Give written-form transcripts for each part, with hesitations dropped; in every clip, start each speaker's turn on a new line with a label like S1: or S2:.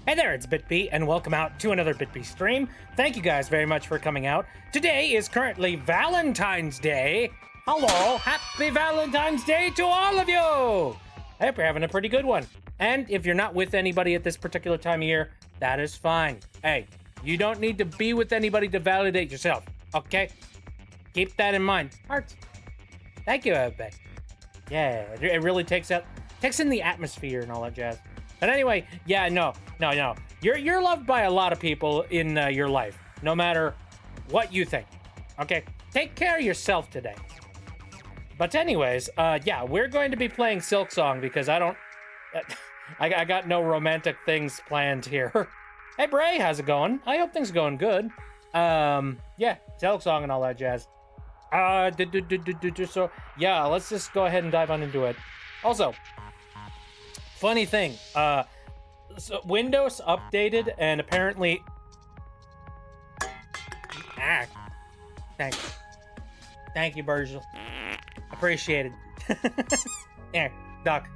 S1: Hey there, it's BitB, and welcome out to another BitB stream. Thank you guys very much for coming out. Today is currently Valentine's Day. Hello, happy Valentine's Day to all of you! I hope you're having a pretty good one. And if you're not with anybody at this particular time of year, that is fine. Hey, you don't need to be with anybody to validate yourself, okay? Keep that in mind. Hearts. Thank you, everybody. Yeah, it really takes in the atmosphere and all that jazz. But anyway, yeah, no. You're loved by a lot of people in your life, no matter what you think. Okay, take care of yourself today. But anyways, yeah, we're going to be playing Silksong because I got no romantic things planned here. Hey Bray, how's it going? I hope things are going good. Yeah, Silksong and all that jazz. So yeah, let's just go ahead and dive on into it. Also, funny thing, so Windows updated and apparently thank you, Virgil. Appreciate it. Here, duck.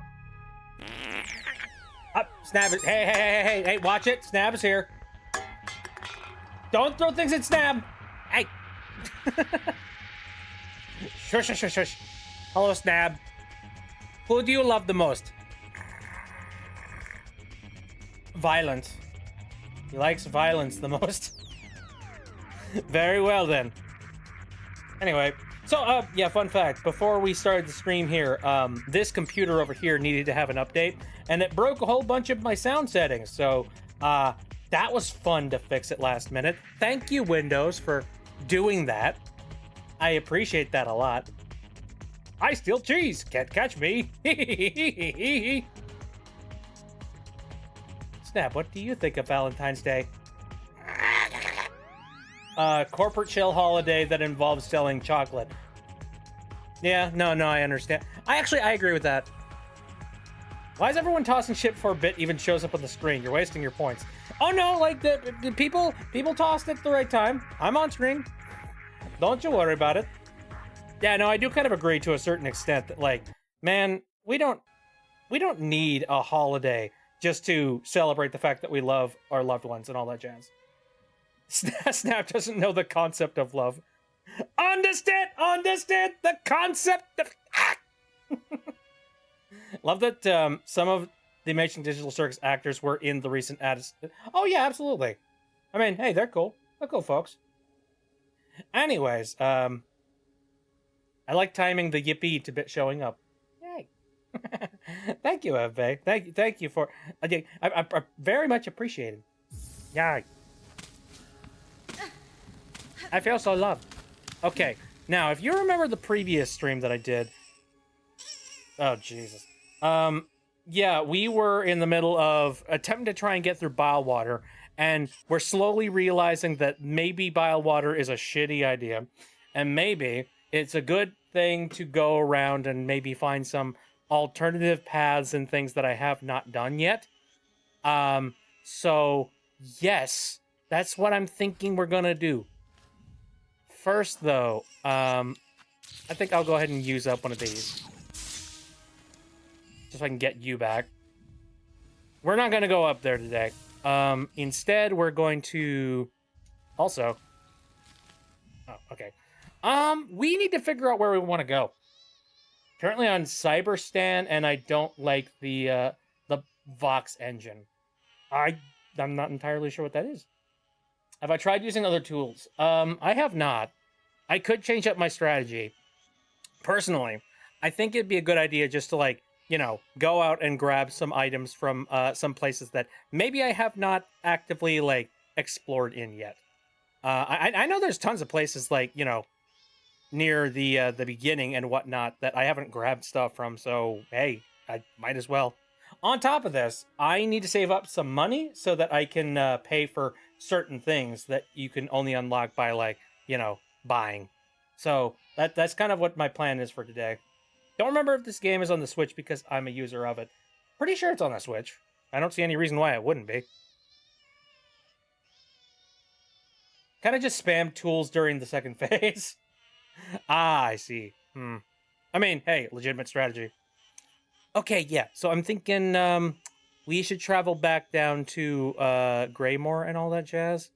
S1: Up, Snab is. Hey, watch it. Snab is here. Don't throw things at Snab. Hey. Shush. Hello, Snab. Who do you love the most? Violence. He likes violence the most. Very well then. Anyway, so yeah, fun fact, before we started the stream here, this computer over here needed to have an update, and it broke a whole bunch of my sound settings, so that was fun to fix it last minute. Thank you, Windows, for doing that. I appreciate that a lot. I steal cheese, can't catch me. Snap, what do you think of Valentine's Day? Corporate shell holiday that involves selling chocolate. Yeah, no, I understand. I agree with that. Why is everyone tossing shit before Bit even shows up on the screen? You're wasting your points. Oh no, like the people tossed it at the right time. I'm on screen. Don't you worry about it. Yeah, no, I do kind of agree to a certain extent that, like, man, we don't need a holiday just to celebrate the fact that we love our loved ones and all that jazz. Snap doesn't know the concept of love. Understand the concept of... Love that some of the Amazing Digital Circus actors were in the recent ads. Oh yeah, absolutely. I mean, hey, they're cool. They're cool, folks. Anyways, I like timing the yippee to Bit showing up. Yay. Thank you, Eve. Thank you for... I very much appreciate it. Yay. I feel so loved. Okay, now, if you remember the previous stream that I did... Oh, Jesus. Yeah, we were in the middle of attempting to try and get through bile water, and we're slowly realizing that maybe bile water is a shitty idea, and maybe it's a good thing to go around and maybe find some alternative paths and things that I have not done yet. So, yes, that's what I'm thinking we're gonna do. First, though, I think I'll go ahead and use up one of these. Just so I can get you back. We're not going to go up there today. Instead, we're going to... Also... Oh, okay. We need to figure out where we want to go. Currently on Cyberstan, and I don't like the Vox engine. I'm not entirely sure what that is. Have I tried using other tools? I have not. I could change up my strategy. Personally, I think it'd be a good idea just to, like, you know, go out and grab some items from some places that maybe I have not actively, like, explored in yet. I know there's tons of places, like, you know, near the beginning and whatnot that I haven't grabbed stuff from, so, hey, I might as well. On top of this, I need to save up some money so that I can pay for certain things that you can only unlock by, like, you know, buying. So that's kind of what my plan is for today. Don't remember if this game is on the Switch because I'm a user of it. Pretty sure it's on the Switch. I don't see any reason why it wouldn't be. Kind of just spam tools during the second phase. Ah, I see. I mean, hey, legitimate strategy. Okay, yeah. So I'm thinking we should travel back down to Greymore and all that jazz.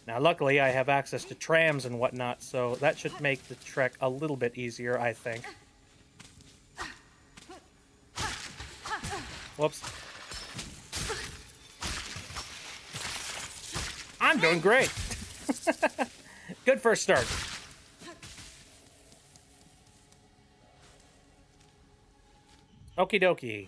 S1: Now, luckily, I have access to trams and whatnot, so that should make the trek a little bit easier, I think. Whoops. I'm doing great. Good first start. Okie dokie.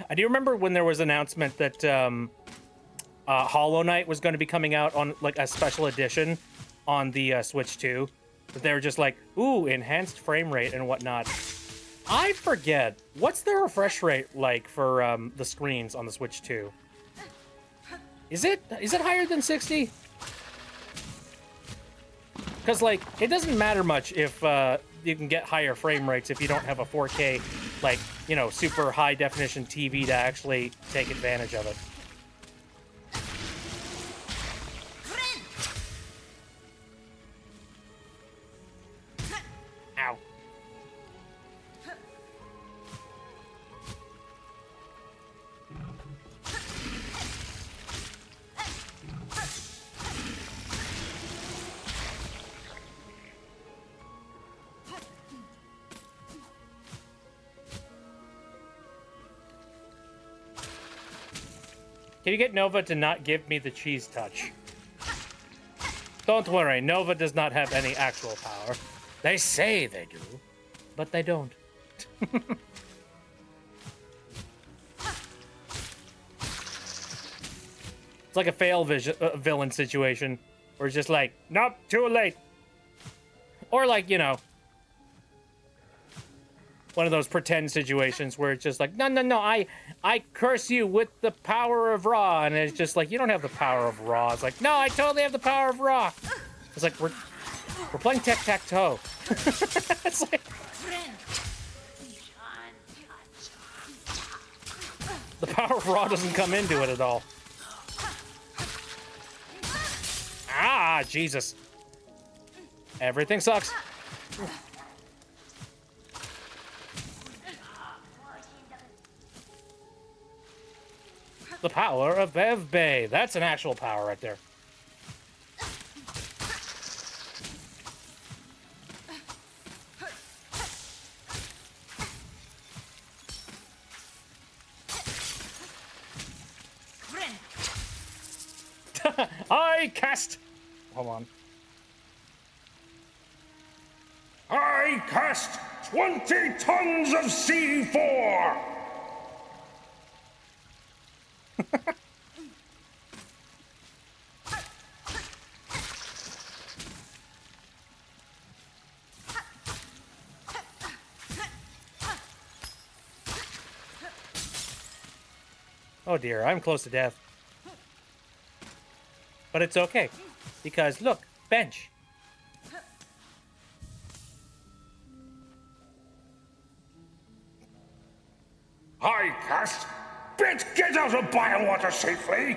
S1: I do remember when there was an announcement that Hollow Knight was going to be coming out on like a special edition on the Switch 2. But they were just like, ooh, enhanced frame rate and whatnot. I forget. What's the refresh rate like for the screens on the Switch 2? Is it higher than 60? Because, like, it doesn't matter much if you can get higher frame rates if you don't have a 4K, like, you know, super high definition TV to actually take advantage of it. Ow. Can you get Nova to not give me the cheese touch? Don't worry, Nova does not have any actual power. They say they do, but they don't. It's like a villain situation where it's just like, nope, too late. Or like, you know, one of those pretend situations where it's just like, no, I curse you with the power of Ra, and it's just like, you don't have the power of Ra. It's like, no, I totally have the power of Ra. It's like, we're playing tic-tac-toe. It's like, the power of Ra doesn't come into it at all. Ah, Jesus. Everything sucks. The power of Bev Bay. That's an actual power right there. I cast... Hold on. I cast 20 tons of C4! Oh dear, I'm close to death. But it's okay, because look, bench. I cast Bit, get out of Biowater safely!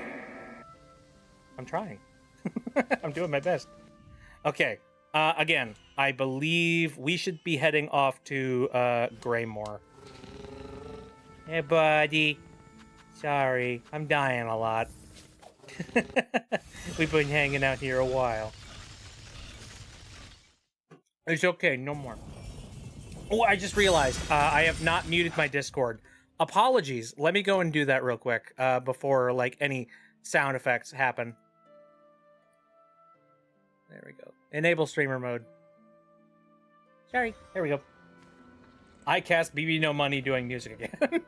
S1: I'm trying. I'm doing my best. Okay, again, I believe we should be heading off to Greymore. Hey, buddy. Sorry, I'm dying a lot. We've been hanging out here a while. It's okay, no more. Oh, I just realized I have not muted my Discord. Apologies. Let me go and do that real quick before like any sound effects happen. There we go. Enable streamer mode. Sorry. There we go. I cast BB No Money doing music again.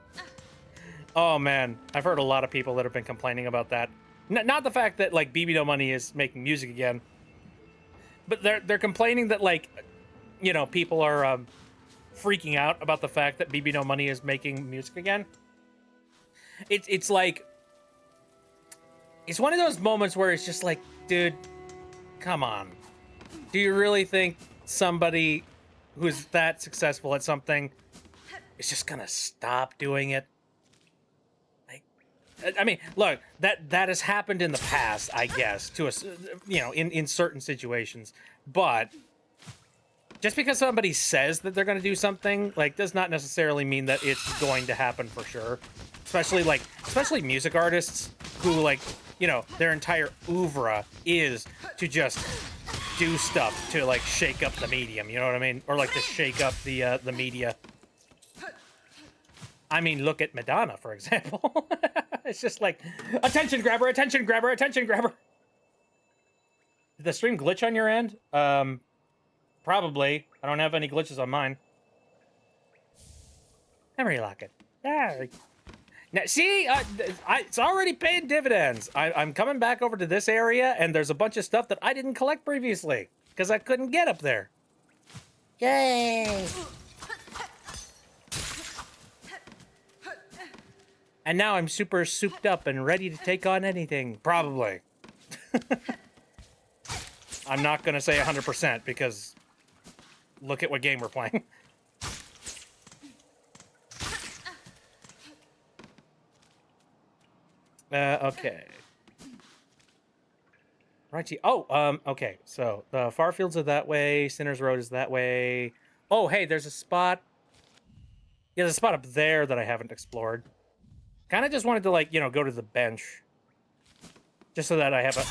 S1: Oh man, I've heard a lot of people that have been complaining about that. Not the fact that like BB No Money is making music again, but they're complaining that like, you know, people are freaking out about the fact that BB No Money is making music again. It's like, it's one of those moments where it's just like, dude, come on. Do you really think somebody who's that successful at something is just gonna stop doing it? Like, I mean, look, that has happened in the past, I guess, to us, you know, in certain situations. But just because somebody says that they're going to do something, like, does not necessarily mean that it's going to happen for sure. Especially music artists who, like, you know, their entire oeuvre is to just do stuff to, like, shake up the medium. You know what I mean? Or like to shake up the media. I mean, look at Madonna, for example. It's just like, attention grabber, attention grabber, attention grabber. Did the stream glitch on your end? Probably. I don't have any glitches on mine. Memory lock it. There. Now, see, it's already paying dividends. I'm coming back over to this area, and there's a bunch of stuff that I didn't collect previously because I couldn't get up there. Yay! And now I'm super souped up and ready to take on anything. Probably. I'm not going to say 100% because look at what game we're playing. Okay. Righty. Oh, okay. So the Farfields are that way. Sinner's Road is that way. Oh, hey, there's a spot. Yeah, there's a spot up there that I haven't explored. Kind of just wanted to, like, you know, go to the bench. Just so that I have a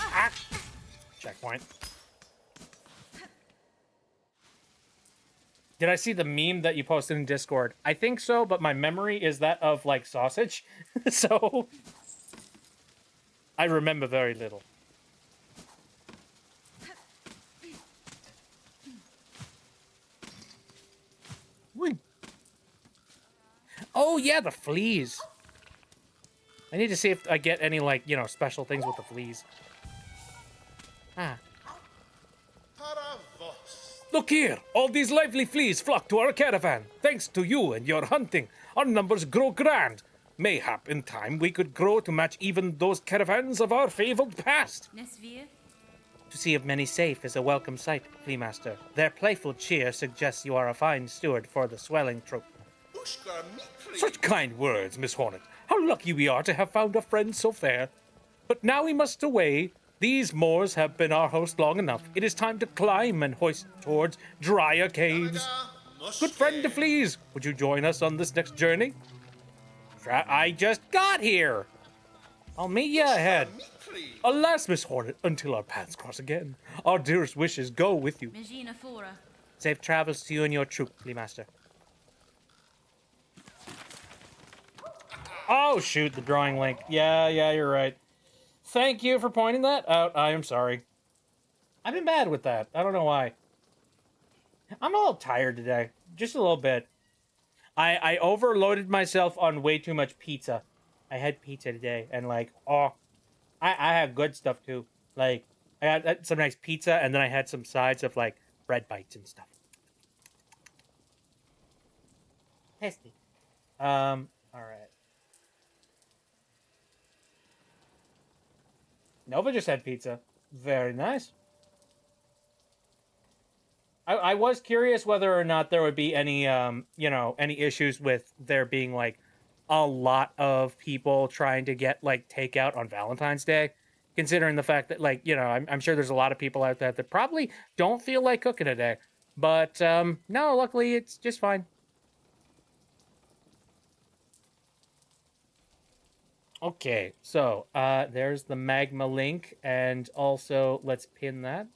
S1: checkpoint. Did I see the meme that you posted in Discord? I think so, but my memory is that of, like, sausage. So I remember very little. Whee. Oh, yeah, the fleas. I need to see if I get any, like, you know, special things with the fleas. Ah. Look here! All these lively fleas flock to our caravan. Thanks to you and your hunting, our numbers grow grand. Mayhap in time we could grow to match even those caravans of our fabled past. To see of many safe is a welcome sight, Fleamaster. Their playful cheer suggests you are a fine steward for the swelling troop. Such kind words, Miss Hornet. How lucky we are to have found a friend so fair. But now we must away. These moors have been our host long enough. It is time to climb and hoist towards drier caves. Good friend de Fleas, would you join us on this next journey? I just got here. I'll meet you ahead. Alas, Miss Hornet, until our paths cross again, our dearest wishes go with you. Safe travels to you and your troop, Fleamaster. Oh, shoot, the drawing link. Yeah, you're right. Thank you for pointing that out. I am sorry. I've been bad with that. I don't know why. I'm a little tired today. Just a little bit. I overloaded myself on way too much pizza. I had pizza today, and, like, oh, I had good stuff, too. Like, I had some nice pizza, and then I had some sides of, like, bread bites and stuff. Tasty. All right. Nova just had pizza. Very nice. I was curious whether or not there would be any, you know, any issues with there being, like, a lot of people trying to get, like, takeout on Valentine's Day. Considering the fact that, like, you know, I'm sure there's a lot of people out there that probably don't feel like cooking today. But, no, luckily it's just fine. Okay, so there's the magma link, and also let's pin that.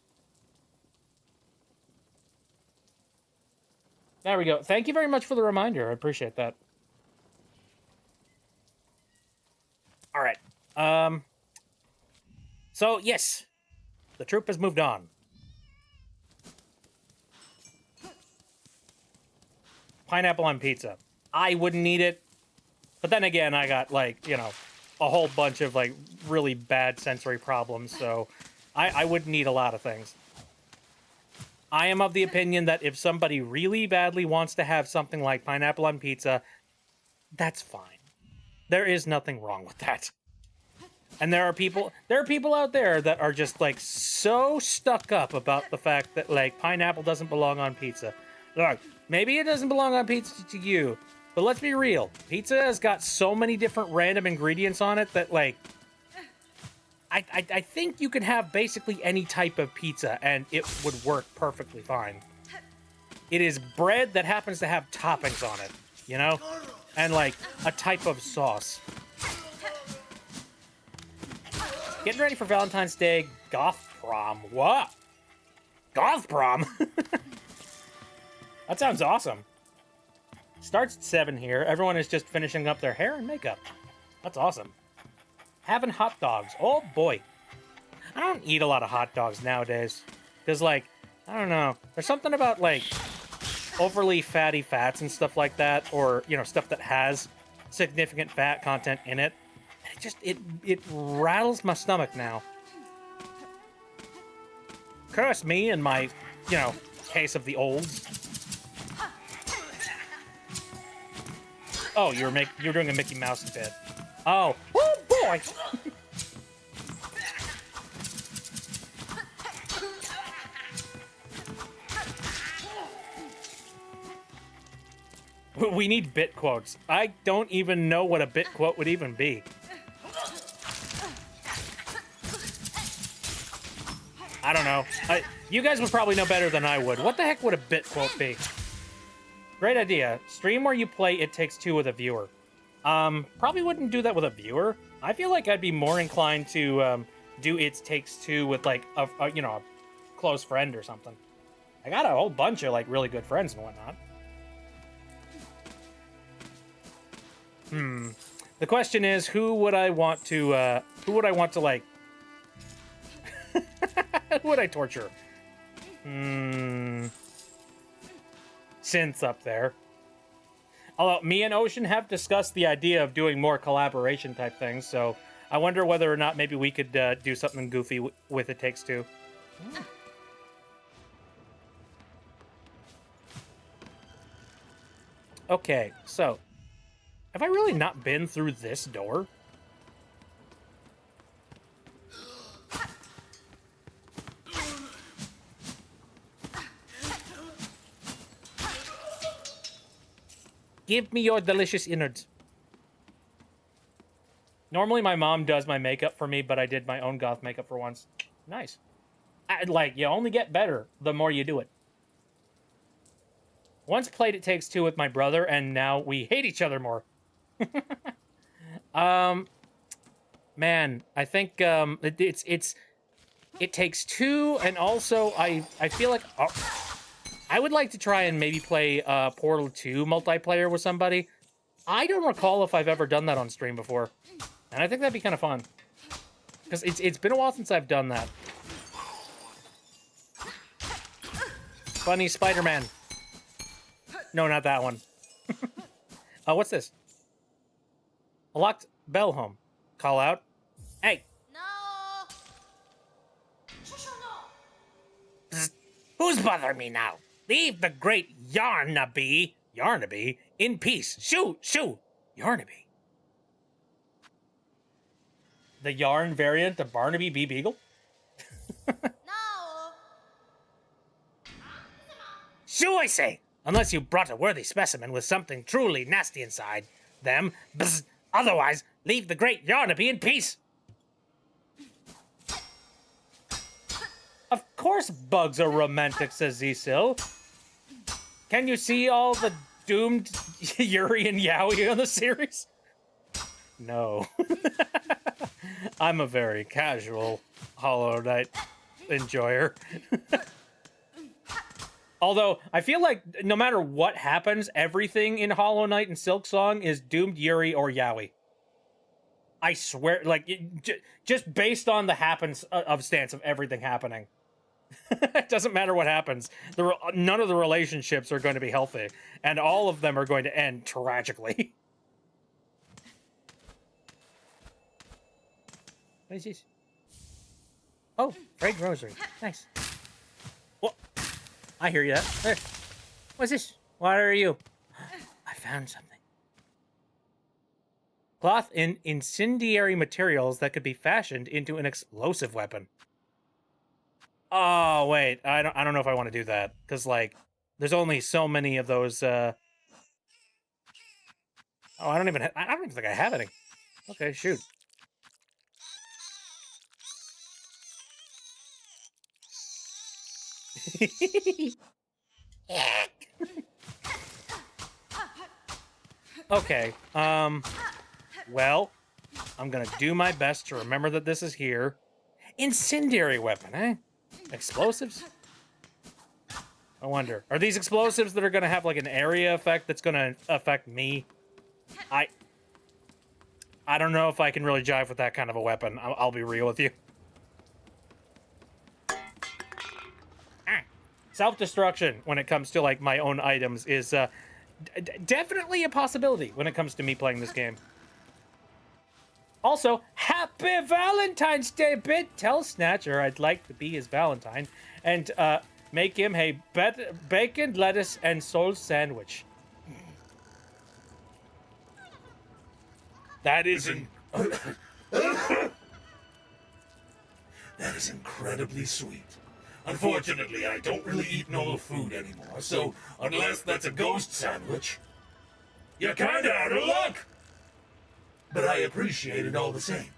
S1: There we go. Thank you very much for the reminder. I appreciate that. All right. So yes, the troop has moved on. Pineapple on pizza. I wouldn't eat it, but then again, I got, like, you know, a whole bunch of, like, really bad sensory problems, so I wouldn't eat a lot of things. I am of the opinion that if somebody really badly wants to have something like pineapple on pizza, that's fine. There is nothing wrong with that. And there are people out there that are just, like, so stuck up about the fact that, like, pineapple doesn't belong on pizza. Look, maybe it doesn't belong on pizza to you, But let's be real. Pizza has got so many different random ingredients on it that, like, I think you can have basically any type of pizza and it would work perfectly fine. It is bread that happens to have toppings on it, you know? And, like, a type of sauce. Getting ready for Valentine's Day goth prom. What? Goth prom? That sounds awesome. Starts at 7 here. Everyone is just finishing up their hair and makeup. That's awesome. Having hot dogs. Oh, boy. I don't eat a lot of hot dogs nowadays. Because, like, I don't know. There's something about, like, overly fatty fats and stuff like that. Or, you know, stuff that has significant fat content in it. It just, it rattles my stomach now. Curse me and my, you know, case of the olds. Oh, you're doing a Mickey Mouse bit. Oh, oh boy! We need bit quotes. I don't even know what a bit quote would even be. I don't know. You guys would probably know better than I would. What the heck would a bit quote be? Great idea. Stream where you play It Takes Two with a viewer. Probably wouldn't do that with a viewer. I feel like I'd be more inclined to do It Takes Two with, like, a you know, a close friend or something. I got a whole bunch of, like, really good friends and whatnot. The question is, who would I want to, like... who would I torture? Synth's up there. Although, me and Ocean have discussed the idea of doing more collaboration type things, so I wonder whether or not maybe we could do something goofy with It Takes Two. Okay, so... have I really not been through this door? Give me your delicious innards. Normally my mom does my makeup for me, but I did my own goth makeup for once. Nice. Like, you only get better the more you do it. Once played It Takes Two with my brother, and now we hate each other more. Man, I think It Takes Two, and also I feel like I would like to try and maybe play Portal 2 multiplayer with somebody. I don't recall if I've ever done that on stream before, and I think that'd be kind of fun because it's been a while since I've done that. Funny Spider-Man. No, not that one. What's this? A locked bell home. Call out. Hey.
S2: No.
S1: Psst. Who's bothering me now? Leave the great Yarnaby in peace. Shoo, shoo, Yarnaby. The yarn variant of Barnaby B. Beagle?
S2: No.
S1: Shoo, I say! Unless you brought a worthy specimen with something truly nasty inside them. Bzz. Otherwise, leave the great Yarnaby in peace. Of course bugs are romantic, says Z-Sil. Can you see all the doomed Yuri and Yowie on the series? No. I'm a very casual Hollow Knight enjoyer. Although, I feel like no matter what happens, everything in Hollow Knight and Silksong is doomed Yuri or Yowie. I swear, like, just based on the stance of everything happening. It doesn't matter what happens. None of the relationships are going to be healthy, and all of them are going to end tragically. What is this? Oh, frayed rosary. Nice. Well, I hear you. What's this? What are you? I found something. Cloth in incendiary materials that could be fashioned into an explosive weapon. Oh, wait. I don't know if I want to do that. Because, like, there's only so many of those, Oh, I don't even think I have any. Okay, shoot. Okay. Well, I'm gonna do my best to remember that this is here. Incendiary weapon, eh? Explosives? I wonder. Are these explosives that are gonna have like an area effect that's gonna affect me? I don't know if I can really jive with that kind of a weapon. I'll be real with you. Self-destruction when it comes to like my own items is definitely a possibility when it comes to me playing this game. Also, happy Valentine's Day, Bit. Tell Snatcher I'd like to be his Valentine and make him a bacon, lettuce, and soul sandwich. That is
S2: That is incredibly sweet. Unfortunately, I don't really eat normal food anymore, so unless that's a ghost sandwich, you're kinda out of luck! But I appreciate it all the same.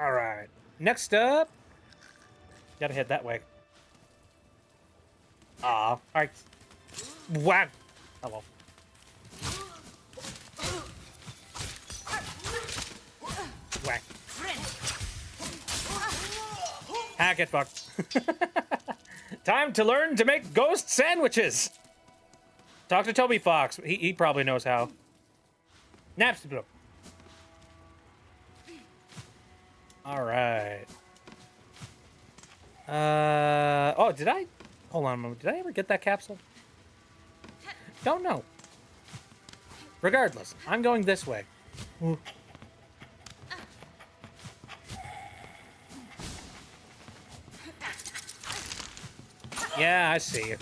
S1: all right. Next up, gotta head that way. All right. Wow. Hello. Whack. Hack it, fuck. Time to learn to make ghost sandwiches. Talk to Toby Fox. He probably knows how. Naps. All right. Oh, did I? Hold on a moment. Did I ever get that capsule? Don't know. Regardless, I'm going this way. Ooh. Yeah, I see you.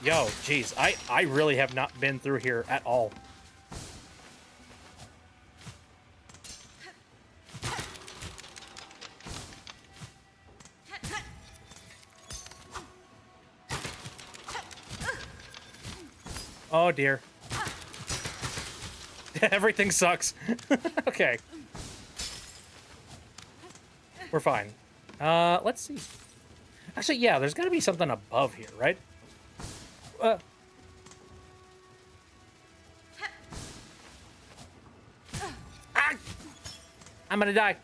S1: Yo, geez, I really have not been through here at all. Oh dear. Everything sucks. Okay. We're fine. Let's see. Actually, yeah, there's gotta be something above here, right? Ah! I'm gonna die.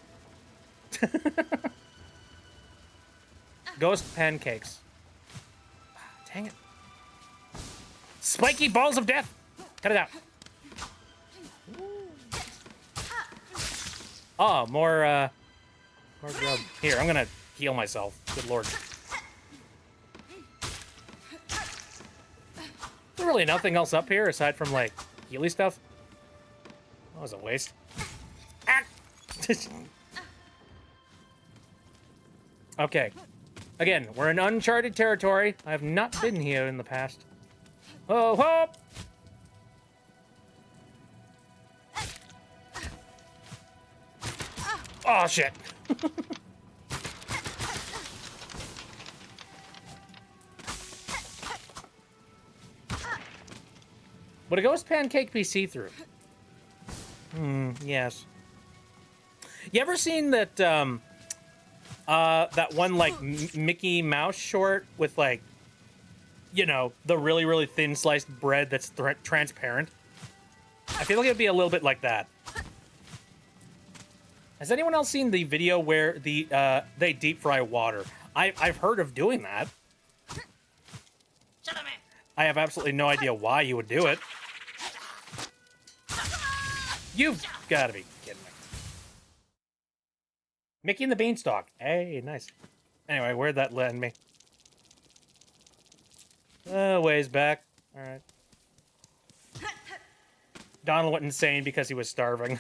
S1: Ghost pancakes. Dang it. Spiky balls of death! Cut it out. Oh, more grub. Here, I'm gonna heal myself. Good lord. There's really nothing else up here aside from, like, healy stuff. That was a waste. Ah! Okay. Again, we're in uncharted territory. I have not been here in the past. Oh, whoa! Oh, shit. Would a ghost pancake be see-through? Yes. You ever seen that, that one, like, Mickey Mouse short with, like, you know, the really, really thin sliced bread that's transparent? I feel like it'd be a little bit like that. Has anyone else seen the video where they deep fry water? I've heard of doing that. I have absolutely no idea why you would do it. You've got to be kidding me. Mickey and the Beanstalk. Hey, nice. Anyway, where'd that land me? Ways back. All right. Donald went insane because he was starving.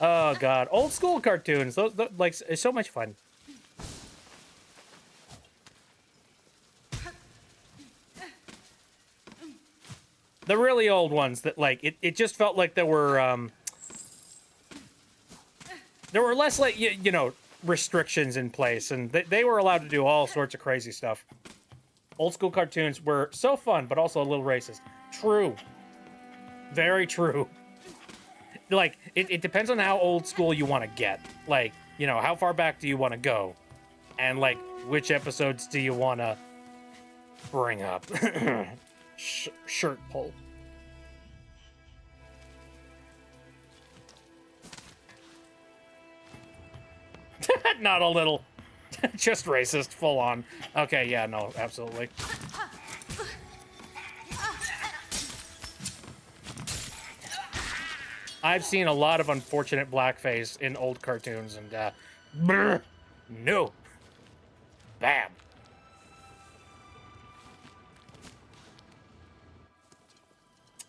S1: Oh god, old school cartoons. Those like, it's so much fun. The really old ones that, like, it just felt like there were less, like, you know, restrictions in place, and they were allowed to do all sorts of crazy stuff. Old school cartoons were so fun, but also a little racist. True. Very true. Like, it depends on how old school you want to get. Like, you know, how far back do you want to go? And, like, which episodes do you want to bring up? Shirt pull. Not a little. Just racist, full on. Okay, yeah, no, absolutely. I've seen a lot of unfortunate blackface in old cartoons, and, brr, no. Bad.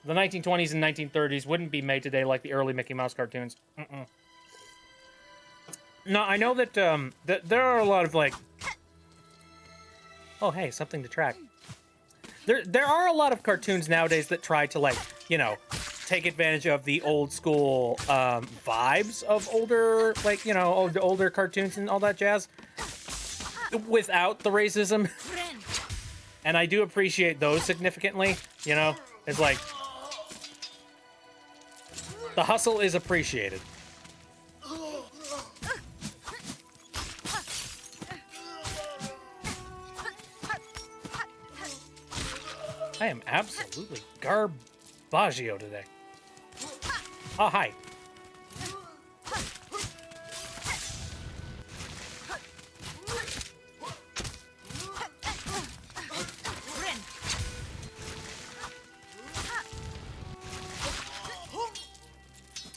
S1: The 1920s and 1930s wouldn't be made today like the early Mickey Mouse cartoons. No, I know that, that there are a lot of, like... Oh, hey, something to track. There are a lot of cartoons nowadays that try to, like, you know, take advantage of the old school vibes of older, like, you know, older cartoons and all that jazz without the racism. And I do appreciate those significantly, you know? It's like, the hustle is appreciated. I am absolutely garbaggio today. Oh, hi.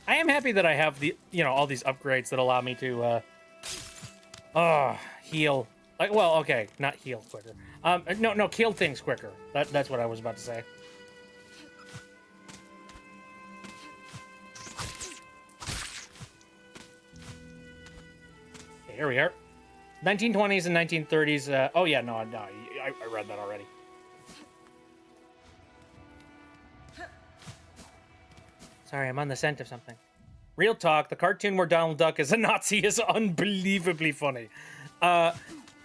S1: I am happy that I have the, you know, all these upgrades that allow me to, heal. Like, well, okay, not heal quicker. No, kill things quicker. That's what I was about to say. Okay, here we are. 1920s and 1930s. Oh yeah, no, I read that already. Sorry, I'm on the scent of something. Real talk, the cartoon where Donald Duck is a Nazi is unbelievably funny.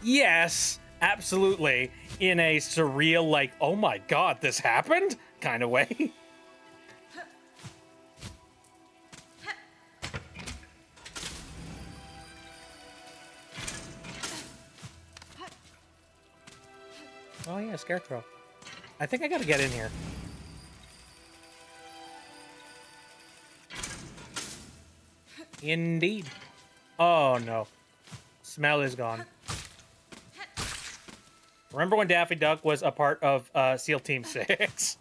S1: Yes, absolutely. In a surreal, like, oh my god, this happened kind of way. Oh yeah, Scarecrow. I think I gotta get in here. Indeed. Oh no. Smell is gone. Remember when Daffy Duck was a part of SEAL Team 6?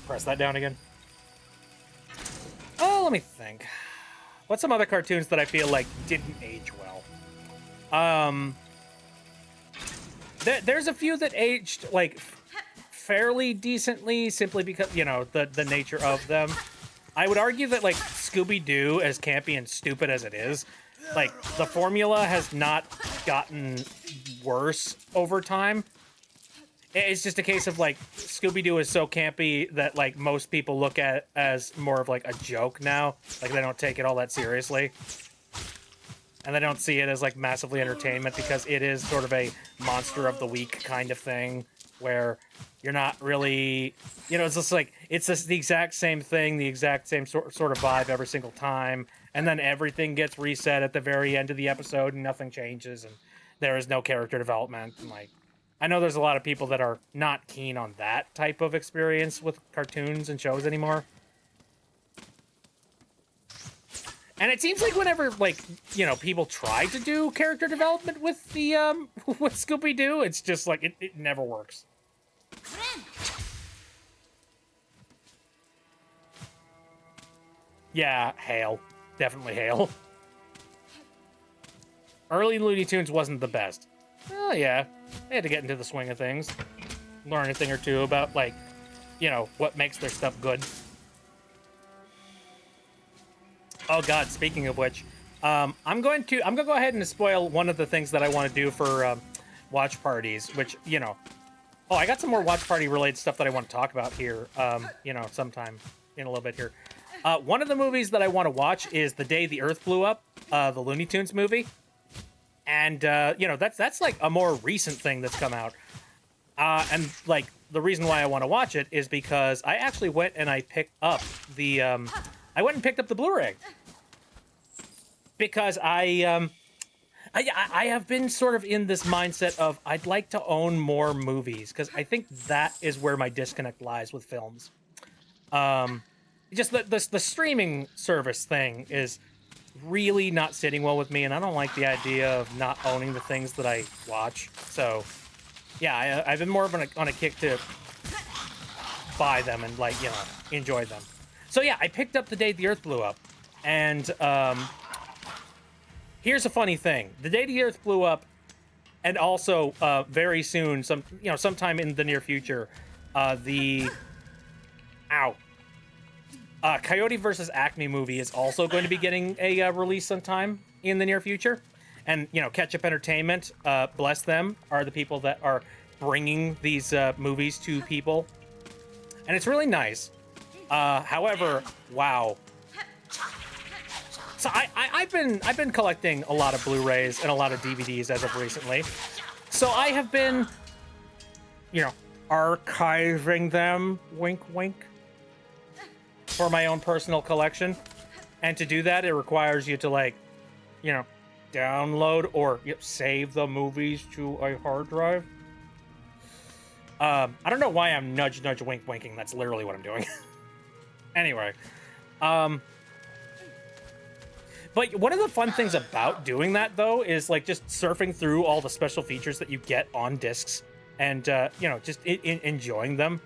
S1: Press that down again. Oh, let me think. What's some other cartoons that I feel like didn't age well? There's a few that aged, like, fairly decently, simply because, you know, the nature of them. I would argue that, like, Scooby-Doo, as campy and stupid as it is, like, the formula has not gotten worse over time. It's just a case of, like, Scooby-Doo is so campy that, like, most people look at it as more of, like, a joke now. Like, they don't take it all that seriously. And they don't see it as, like, massively entertainment because it is sort of a monster of the week kind of thing where you're not really, you know, it's just like, it's just the exact same thing, the exact same sort of vibe every single time. And then everything gets reset at the very end of the episode and nothing changes and there is no character development. And, like, I know there's a lot of people that are not keen on that type of experience with cartoons and shows anymore. And it seems like whenever, like, you know, people try to do character development with the, with Scooby-Doo, it's just, like, it never works. Yeah, Hail. Definitely Hail. Early Looney Tunes wasn't the best. Oh, yeah. They had to get into the swing of things. Learn a thing or two about, like, you know, what makes their stuff good. Oh God! Speaking of which, I'm going to go ahead and spoil one of the things that I want to do for watch parties. Which oh, I got some more watch party related stuff that I want to talk about here. Sometime in a little bit here. One of the movies that I want to watch is The Day the Earth Blew Up, the Looney Tunes movie, and that's like a more recent thing that's come out. And like the reason why I want to watch it is because I actually went and I picked up the Blu-ray because I have been sort of in this mindset of I'd like to own more movies because I think that is where my disconnect lies with films. Just the streaming service thing is really not sitting well with me, and I don't like the idea of not owning the things that I watch. So, yeah, I've been more of on a kick to buy them and enjoy them. So yeah, I picked up The Day the Earth Blew Up, and here's a funny thing: The Day the Earth Blew Up, and also very soon, sometime in the near future, Coyote versus Acme movie is also going to be getting a release sometime in the near future. And, Ketchup Entertainment, bless them, are the people that are bringing these movies to people. And it's really nice. However, wow. So I've been collecting a lot of Blu-rays and a lot of DVDs as of recently. So I have been, archiving them, wink, wink, for my own personal collection. And to do that, it requires you to download or save the movies to a hard drive. I don't know why I'm nudge, wink, winking. That's literally what I'm doing. Anyway, but one of the fun things about doing that, though, is just surfing through all the special features that you get on discs and, just enjoying them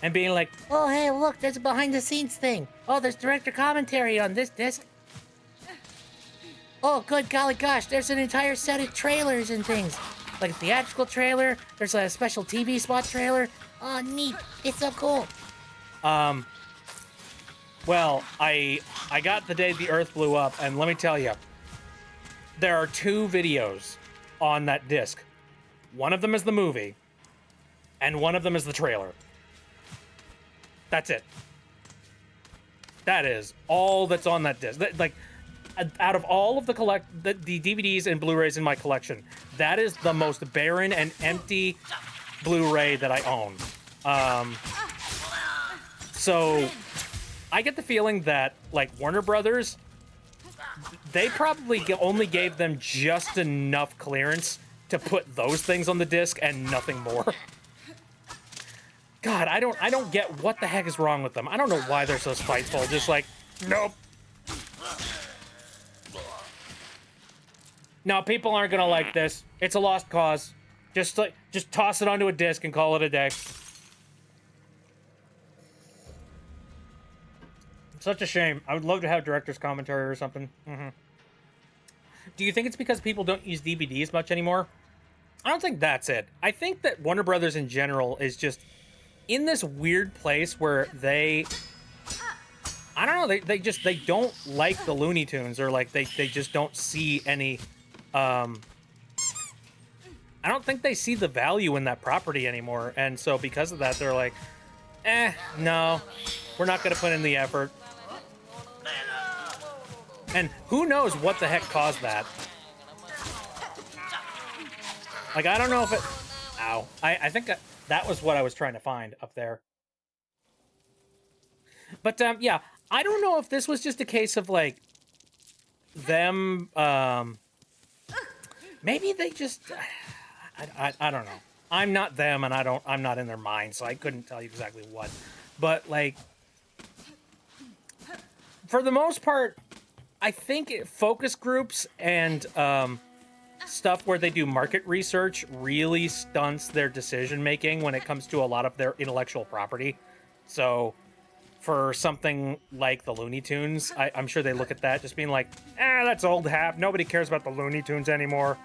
S1: and being like, oh, hey, look, there's a behind the scenes thing. Oh, there's director commentary on this disc. Oh, good golly gosh, there's an entire set of trailers and things. Like a theatrical trailer, there's a special TV spot trailer. Oh, neat. It's so cool. Well, I got The Day the Earth Blew Up, and let me tell you, there are 2 videos on that disc. One of them is the movie, and one of them is the trailer. That's it. That is all that's on that disc. Out of all of the DVDs and Blu-rays in my collection, that is the most barren and empty Blu-ray that I own. So I get the feeling that Warner Brothers, they probably only gave them just enough clearance to put those things on the disc and nothing more. God, I don't get what the heck is wrong with them. I don't know why they're so spiteful. Just nope. No, people aren't gonna like this. It's a lost cause. Just toss it onto a disc and call it a day. Such a shame. I would love to have director's commentary or something. Mm-hmm. Do you think it's because people don't use DVDs much anymore? I don't think that's it. I think that Warner Brothers in general is just in this weird place where I don't know, they don't like the Looney Tunes, or they just don't see any I don't think they see the value in that property anymore, and so because of that they're like, no, we're not gonna put in the effort. And who knows what the heck caused that. I don't know if it... Ow. I think that was what I was trying to find up there. But, yeah, I don't know if this was just a case of, them, maybe they just... I don't know. I'm not them, and I'm not in their mind, so I couldn't tell you exactly what. But, for the most part, I think focus groups and, stuff where they do market research really stunts their decision making when it comes to a lot of their intellectual property. So for something like the Looney Tunes, I'm sure they look at that just being like, that's old hat. Nobody cares about the Looney Tunes anymore.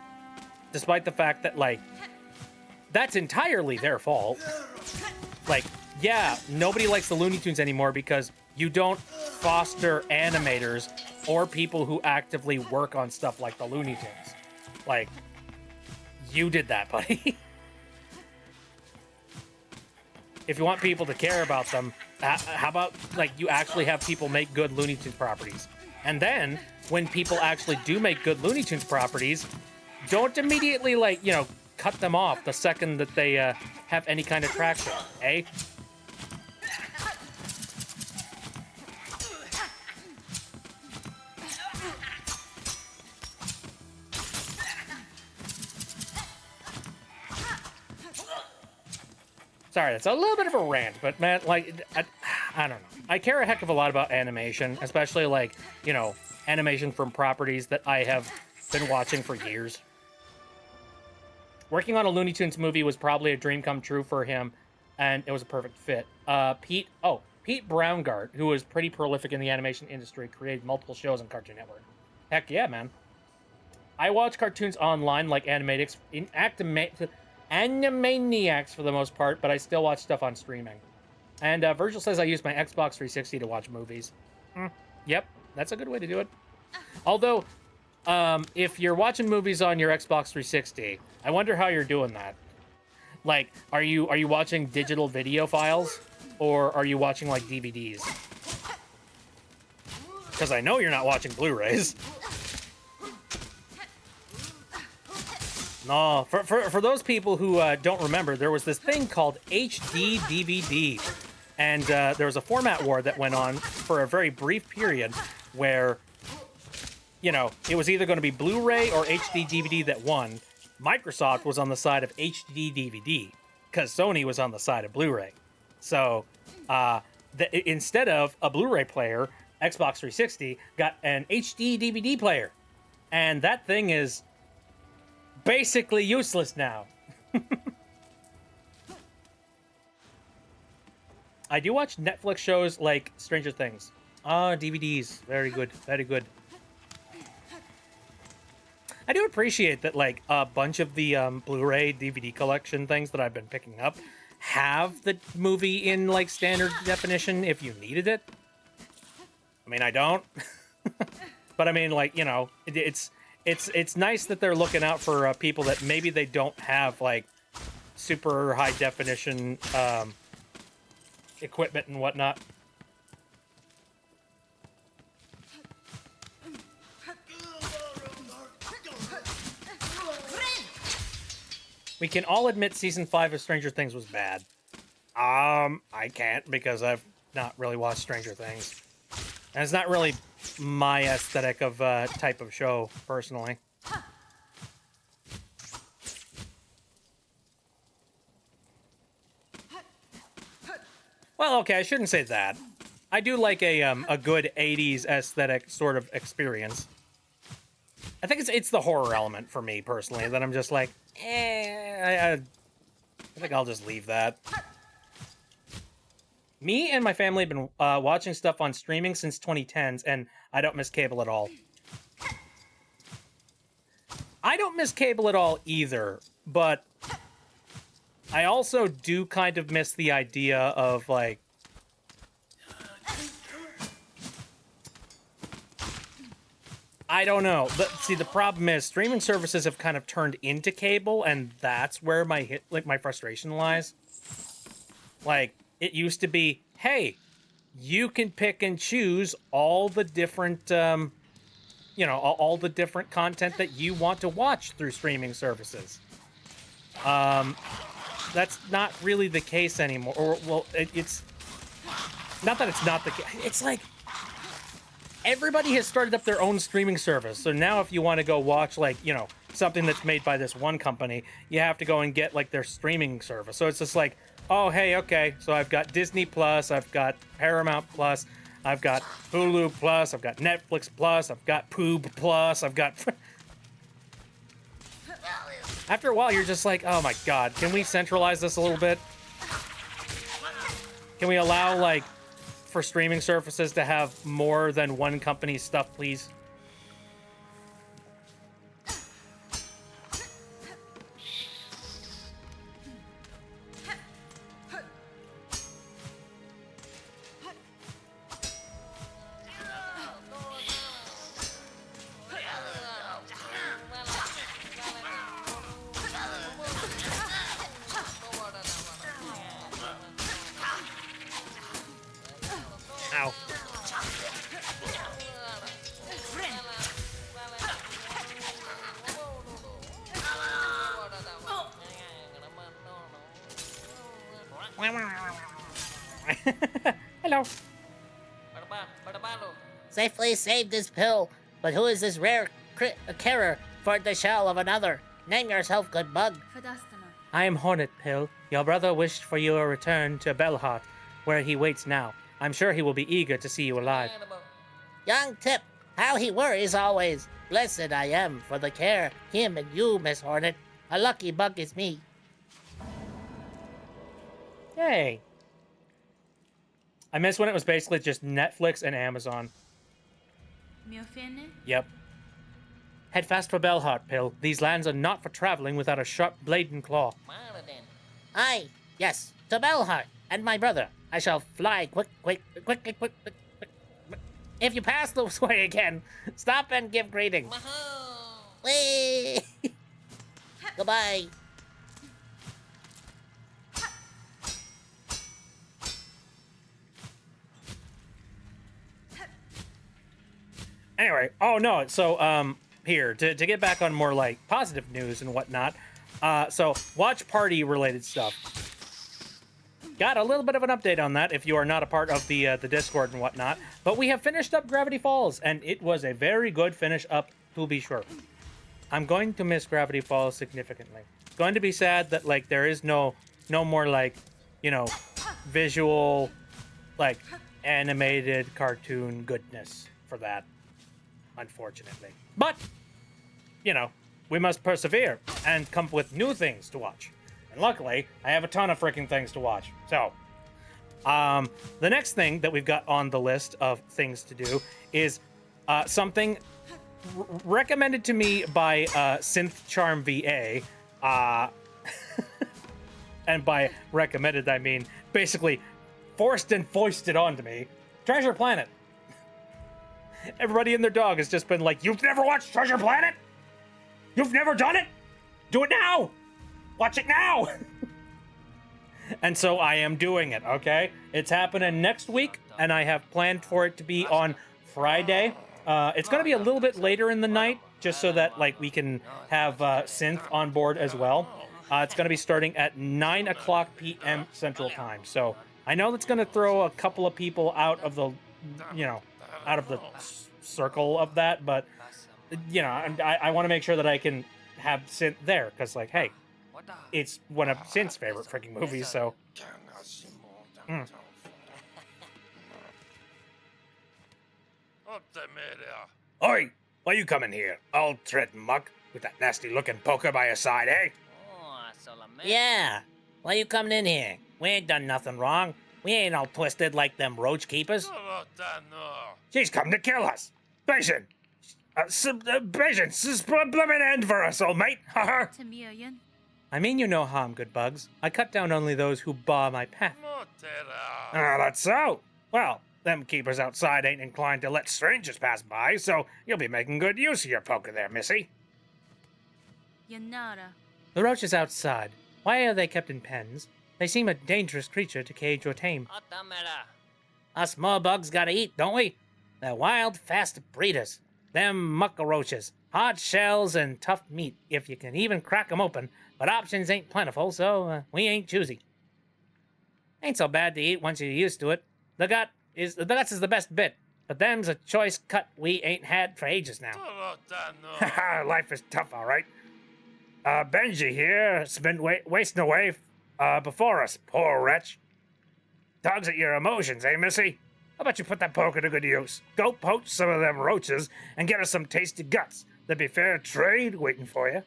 S1: Despite the fact that that's entirely their fault. Yeah, nobody likes the Looney Tunes anymore because you don't foster animators or people who actively work on stuff like the Looney Tunes. Like, you did that, buddy. If you want people to care about them, how about, like, you actually have people make good Looney Tunes properties? And then, when people actually do make good Looney Tunes properties, don't immediately, like, you know, cut them off the second that they have any kind of traction, eh? Sorry, that's a little bit of a rant, but man, like, I don't know. I care a heck of a lot about animation, especially, like, you know, animation from properties that I have been watching for years. Working on a Looney Tunes movie was probably a dream come true for him, and it was a perfect fit. Pete Browngardt, who was pretty prolific in the animation industry, created multiple shows on Cartoon Network. Heck yeah, man. I watch cartoons online like Animaniacs for the most part, but I still watch stuff on streaming. And Virgil says I use my Xbox 360 to watch movies. Yep, that's a good way to do it. Although, if you're watching movies on your Xbox 360, I wonder how you're doing that. Like, are you watching digital video files, or are you watching like DVDs? Because I know you're not watching Blu-rays. No, for those people who don't remember, there was this thing called HD DVD, and there was a format war that went on for a very brief period where, you know, it was either going to be Blu-ray or HD DVD that won. Microsoft was on the side of HD DVD because Sony was on the side of Blu-ray. So instead of a Blu-ray player, Xbox 360 got an HD DVD player, and that thing is basically useless now. I do watch Netflix shows like Stranger Things. DVDs. Very good. Very good. I do appreciate that, like, a bunch of the Blu-ray DVD collection things that I've been picking up have the movie in, like, standard definition if you needed it. I mean, I don't. But I mean, like, you know, it's nice that they're looking out for people that maybe they don't have, like, super high definition equipment and whatnot. We can all admit season 5 of Stranger Things was bad. I can't because I've not really watched Stranger Things. And it's not really my aesthetic of type of show, personally. Well, okay, I shouldn't say that. I do like a good 80s aesthetic sort of experience. I think it's the horror element for me, personally, that I'm just like, I think I'll just leave that. Me and my family have been watching stuff on streaming since 2010s, and I don't miss cable at all. I don't miss cable at all either, but I also do kind of miss the idea of, like, I don't know. See, the problem is streaming services have kind of turned into cable, and that's where my frustration lies. Like, it used to be, hey, you can pick and choose all the different, you know, all the different content that you want to watch through streaming services. That's not really the case anymore. Or, well, it's not that it's not the case. It's like, everybody has started up their own streaming service. So now if you want to go watch, like, you know, something that's made by this one company, you have to go and get, like, their streaming service. So it's just like, oh, hey, okay, so I've got Disney Plus, I've got Paramount Plus, I've got Hulu Plus, I've got Netflix Plus, I've got Poob Plus, I've got... After a while, you're just like, oh my god, can we centralize this a little bit? Can we allow, like, for streaming services to have more than one company's stuff, please? Hello.
S3: Safely saved this pill, but who is this rare carer for the shell of another? Name yourself, good bug.
S1: I am Hornet Pill. Your brother wished for your return to Belhart, where he waits now. I'm sure he will be eager to see you alive.
S3: Young Tip, how he worries always. Blessed I am for the care, him and you, Miss Hornet. A lucky bug is me.
S1: Yay. I miss when it was basically just Netflix and Amazon. Yep. Head fast for Belhart, Pill. These lands are not for traveling without a sharp blade and claw.
S3: Aye, yes, to Belhart and my brother. I shall fly quick. If you pass this way again, stop and give greetings. Whee! Goodbye.
S1: Anyway, oh no, so, here, to get back on more, like, positive news and whatnot, so, watch party related stuff. Got a little bit of an update on that if you are not a part of the Discord and whatnot, but we have finished up Gravity Falls, and it was a very good finish up, to be sure. I'm going to miss Gravity Falls significantly. It's going to be sad that, like, there is no more, like, you know, visual, like, animated cartoon goodness for that. Unfortunately. But, you know, we must persevere and come up with new things to watch. And luckily, I have a ton of freaking things to watch. So, the next thing that we've got on the list of things to do is something recommended to me by Synth Charm VA. And by recommended, I mean basically forced and foisted onto me. Treasure Planet. Everybody and their dog has just been like, you've never watched Treasure Planet? You've never done it? Do it now! Watch it now! And so I am doing it, okay? It's happening next week, and I have planned for it to be on Friday. It's going to be a little bit later in the night, just so that like we can have Synth on board as well. It's going to be starting at 9 o'clock p.m. Central Time. So I know that's going to throw a couple of people out of the, you know, out of the circle of that, but you know, I want to make sure that I can have Synth there, because like, hey, it's one of Synth's favorite freaking movies, so. Oi! Why you coming here, all tread muck, with that nasty looking poker by your side, eh?
S3: Yeah, why you coming in here? We ain't done nothing wrong. We ain't all twisted like them roach keepers.
S1: She's come to kill us. Patient. Patience. Blooming end for us, old mate. I mean you no harm, good bugs. I cut down only those who bar my path. Ah, that's so. Well, them keepers outside ain't inclined to let strangers pass by, so you'll be making good use of your poker there, missy. The roaches outside. Why are they kept in pens? They seem a dangerous creature to cage or tame. Us small bugs gotta eat, don't we? They're wild, fast breeders. Them muckle roaches. Hard shells and tough meat, if you can even crack 'em open. But options ain't plentiful, so we ain't choosy. Ain't so bad to eat once you're used to it. The guts is the best bit, but them's a choice cut we ain't had for ages now. Life is tough, all right. Benji here has been wasting away before us, poor wretch. Dogs at your emotions, eh, missy? How about you put that poker to good use? Go poach some of them roaches and get us some tasty guts. There'd be fair trade waiting for you.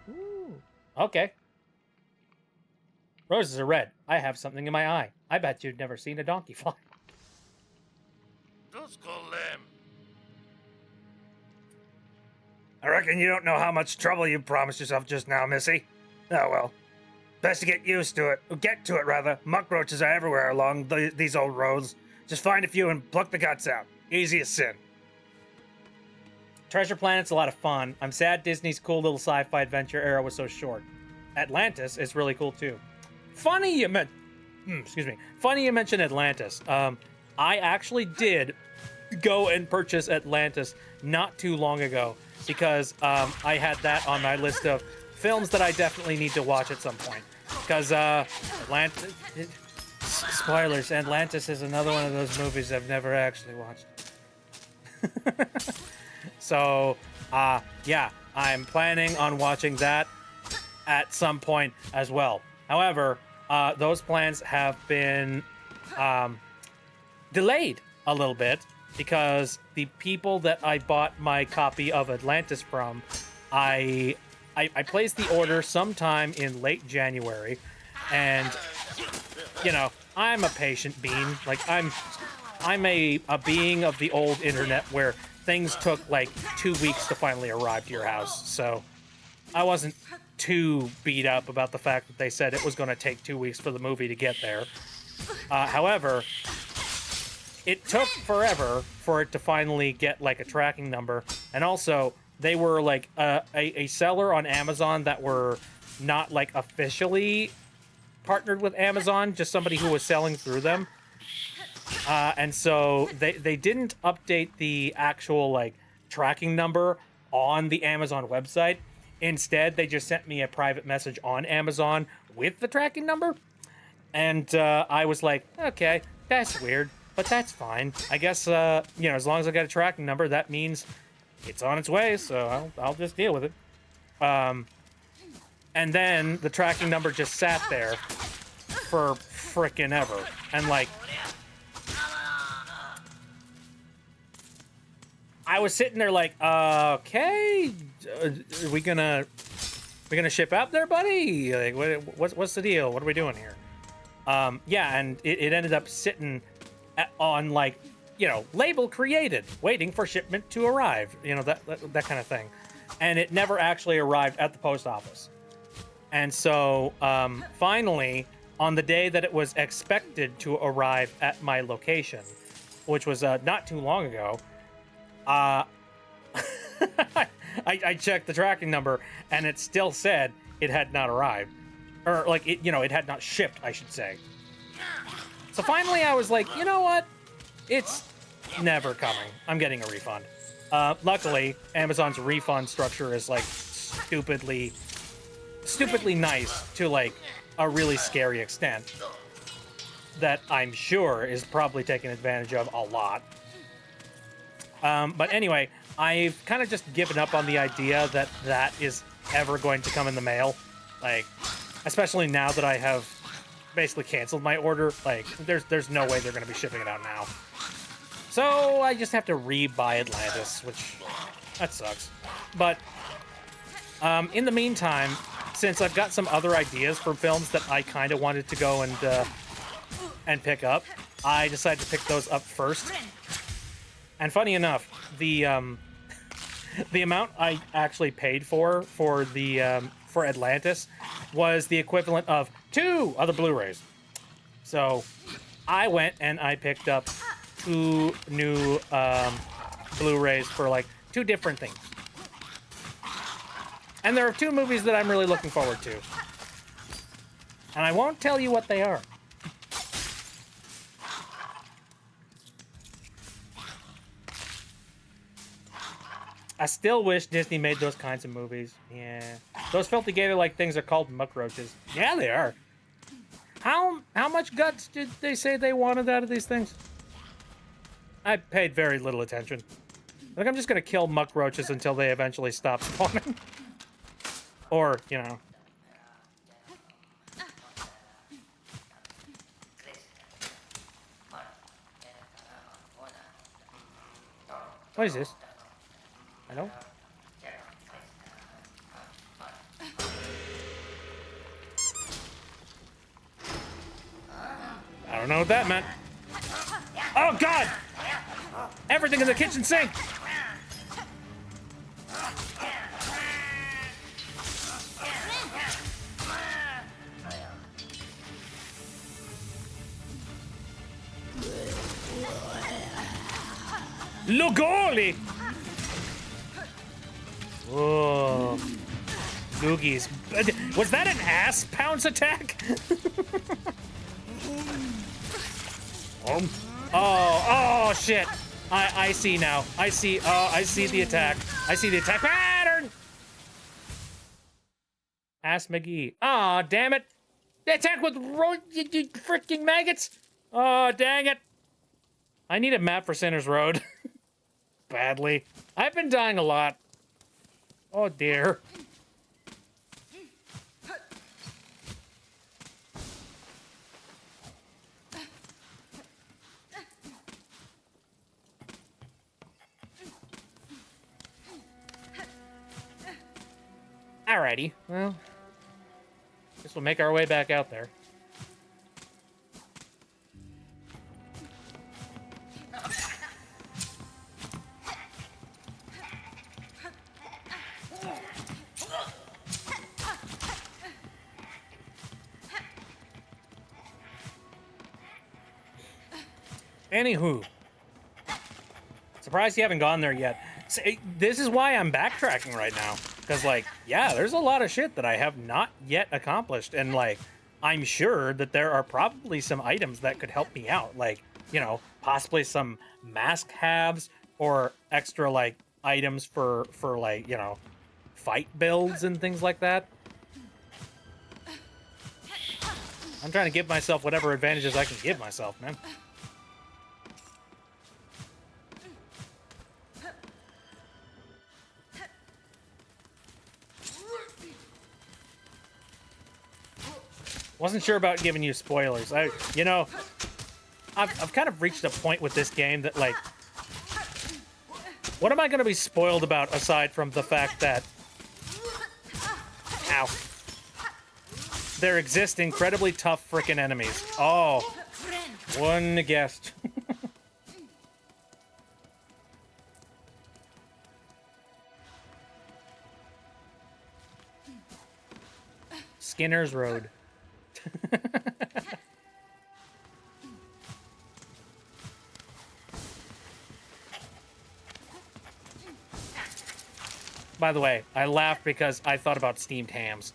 S1: Ooh. Okay. Roses are red. I have something in my eye. I bet you've never seen a donkey fly. I reckon you don't know how much trouble you promised yourself just now, missy. Oh well. Best to get used to it. Get to it, rather. Muck roaches are everywhere along these old roads. Just find a few and pluck the guts out. Easy as sin. Treasure Planet's a lot of fun. I'm sad Disney's cool little sci-fi adventure era was so short. Atlantis is really cool too. Funny you mentioned Atlantis. I actually did go and purchase Atlantis not too long ago because I had that on my list of films that I definitely need to watch at some point. Because Atlantis. Spoilers. Atlantis is another one of those movies I've never actually watched. So, yeah, I'm planning on watching that at some point as well. However, those plans have been delayed a little bit because the people that I bought my copy of Atlantis from, I placed the order sometime in late January, and you know, I'm a patient being. Like I'm a being of the old internet where things took like 2 weeks to finally arrive to your house. So I wasn't too beat up about the fact that they said it was going to take 2 weeks for the movie to get there. However, it took forever for it to finally get like a tracking number, and also they were like a seller on Amazon that were not like officially partnered with Amazon, just somebody who was selling through them. And so they didn't update the actual like tracking number on the Amazon website. Instead, they just sent me a private message on Amazon with the tracking number. And I was like, okay, that's weird, but that's fine. I guess, you know, as long as I got a tracking number, that means it's on its way, so I'll just deal with it. And then the tracking number just sat there for frickin' ever. And like, I was sitting there like, okay, are we gonna ship out there, buddy? Like, what's the deal? What are we doing here? Yeah, and it ended up sitting on like, you know, label created, waiting for shipment to arrive. You know, that kind of thing. And it never actually arrived at the post office. And so, finally, on the day that it was expected to arrive at my location, which was not too long ago, I checked the tracking number, and it still said it had not arrived. Or, like, it, you know, it had not shipped, I should say. So finally, I was like, you know what? It's never coming. I'm getting a refund. Luckily, Amazon's refund structure is, like, stupidly nice to, like, a really scary extent that I'm sure is probably taken advantage of a lot. But anyway, I've kind of just given up on the idea that that is ever going to come in the mail. Like, especially now that I have basically canceled my order. Like, there's no way they're going to be shipping it out now. So I just have to re-buy Atlantis, which, that sucks. But, in the meantime, since I've got some other ideas for films that I kind of wanted to go and pick up, I decided to pick those up first. And funny enough, the amount I actually paid for Atlantis was the equivalent of 2 other Blu-rays. So I went and I picked up 2 new Blu-rays for like 2 different things. And there are 2 movies that I'm really looking forward to. And I won't tell you what they are. I still wish Disney made those kinds of movies. Yeah. Those filthy gator-like things are called muck roaches. Yeah, they are. How much guts did they say they wanted out of these things? I paid very little attention. Like, I'm just gonna kill muck roaches until they eventually stop spawning. Or, you know. What is this? Hello? I don't know what that meant. Oh, God! Everything in the kitchen sink! Lugoli! Oh, Loogies. Was that an ass pounce attack? Oh, shit. I see now. I see the attack. I see the attack pattern! Ass McGee. Aw, damn it. They attack with you freaking maggots. Oh, dang it. I need a map for Sinner's Road. Badly. I've been dying a lot. Oh, dear. Alrighty, well, guess we'll make our way back out there. Anywho, surprised you haven't gone there yet. This is why I'm backtracking right now. Because, like, yeah, there's a lot of shit that I have not yet accomplished. And, like, I'm sure that there are probably some items that could help me out. Like, you know, possibly some mask halves or extra, like, items for like, you know, fight builds and things like that. I'm trying to give myself whatever advantages I can give myself, man. Wasn't sure about giving you spoilers. You know, I've kind of reached a point with this game that, like, what am I going to be spoiled about aside from the fact that, ow, there exist incredibly tough frickin' enemies. Oh, one guessed. Skinner's Road. By the way, I laughed because I thought about steamed hams.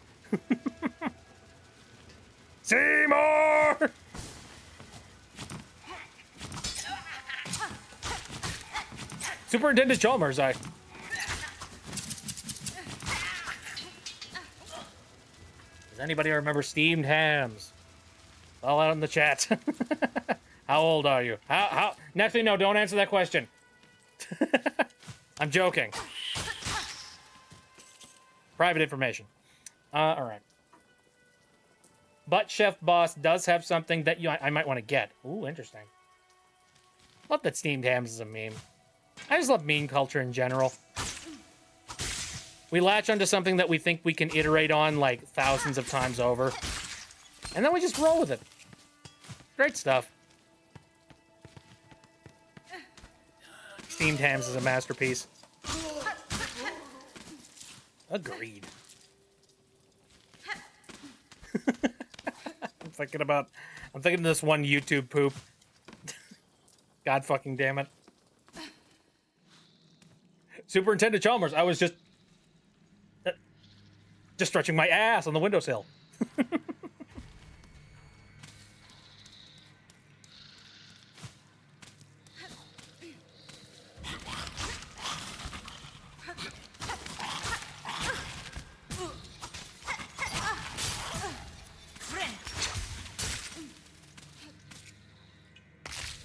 S1: Seymour! Superintendent Chalmers, Does anybody remember steamed hams? All out in the chat. How old are you? How? Next thing, no, don't answer that question. I'm joking. Private information. All right. But Chef Boss does have something that I might want to get. Ooh, interesting. Love that steamed hams is a meme. I just love meme culture in general. We latch onto something that we think we can iterate on like thousands of times over. And then we just roll with it. Great stuff. Steamed hams is a masterpiece. Agreed. I'm thinking of this one YouTube poop. God fucking damn it. Superintendent Chalmers, I was just stretching my ass on the windowsill.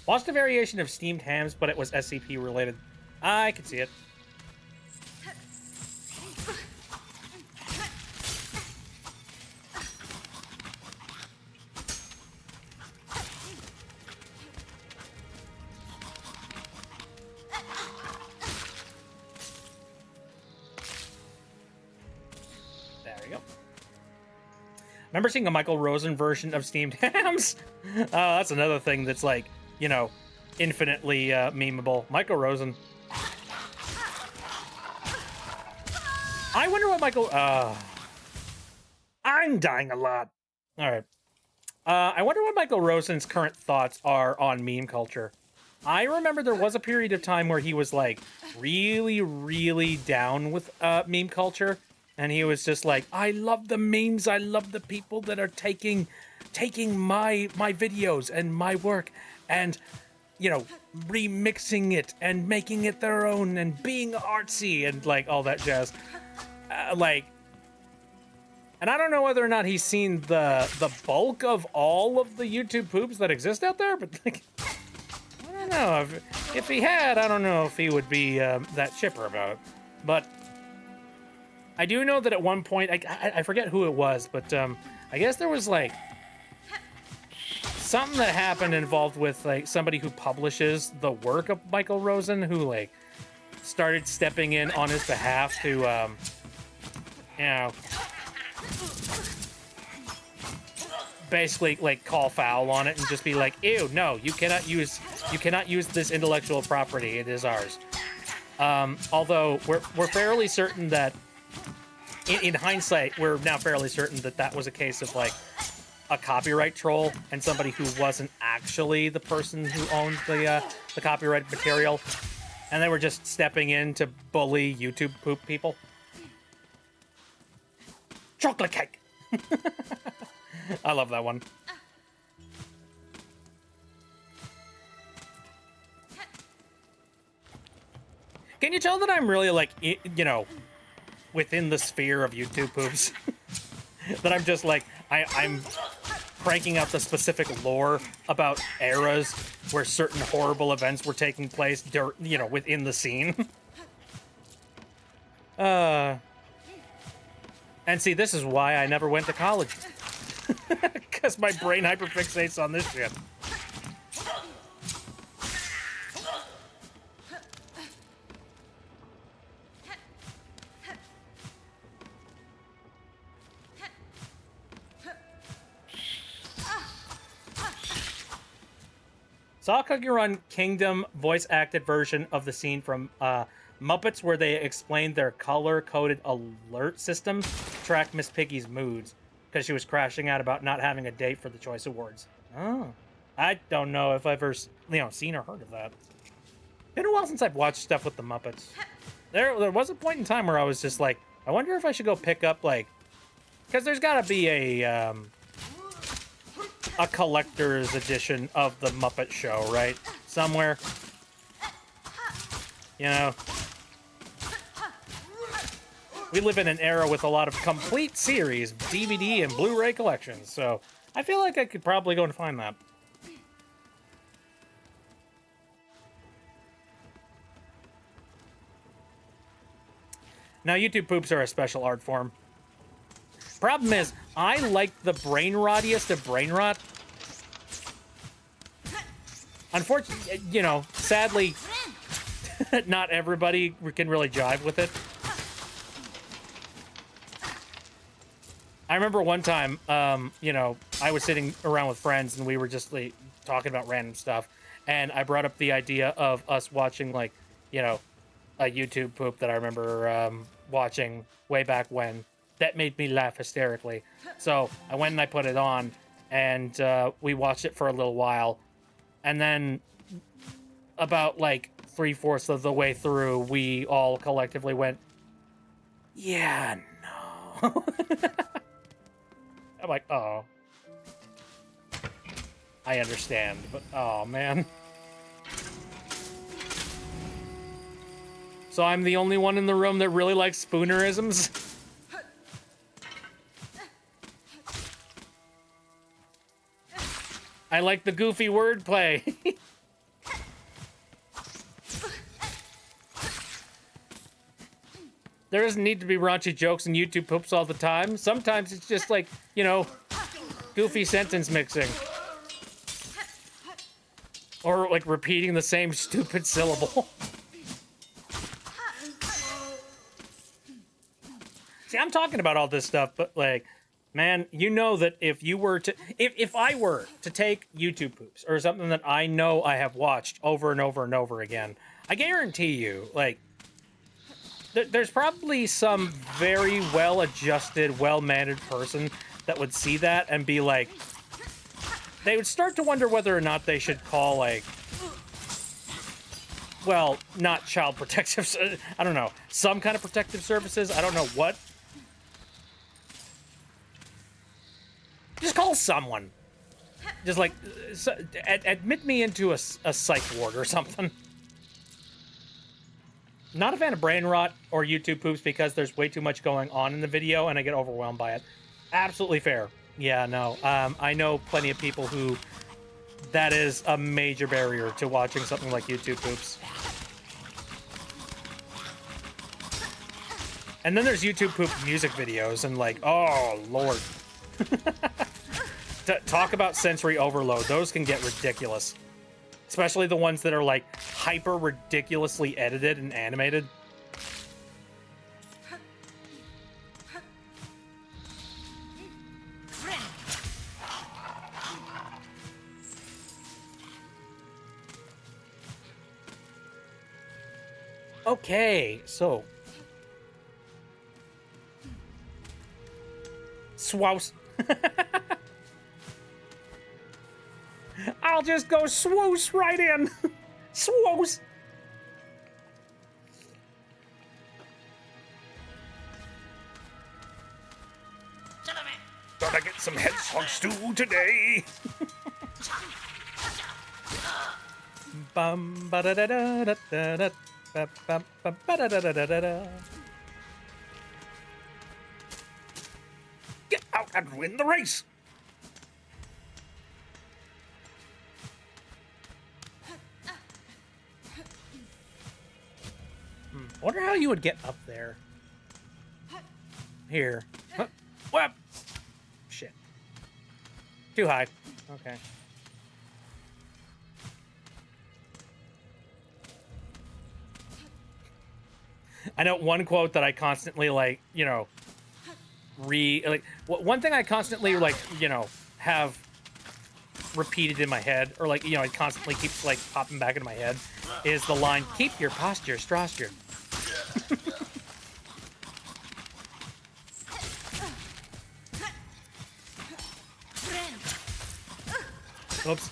S1: Watched a variation of steamed hams, but it was SCP related. I can see it. There we go. Remember seeing a Michael Rosen version of steamed hams? That's another thing that's like, you know, infinitely memeable. Michael Rosen. I wonder what Michael... I'm dying a lot. All right. I wonder what Michael Rosen's current thoughts are on meme culture. I remember there was a period of time where he was, like, really, really down with meme culture. And he was just like, I love the memes. I love the people that are taking my videos and my work and, you know, remixing it and making it their own and being artsy and, like, all that jazz. Like, And I don't know whether or not he's seen the bulk of all of the YouTube poops that exist out there, but like, I don't know. If he had, I don't know if he would be that chipper about it. But I do know that at one point, I forget who it was, but I guess there was like something that happened involved with like somebody who publishes the work of Michael Rosen, who like started stepping in on his behalf to, you know, basically like call foul on it and just be like, ew, no, you cannot use this intellectual property. It is ours. Although we're fairly certain that in hindsight, we're now fairly certain that that was a case of like a copyright troll and somebody who wasn't actually the person who owned the copyright material, and they were just stepping in to bully YouTube poop people. Chocolate cake. I love that one. Can you tell that I'm really like, you know, within the sphere of YouTube poops? That I'm just like, I'm cranking out the specific lore about eras where certain horrible events were taking place, you know, within the scene. And see, this is why I never went to college. Because my brain hyperfixates on this shit. Saw Kagurun Kingdom voice-acted version of the scene from Muppets where they explained their color-coded alert system to track Miss Piggy's moods because she was crashing out about not having a date for the Choice Awards. Oh. I don't know if I've ever, you know, seen or heard of that. Been a while since I've watched stuff with the Muppets. There was a point in time where I was just like, I wonder if I should go pick up, like... Because there's got to be a collector's edition of the Muppet Show, right? Somewhere. You know? We live in an era with a lot of complete series, DVD and Blu-ray collections, so I feel like I could probably go and find that. Now, YouTube poops are a special art form. Problem is, I like the brain rottiest of brain rot. Unfortunately, you know, sadly, not everybody can really jive with it. I remember one time, you know, I was sitting around with friends and we were just like, talking about random stuff. And I brought up the idea of us watching, like, you know, a YouTube poop that I remember watching way back when. That made me laugh hysterically. So I went and I put it on and we watched it for a little while. And then about like 3/4 of the way through, we all collectively went, yeah, no. I'm like, oh. I understand, but oh, man. So I'm the only one in the room that really likes spoonerisms? I like the goofy wordplay. There doesn't need to be raunchy jokes and YouTube poops all the time. Sometimes it's just like, you know, goofy sentence mixing. Or like repeating the same stupid syllable. See, I'm talking about all this stuff, but like, man, you know that if you were to, if I were to take YouTube poops or something that I know I have watched over and over and over again, I guarantee you, like, there's probably some very well-adjusted, well-mannered person that would see that and be like, they would start to wonder whether or not they should call, like, well, not child protective, I don't know, some kind of protective services, I don't know what. Just call someone. Just like, admit me into a psych ward or something. Not a fan of brain rot or YouTube poops because there's way too much going on in the video and I get overwhelmed by it. Absolutely fair. Yeah, no. I know plenty of people who that is a major barrier to watching something like YouTube poops. And then there's YouTube poop music videos, and like, oh lord. Talk about sensory overload. Those can get ridiculous. Especially the ones that are like hyper ridiculously edited and animated. Okay, so swouse. I'll just go swoosh right in. Swoosh. Gonna get some hedgehog stew today. Bum ba da da da da da da bum ba da da da da da. Get out and win the race. I wonder how you would get up there. Here. Huh. Whap. Shit. Too high. Okay. I know one quote that I constantly like, you know, one thing I constantly like, you know, have repeated in my head, or like, you know, it constantly keeps like popping back into my head, is the line, "Keep your posture, Strasser." Oops.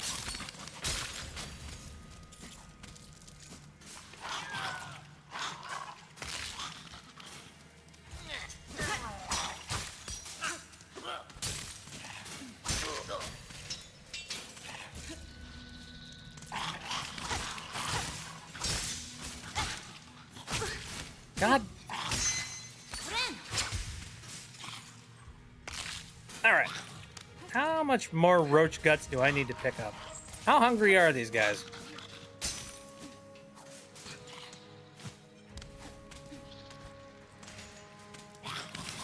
S1: God. All right. How much more roach guts do I need to pick up? How hungry are these guys?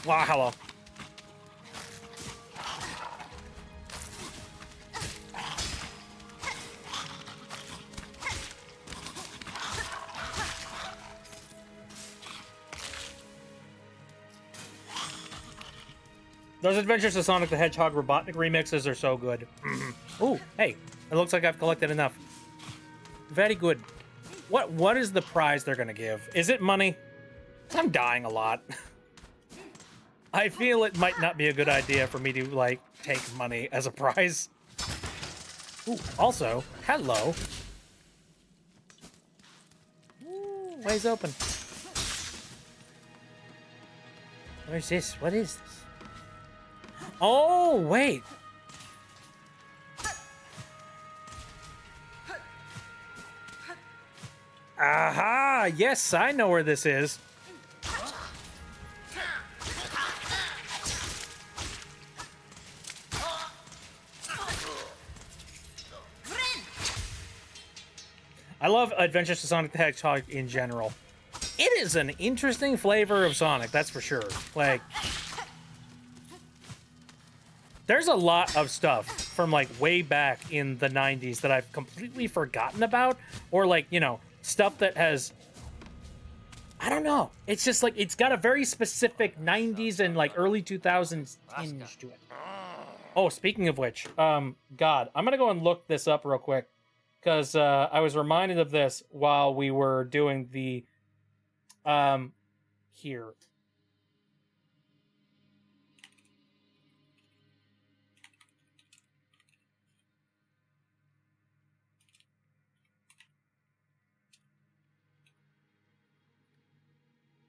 S1: Wow, hello. Those Adventures of Sonic the Hedgehog Robotnik remixes are so good. Ooh, hey, it looks like I've collected enough. Very good. What is the prize they're gonna give? Is it money? I'm dying a lot. I feel it might not be a good idea for me to, like, take money as a prize. Ooh, also, hello. Ooh, way's open. Where's this? What is this? Oh, wait. Aha! Yes, I know where this is. I love Adventures of Sonic the Hedgehog in general. It is an interesting flavor of Sonic, that's for sure. Like, there's a lot of stuff from, like, way back in the 90s that I've completely forgotten about, or, like, you know, stuff that has, I don't know. It's just, like, it's got a very specific 90s and, like, early 2000s tinge to it. Oh, speaking of which, God, I'm gonna go and look this up real quick, because I was reminded of this while we were doing the, here.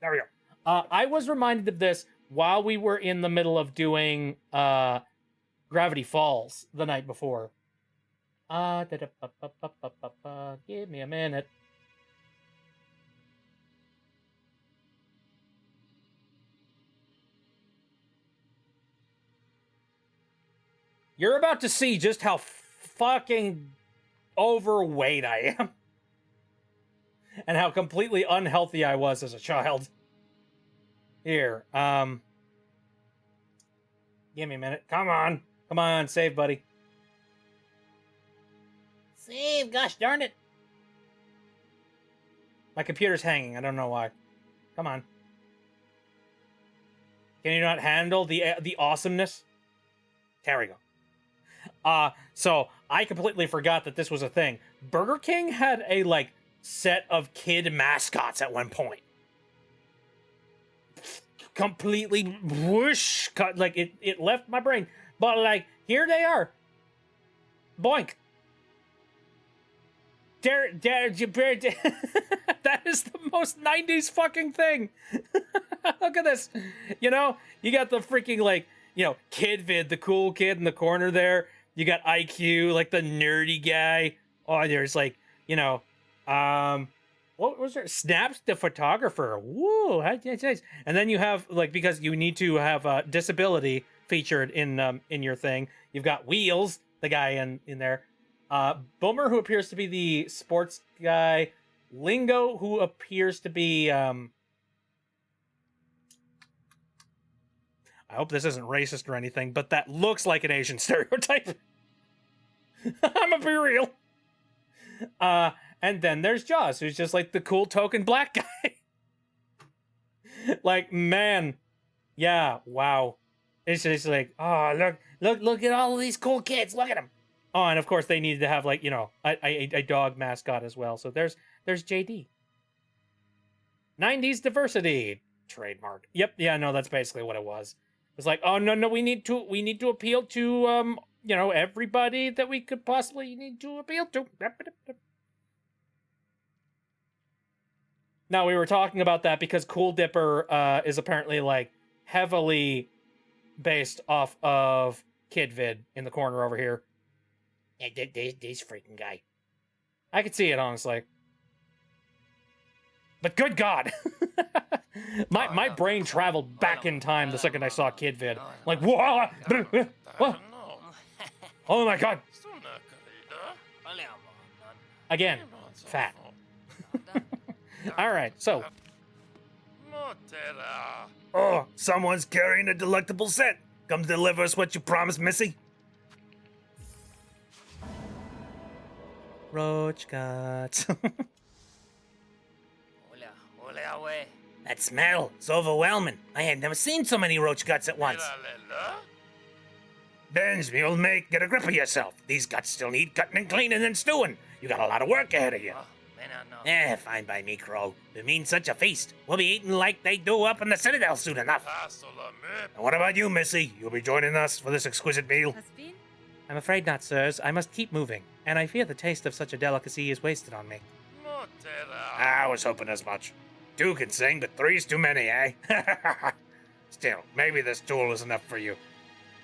S1: There we go. I was reminded of this while we were in the middle of doing Gravity Falls the night before. Give me a minute. You're about to see just how fucking overweight I am. And how completely unhealthy I was as a child. Here, give me a minute. Come on. Come on, save, buddy.
S3: Save, gosh darn it.
S1: My computer's hanging. I don't know why. Come on. Can you not handle the awesomeness? There we go. So I completely forgot that this was a thing. Burger King had a like set of kid mascots at one point. Completely whoosh, cut like it left my brain. But like here they are. Boink. That is the most 90s fucking thing. Look at this. You know, you got the freaking like, you know, Kid Vid, the cool kid in the corner there. You got IQ, like the nerdy guy. Oh, there's like, you know, what was there? Snaps the photographer. Woo, that's nice. And then you have like, because you need to have disability featured in your thing. You've got Wheels, the guy in there. Boomer, who appears to be the sports guy. Lingo, who appears to be I hope this isn't racist or anything, but that looks like an Asian stereotype. I'm gonna be real. And then there's Jaws, who's just like the cool token black guy. Like, man, yeah, wow. It's just like, oh, look at all of these cool kids. Look at them. Oh, and of course they needed to have like, you know, a dog mascot as well. So there's JD. 90s diversity trademark. Yep, yeah, no, that's basically what it was. It's like, oh no, we need to appeal to you know, everybody that we could possibly need to appeal to. Now, we were talking about that because Cool Dipper is apparently like heavily based off of Kid Vid in the corner over here.
S3: Yeah, this freaking guy.
S1: I could see it, honestly. But good God. my brain traveled back in time the second I saw Kid Vid. Like, whoa! Whoa. Oh my God. Again, fat. Alright, so.
S2: Oh, someone's carrying a delectable scent. Come deliver us what you promised, Missy.
S1: Roach guts.
S3: That smell, it's overwhelming. I had never seen so many roach guts at once.
S2: Benj, me old mate, get a grip of yourself. These guts still need cutting and cleaning and stewing. You got a lot of work ahead of you.
S3: Fine by me, Crow. It means such a feast. We'll be eating like they do up in the Citadel soon enough.
S2: And what about you, Missy? You'll be joining us for this exquisite meal?
S1: I'm afraid not, sirs. I must keep moving, and I fear the taste of such a delicacy is wasted on me.
S2: I was hoping as much. 2 can sing, but 3's too many, eh? Still, maybe this tool is enough for you.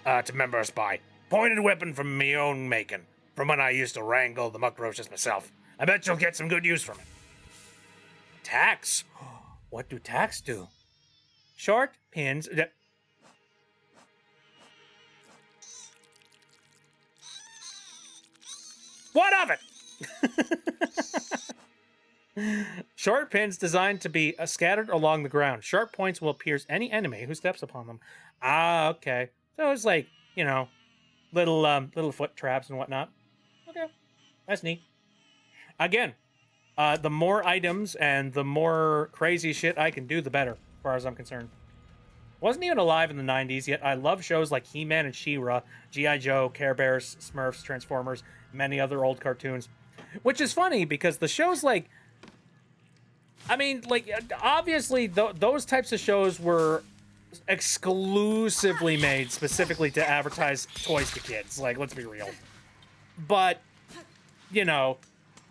S2: To remember us by. Pointed weapon from me own making. From when I used to wrangle the muck roaches myself. I bet you'll get some good use from it.
S1: Tacks? What do tacks do? Short pins... What of it? Short pins designed to be scattered along the ground. Sharp points will pierce any enemy who steps upon them. Ah, okay. So it's like, you know, little foot traps and whatnot. Okay, that's neat. Again, the more items and the more crazy shit I can do, the better, as far as I'm concerned. Wasn't even alive in the 90s, yet I love shows like He-Man and She-Ra, G.I. Joe, Care Bears, Smurfs, Transformers, many other old cartoons. Which is funny, because the shows like... I mean, like, obviously, those types of shows were exclusively made specifically to advertise toys to kids. Like, let's be real. But, you know,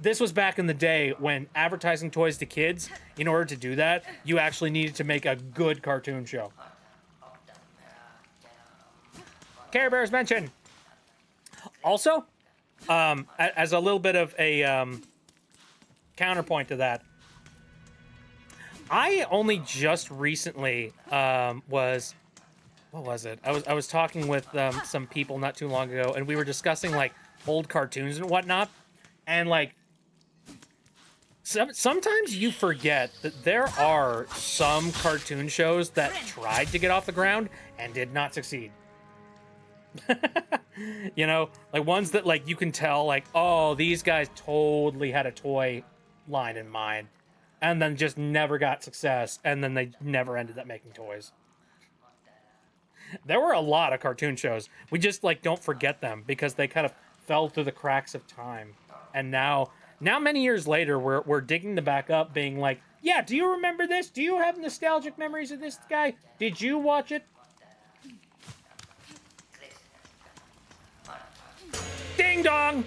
S1: this was back in the day when advertising toys to kids, in order to do that, you actually needed to make a good cartoon show. Care Bears mention. Also, as a little bit of a counterpoint to that, I only just recently was what was it? I was talking with some people not too long ago, and we were discussing like old cartoons and whatnot, and like sometimes you forget that there are some cartoon shows that tried to get off the ground and did not succeed. You know, like ones that like you can tell like, oh, these guys totally had a toy line in mind, and then just never got success, and then they never ended up making toys. There were a lot of cartoon shows. We just like don't forget them because they kind of fell through the cracks of time. And now many years later, we're digging them back up, being like, yeah, do you remember this? Do you have nostalgic memories of this guy? Did you watch it? Ding dong!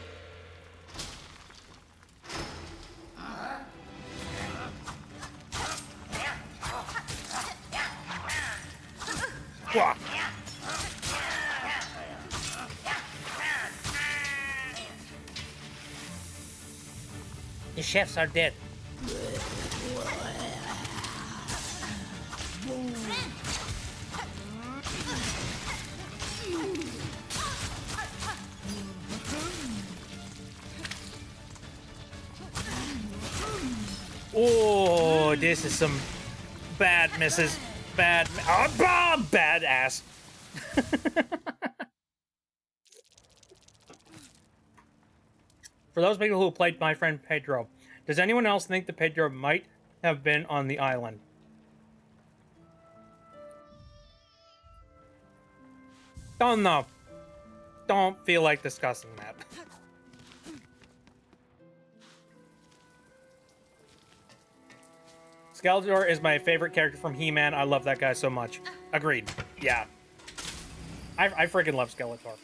S1: Wah.
S3: The chefs are dead.
S1: Oh, this is some bad misses. Badass. For those people who played My Friend Pedro, does anyone else think that Pedro might have been on the island? Don't know. Don't feel like discussing that. Skeletor is my favorite character from He-Man. I love that guy so much. Agreed. Yeah. I freaking love Skeletor.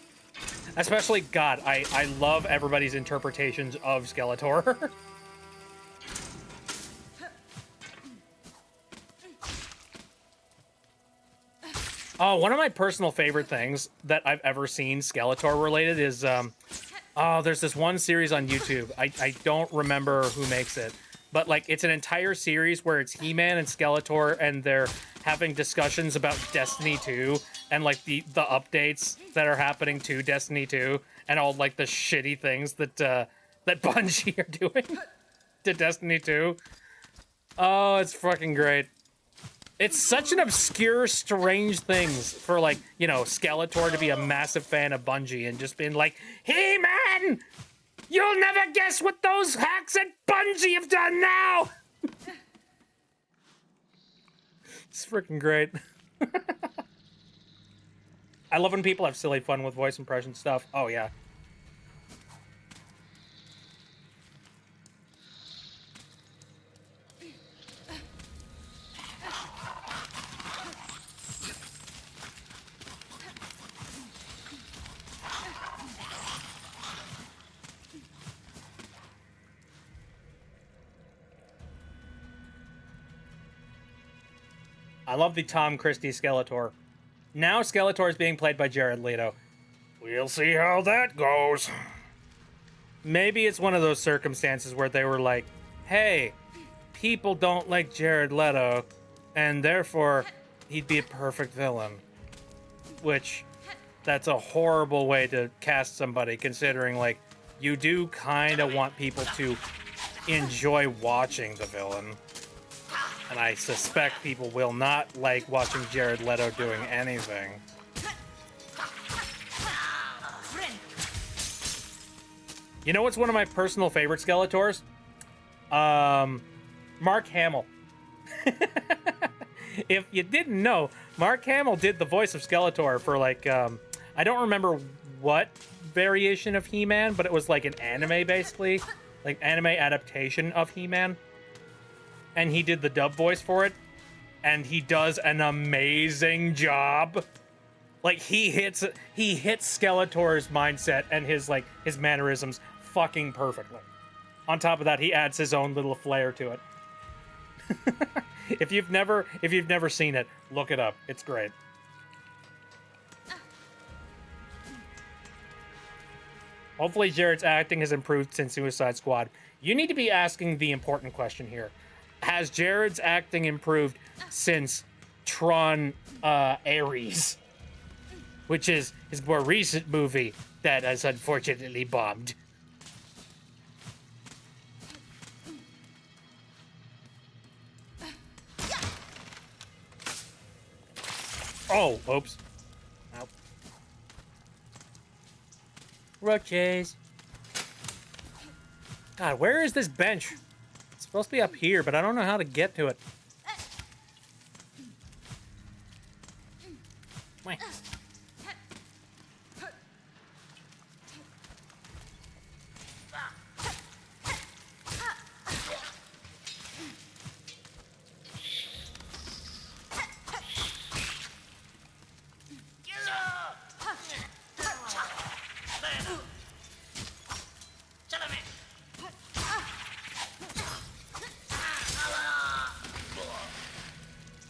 S1: Especially, God, I love everybody's interpretations of Skeletor. Oh, one of my personal favorite things that I've ever seen Skeletor related is, oh, there's this one series on YouTube. I don't remember who makes it, but like it's an entire series where it's He-Man and Skeletor and they're having discussions about Destiny 2 and like the updates that are happening to Destiny 2 and all like the shitty things that that Bungie are doing to Destiny 2. Oh, it's fucking great. It's such an obscure, strange things for, like, you know, Skeletor to be a massive fan of Bungie and just being like, hey, man! You'll never guess what those hacks at Bungie have done now! It's freaking great. I love when people have silly fun with voice impression stuff. Oh, yeah. I love the Tom Christie Skeletor. Now Skeletor is being played by Jared Leto. We'll see how that goes. Maybe it's one of those circumstances where they were like, hey, people don't like Jared Leto, and therefore he'd be a perfect villain. Which, that's a horrible way to cast somebody, considering, like, you do kind of want people to enjoy watching the villain. And I suspect people will not like watching Jared Leto doing anything. You know what's one of my personal favorite Skeletors? Mark Hamill. If you didn't know, Mark Hamill did the voice of Skeletor for like, I don't remember what variation of He-Man, but it was like an anime basically. Like anime adaptation of He-Man. And he did the dub voice for it, and he does an amazing job. Like he hits Skeletor's mindset and his mannerisms fucking perfectly. On top of that, he adds his own little flair to it. If you've never seen it, look it up. It's great. Hopefully Jared's acting has improved since Suicide Squad. You need to be asking the important question here. Has Jared's acting improved since Tron Ares? which is his more recent movie that has unfortunately bombed. Oh, oops. Nope. Roaches. God, where is this bench? It's supposed to be up here, but I don't know how to get to it. Wait.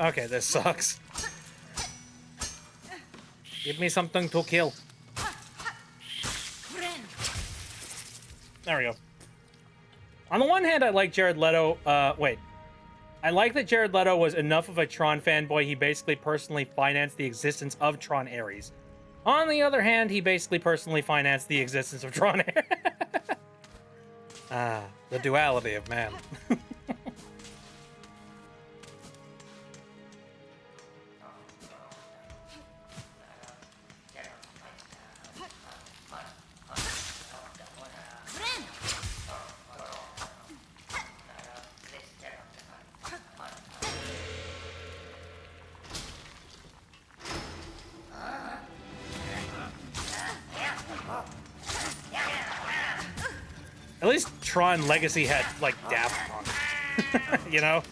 S1: Okay, this sucks. Give me something to kill. There we go. On the one hand, I like Jared Leto. I like that Jared Leto was enough of a Tron fanboy, he basically personally financed the existence of Tron Ares. On the other hand, he basically personally financed the existence of Tron Ares. The duality of man. At least Tron Legacy had, like, Daft Punk. You know?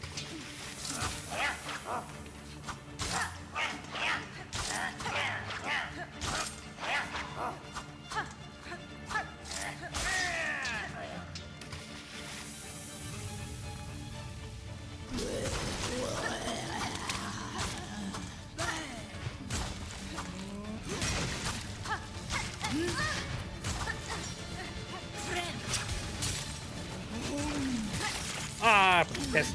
S1: Ah, yes.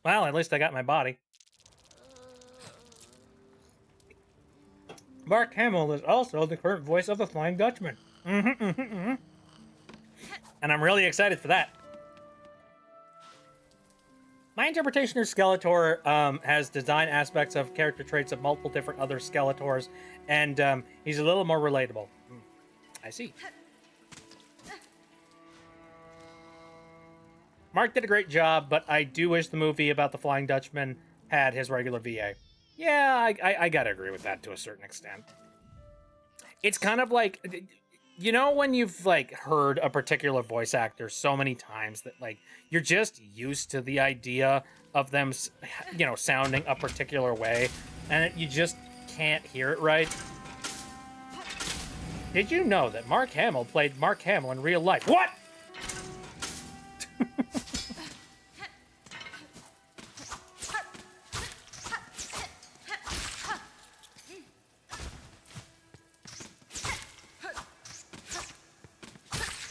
S1: Well, at least I got my body. Mark Hamill is also the current voice of the Flying Dutchman. And I'm really excited for that. My interpretation of Skeletor has design aspects of character traits of multiple different other Skeletors, and he's a little more relatable. I see. Mark did a great job, but I do wish the movie about the Flying Dutchman had his regular VA. Yeah, I gotta agree with that to a certain extent. It's kind of like, you know, when you've, like, heard a particular voice actor so many times that, like, you're just used to the idea of them, you know, sounding a particular way, and you just can't hear it right. Did you know that Mark Hamill played Mark Hamill in real life? What?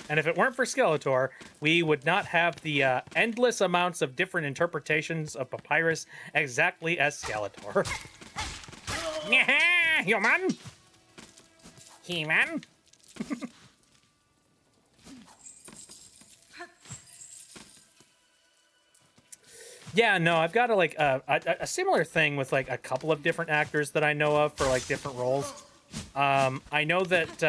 S1: And if it weren't for Skeletor, we would not have the endless amounts of different interpretations of Papyrus exactly as Skeletor. Human! He-Man? Yeah, no, I've got a similar thing with, like, a couple of different actors that I know of for, like, different roles. I know that,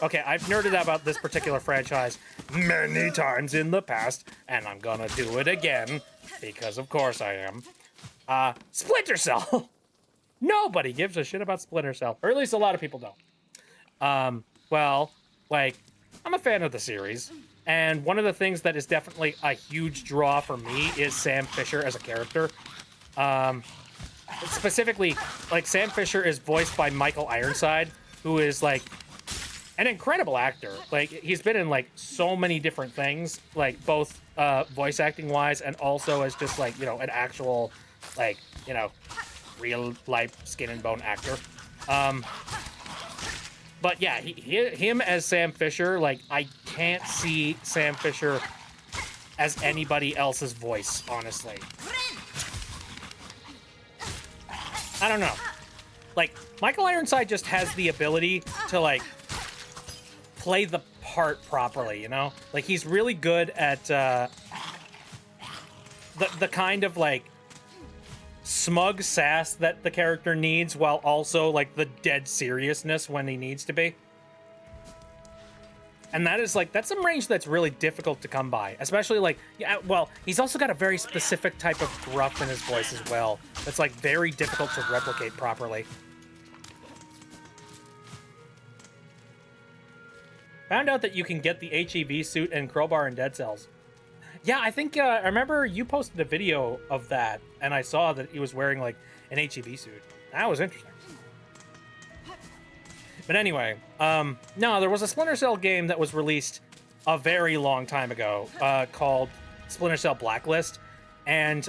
S1: okay, I've nerded out about this particular franchise many times in the past, and I'm gonna do it again, because of course I am. Splinter Cell! Nobody gives a shit about Splinter Cell, or at least a lot of people don't. Well, like, I'm a fan of the series, and one of the things that is definitely a huge draw for me is Sam Fisher as a character. Specifically, like, Sam Fisher is voiced by Michael Ironside, who is, like, an incredible actor. Like, he's been in, like, so many different things, like, both voice acting wise and also as just, like, you know, an actual, like, you know, real life skin and bone actor. But yeah, him as Sam Fisher, like, I can't see Sam Fisher as anybody else's voice, honestly. I don't know. Like, Michael Ironside just has the ability to, like, play the part properly, you know? Like, he's really good at the kind of, like, smug sass that the character needs, while also, like, the dead seriousness when he needs to be. And that is, like, that's some range that's really difficult to come by. Especially, like, yeah, well, he's also got a very specific type of gruff in his voice as well. That's, like, very difficult to replicate properly. Found out that you can get the HEV suit and crowbar in Dead Cells. Yeah, I think, I remember you posted a video of that, and I saw that he was wearing, like, an HEV suit. That was interesting. But anyway, no, there was a Splinter Cell game that was released a very long time ago, called Splinter Cell Blacklist, and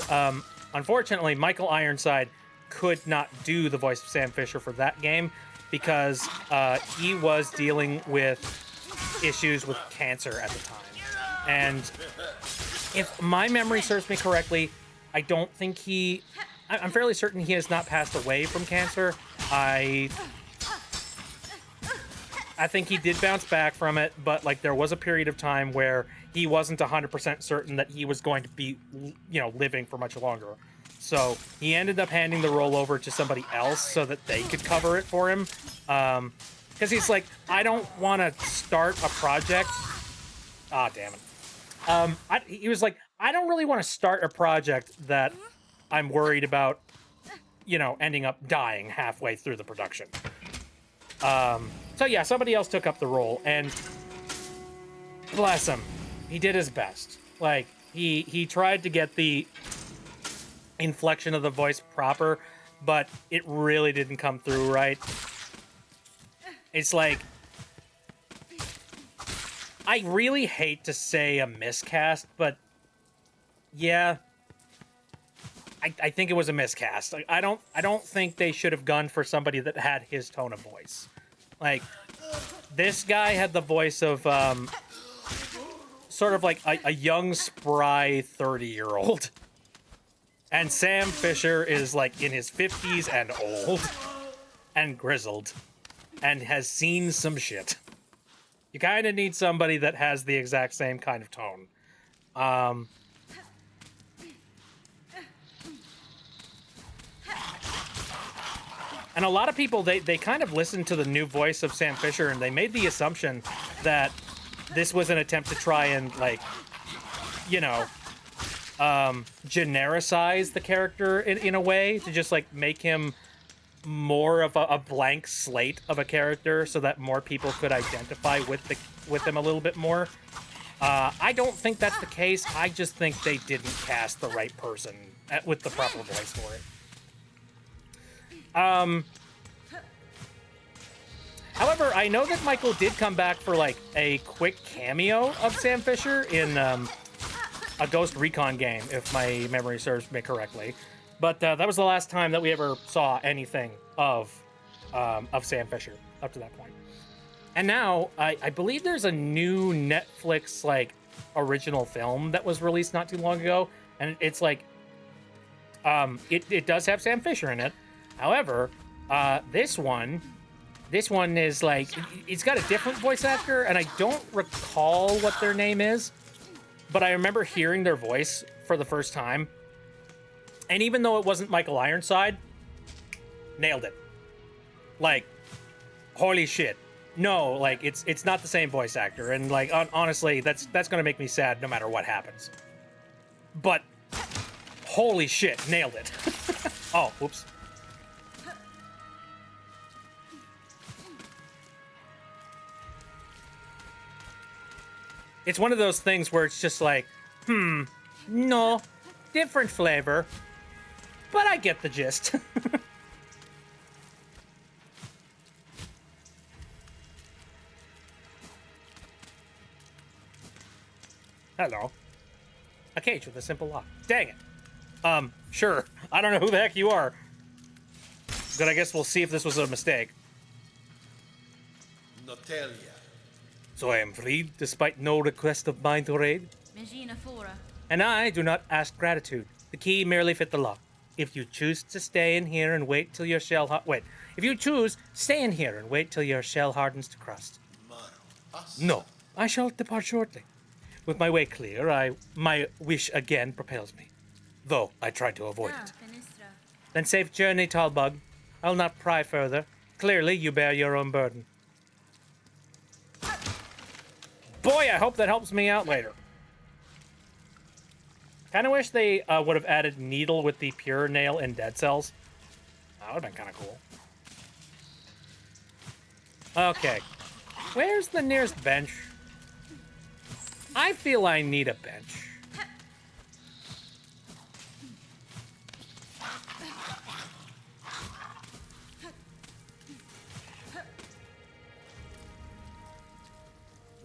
S1: unfortunately, Michael Ironside could not do the voice of Sam Fisher for that game because he was dealing with issues with cancer at the time. And if my memory serves me correctly, I don't think I'm fairly certain he has not passed away from cancer. I think he did bounce back from it, but, like, there was a period of time where he wasn't 100% certain that he was going to be, you know, living for much longer. So he ended up handing the role over to somebody else so that they could cover it for him. Because he's like, I don't want to start a project. Ah, damn it. He was like, I don't really want to start a project that I'm worried about, you know, ending up dying halfway through the production. So yeah, somebody else took up the role, and bless him, he did his best. Like, he tried to get the inflection of the voice proper, but it really didn't come through right. It's like, I really hate to say a miscast, but yeah, I think it was a miscast. Like, I don't think they should have gone for somebody that had his tone of voice. Like, this guy had the voice of sort of like a young, spry 30-year-old. And Sam Fisher is, like, in his 50s and old and grizzled and has seen some shit. You kind of need somebody that has the exact same kind of tone. And a lot of people, they kind of listened to the new voice of Sam Fisher, and they made the assumption that this was an attempt to try and, like, you know, genericize the character in a way, to just, like, make him more of a blank slate of a character so that more people could identify with him a little bit more. I don't think that's the case. I just think they didn't cast the right person with the proper voice for it. However, I know that Michael did come back for, like, a quick cameo of Sam Fisher in a Ghost Recon game, if my memory serves me correctly. But that was the last time that we ever saw anything of Sam Fisher up to that point. And now, I believe there's a new Netflix, like, original film that was released not too long ago, and it's like, it does have Sam Fisher in it. However, this one is, like, it's got a different voice actor, and I don't recall what their name is, but I remember hearing their voice for the first time. And even though it wasn't Michael Ironside, nailed it. Like, holy shit. No, like, it's not the same voice actor, and, like, honestly, that's gonna make me sad no matter what happens. But holy shit, nailed it. Oh, whoops. It's one of those things where it's just like, no, different flavor, but I get the gist. Hello. A cage with a simple lock. Dang it. Sure. I don't know who the heck you are. But I guess we'll see if this was a mistake.
S2: Telia.
S1: So I am freed despite no request of mine to raid?
S4: Megina Fora.
S1: And I do not ask gratitude. The key merely fit the lock. If you choose to stay in here and wait till your shell if you choose, stay in here and wait till your shell hardens to crust. No, I shall depart shortly. With my way clear, my wish again propels me. Though I tried to avoid it.
S4: Fenistra.
S1: Then safe journey, Tallbug. I'll not pry further. Clearly, you bear your own burden. Boy, I hope that helps me out later. Kind of wish they would have added Needle with the Pure Nail in Dead Cells. That would have been kind of cool. Okay. Where's the nearest bench? I feel I need a bench.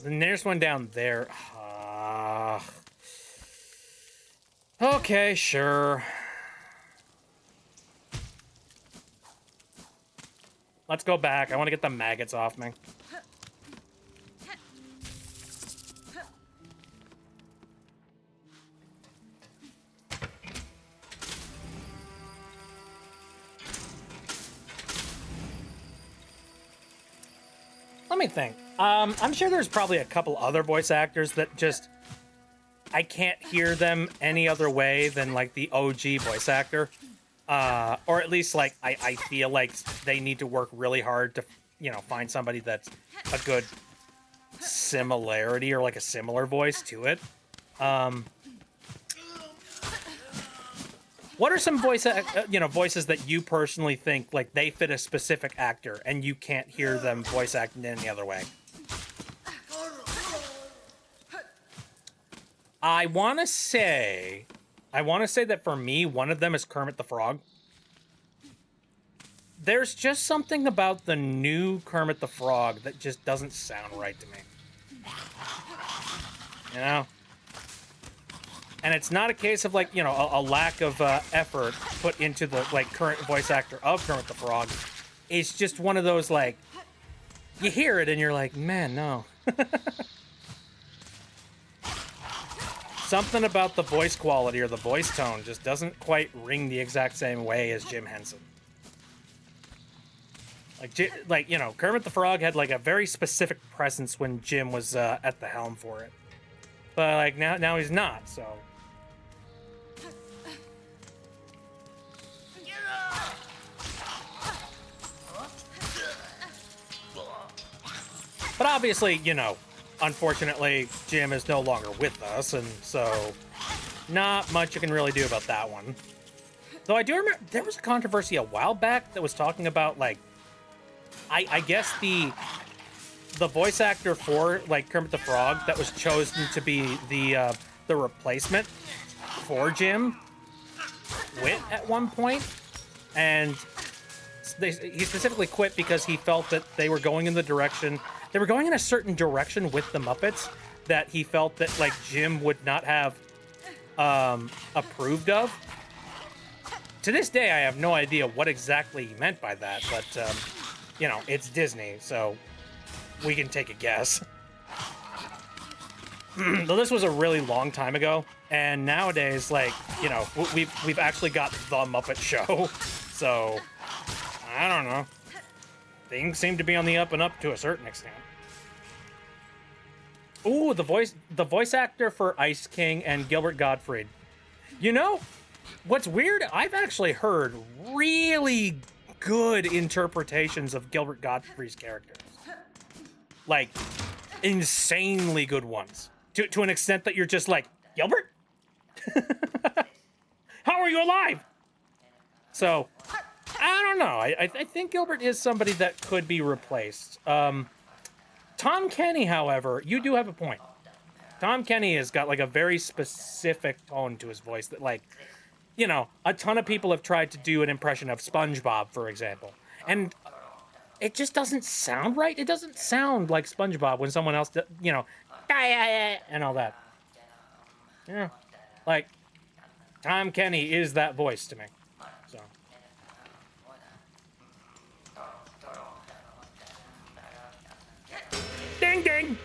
S1: The nearest one down there. Okay, sure. Let's go back. I want to get the maggots off me. Let me think. I'm sure there's probably a couple other voice actors that just... I can't hear them any other way than, like, the OG voice actor. Or at least, like, I feel like they need to work really hard to, you know, find somebody that's a good similarity or, like, a similar voice to it. What are some voices that you personally think, like, they fit a specific actor and you can't hear them voice acting in any other way? I want to say that for me, one of them is Kermit the Frog. There's just something about the new Kermit the Frog that just doesn't sound right to me. You know? And it's not a case of, like, you know, a lack of effort put into the, like, current voice actor of Kermit the Frog. It's just one of those, like, you hear it and you're like, man, no. Something about the voice quality or the voice tone just doesn't quite ring the exact same way as Jim Henson. Like, you know, Kermit the Frog had, like, a very specific presence when Jim was at the helm for it. But, like, now he's not, so... But obviously, you know, unfortunately, Jim is no longer with us, and so not much you can really do about that one. Though I do remember there was a controversy a while back that was talking about, like, I guess the voice actor for, like, Kermit the Frog that was chosen to be the replacement for Jim quit at one point, and he specifically quit because he felt that they were going in a certain direction with the Muppets that he felt that, like, Jim would not have approved of. To this day, I have no idea what exactly he meant by that, but you know, it's Disney, so we can take a guess. Though this was a really long time ago, and nowadays, like, you know, we've actually got the Muppet Show, so I don't know. Things seem to be on the up and up to a certain extent. Ooh, the voice actor for Ice King and Gilbert Gottfried. You know, what's weird? I've actually heard really good interpretations of Gilbert Gottfried's characters. Like, insanely good ones. To an extent that you're just like, Gilbert? How are you alive? So, I don't know. I think Gilbert is somebody that could be replaced. Tom Kenny, however, you do have a point. Tom Kenny has got, like, a very specific tone to his voice that, like, you know, a ton of people have tried to do an impression of SpongeBob, for example. And it just doesn't sound right. It doesn't sound like SpongeBob when someone else, you know, and all that. Yeah. Like, Tom Kenny is that voice to me. So. thing!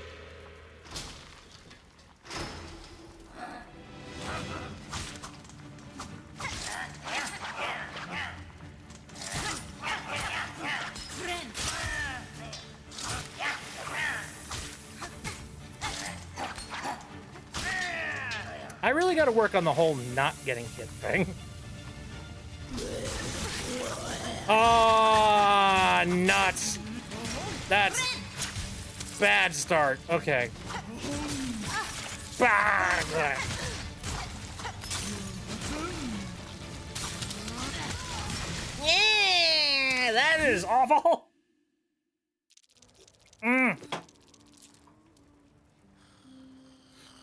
S1: I really got to work on the whole not getting hit thing. Ah, nuts. That's bad start. Okay. Bah! Yeah, that is awful.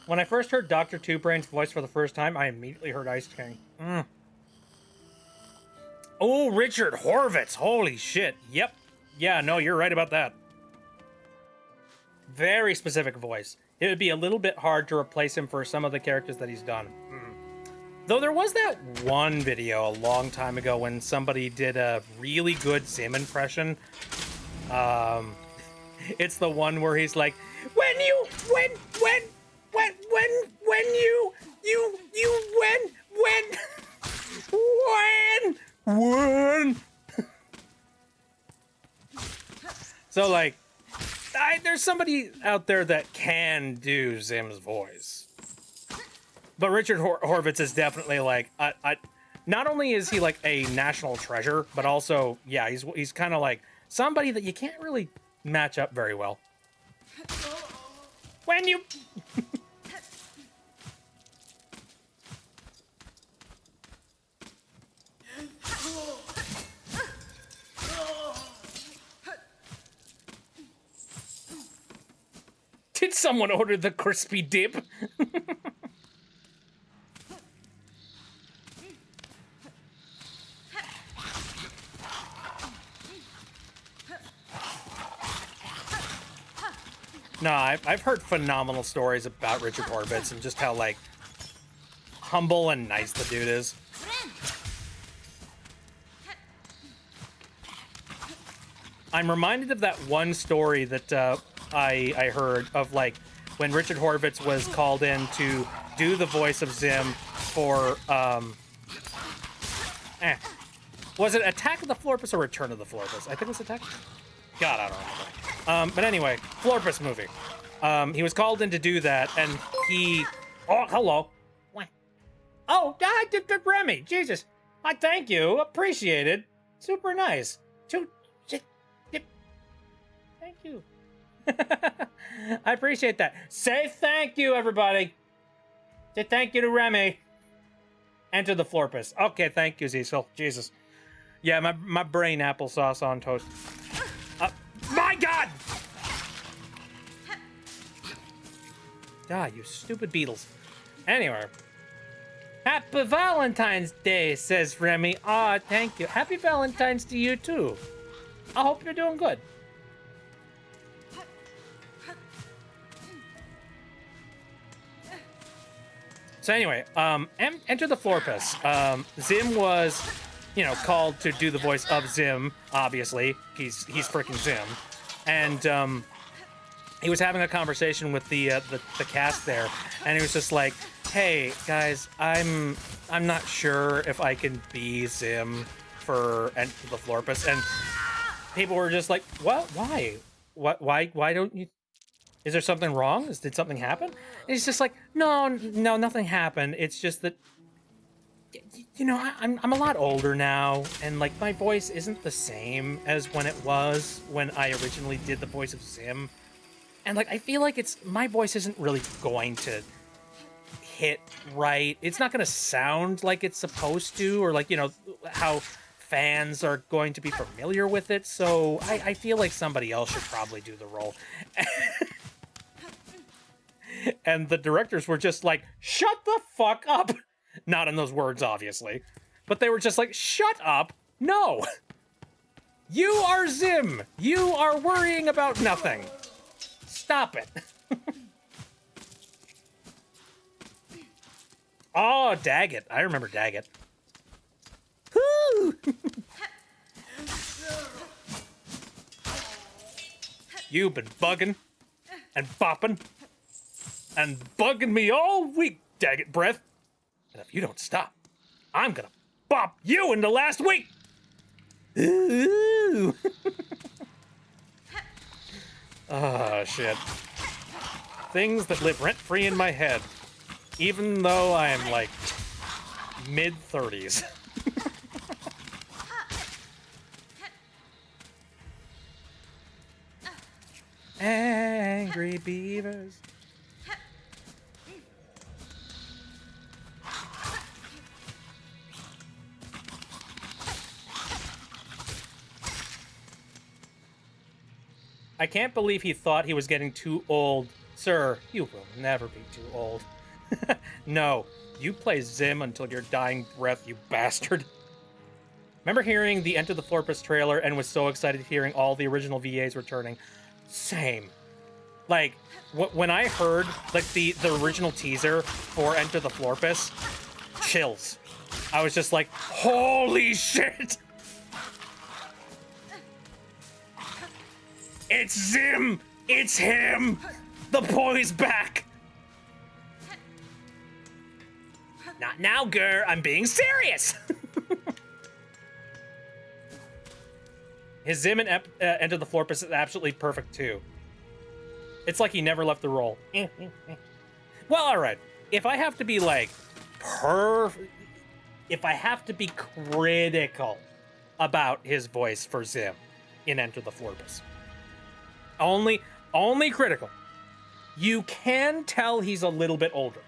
S1: When I first heard Dr. Two Brain's voice for the first time, I immediately heard Ice King. Oh, Richard Horvitz. Holy shit. Yep. Yeah, no, you're right about that. Very specific voice. It would be a little bit hard to replace him for some of the characters that he's done. Though there was that one video a long time ago when somebody did a really good Zim impression. It's the one where he's like, when So, like, there's somebody out there that can do Zim's voice. But Richard Horvitz is definitely, like, not only is he, like, a national treasure, but also, yeah, he's kind of like somebody that you can't really match up very well. When you... Did someone order the crispy dip? No, I've heard phenomenal stories about Richard Horvitz and just how, like, humble and nice the dude is. I'm reminded of that one story that I heard of, like, when Richard Horvitz was called in to do the voice of Zim for, was it Attack of the Florpus or Return of the Florpus? I think it was Attack. God, I don't remember. But anyway, Florpus movie. He was called in to do that, and he... Oh, hello. What? Oh, Remy. Jesus. I thank you. Appreciate it. Super nice. Thank you. I appreciate that. Say thank you, everybody. Say thank you to Remy. Enter the Florpus. Okay, thank you, Cecil. Jesus. Yeah, my brain applesauce on toast. My God! You stupid beetles. Anyway. Happy Valentine's Day, says Remy. Aw, thank you. Happy Valentine's to you, too. I hope you're doing good. So anyway, enter the Florpus. Zim was, you know, called to do the voice of Zim, obviously. He's freaking Zim. And he was having a conversation with the cast there, and he was just like, "Hey guys, I'm not sure if I can be Zim for Enter the Florpus." And people were just like, "What? Why? Why don't you? Is there something wrong? Did something happen?" And he's just like, No, nothing happened. It's just that, you know, I'm a lot older now, and, like, my voice isn't the same as when it was when I originally did the voice of Zim. And, like, I feel like my voice isn't really going to hit right. It's not going to sound like it's supposed to, or, like, you know, how fans are going to be familiar with it. So I feel like somebody else should probably do the role. And the directors were just like, shut the fuck up. Not in those words, obviously. But they were just like, shut up. No. You are Zim. You are worrying about nothing. Stop it. Oh, Daggett. I remember Daggett. Woo! You've been bugging. and bopping and bugging me all week, daggit breath. And if you don't stop, I'm gonna bop you into last week. Ooh. Oh, shit. Things that live rent-free in my head, even though I am like mid-30s. Angry beavers. I can't believe he thought he was getting too old. Sir, you will never be too old. No, you play Zim until your dying breath, you bastard. Remember hearing the Enter the Florpus trailer and was so excited hearing all the original VAs returning? Same. Like, when I heard, like, the original teaser for Enter the Florpus, chills. I was just like, holy shit! It's Zim! It's him! The boy's back! Not now, Gur. I'm being serious! His Zim in Enter the Florpus is absolutely perfect, too. It's like he never left the role. Well, alright. If I have to be, like, if I have to be critical about his voice for Zim in Enter the Florpus. Only critical. You can tell he's a little bit older.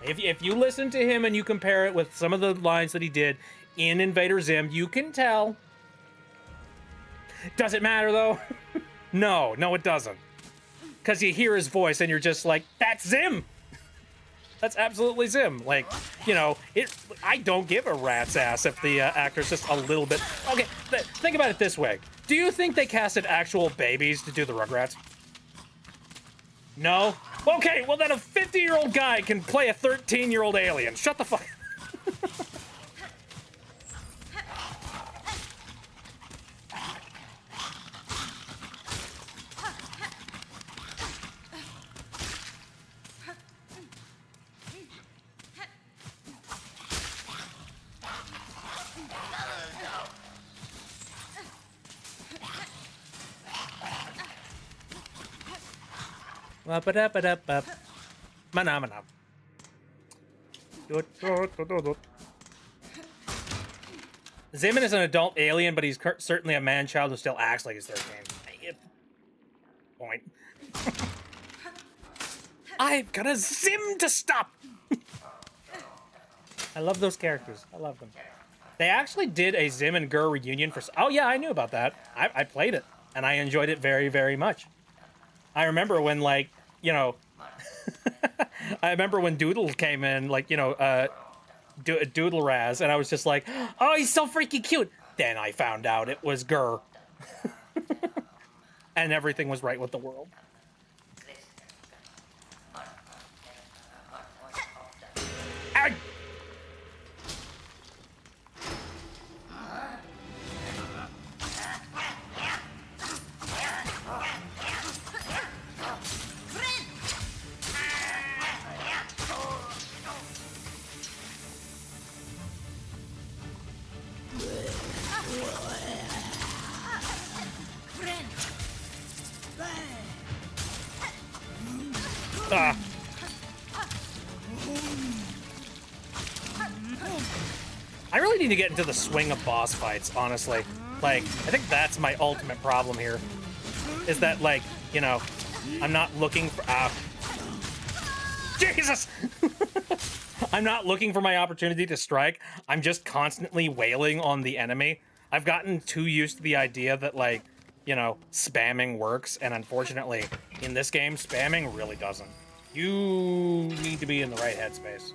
S1: If you listen to him and you compare it with some of the lines that he did in Invader Zim, you can tell. Does it matter, though? No, it doesn't. Because you hear his voice and you're just like, that's Zim! That's absolutely Zim. Like, you know, I don't give a rat's ass if the actor's just a little bit... Okay, think about it this way. Do you think they casted actual babies to do the Rugrats? No? Okay, well then a 50-year-old guy can play a 13-year-old alien. Shut the fuck... Mana. Zimin is an adult alien, but he's certainly a man-child who still acts like he's 13. Point. I'm gonna Zim to stop! I love those characters. I love them. They actually did a Zim and Gur reunion for... Oh yeah, I knew about that. I played it, and I enjoyed it very, very much. I remember when, like, you know... I remember when Doodle came in, like, you know, Doodle Raz, and I was just like, oh, he's so freaking cute! Then I found out it was Gur. And everything was right with the world. Ow! Ah. I really need to get into the swing of boss fights, honestly. Like, I think that's my ultimate problem here. Is that, like, you know, I'm not looking for... Jesus! I'm not looking for my opportunity to strike. I'm just constantly wailing on the enemy. I've gotten too used to the idea that, like, you know, spamming works, and unfortunately, in this game, spamming really doesn't. You need to be in the right headspace.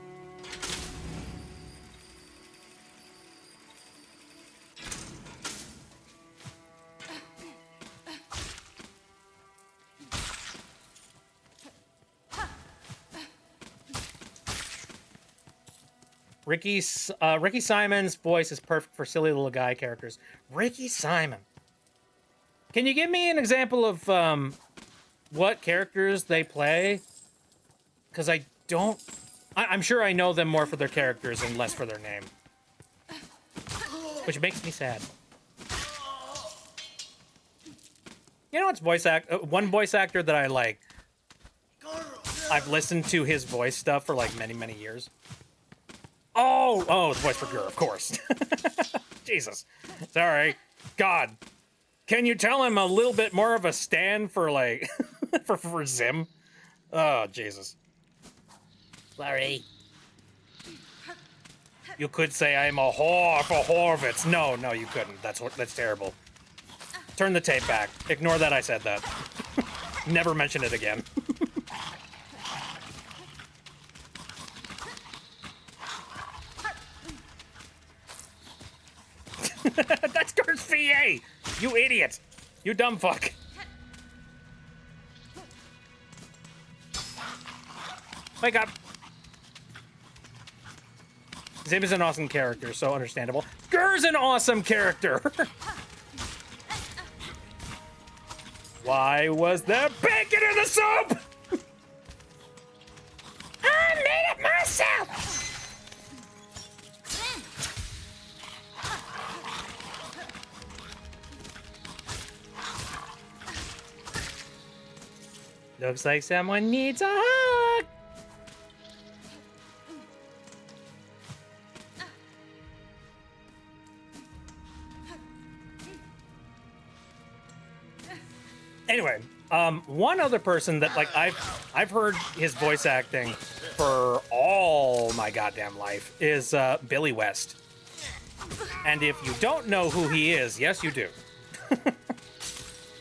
S1: Ricky Simon's voice is perfect for silly little guy characters. Ricky Simon. Can you give me an example of what characters they play, because I don't... I'm sure I know them more for their characters and less for their name. Which makes me sad. You know what's one voice actor that I like? I've listened to his voice stuff for like many, many years. Oh, the voice for Gur, of course. Jesus. Sorry. God. Can you tell him a little bit more of a stand for like, for Zim? Oh, Jesus.
S3: Sorry.
S1: You could say I'm a whore for Horvitz. No, you couldn't. That's terrible. Turn the tape back. Ignore that I said that. Never mention it again. That's Kurt's VA! You idiot! You dumb fuck! Wake up! Zim is an awesome character, so understandable. Gur's an awesome character! Why was there bacon in the soup?
S3: I made it myself!
S1: Looks like someone needs a hug! Anyway, one other person that like I've heard his voice acting for all my goddamn life is Billy West. And if you don't know who he is, yes you do.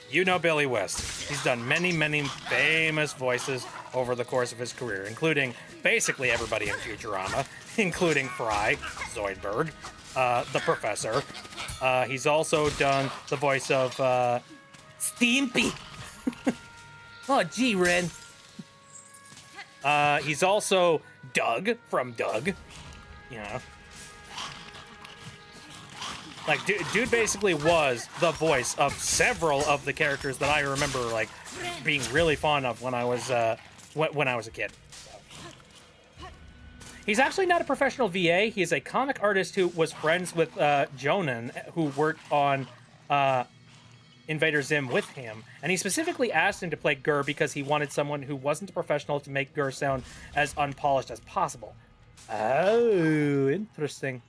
S1: You know Billy West. He's done many, many famous voices over the course of his career, including basically everybody in Futurama, including Fry, Zoidberg, the Professor. He's also done the voice of Stimpy. Oh, gee, Ren. He's also Doug from Doug. You know. Like, dude basically was the voice of several of the characters that I remember, like, being really fond of when I was a kid. He's actually not a professional VA. He's a comic artist who was friends with Jonan, who worked on Invader Zim with him. And he specifically asked him to play Gur because he wanted someone who wasn't a professional to make Gur sound as unpolished as possible. Oh, interesting.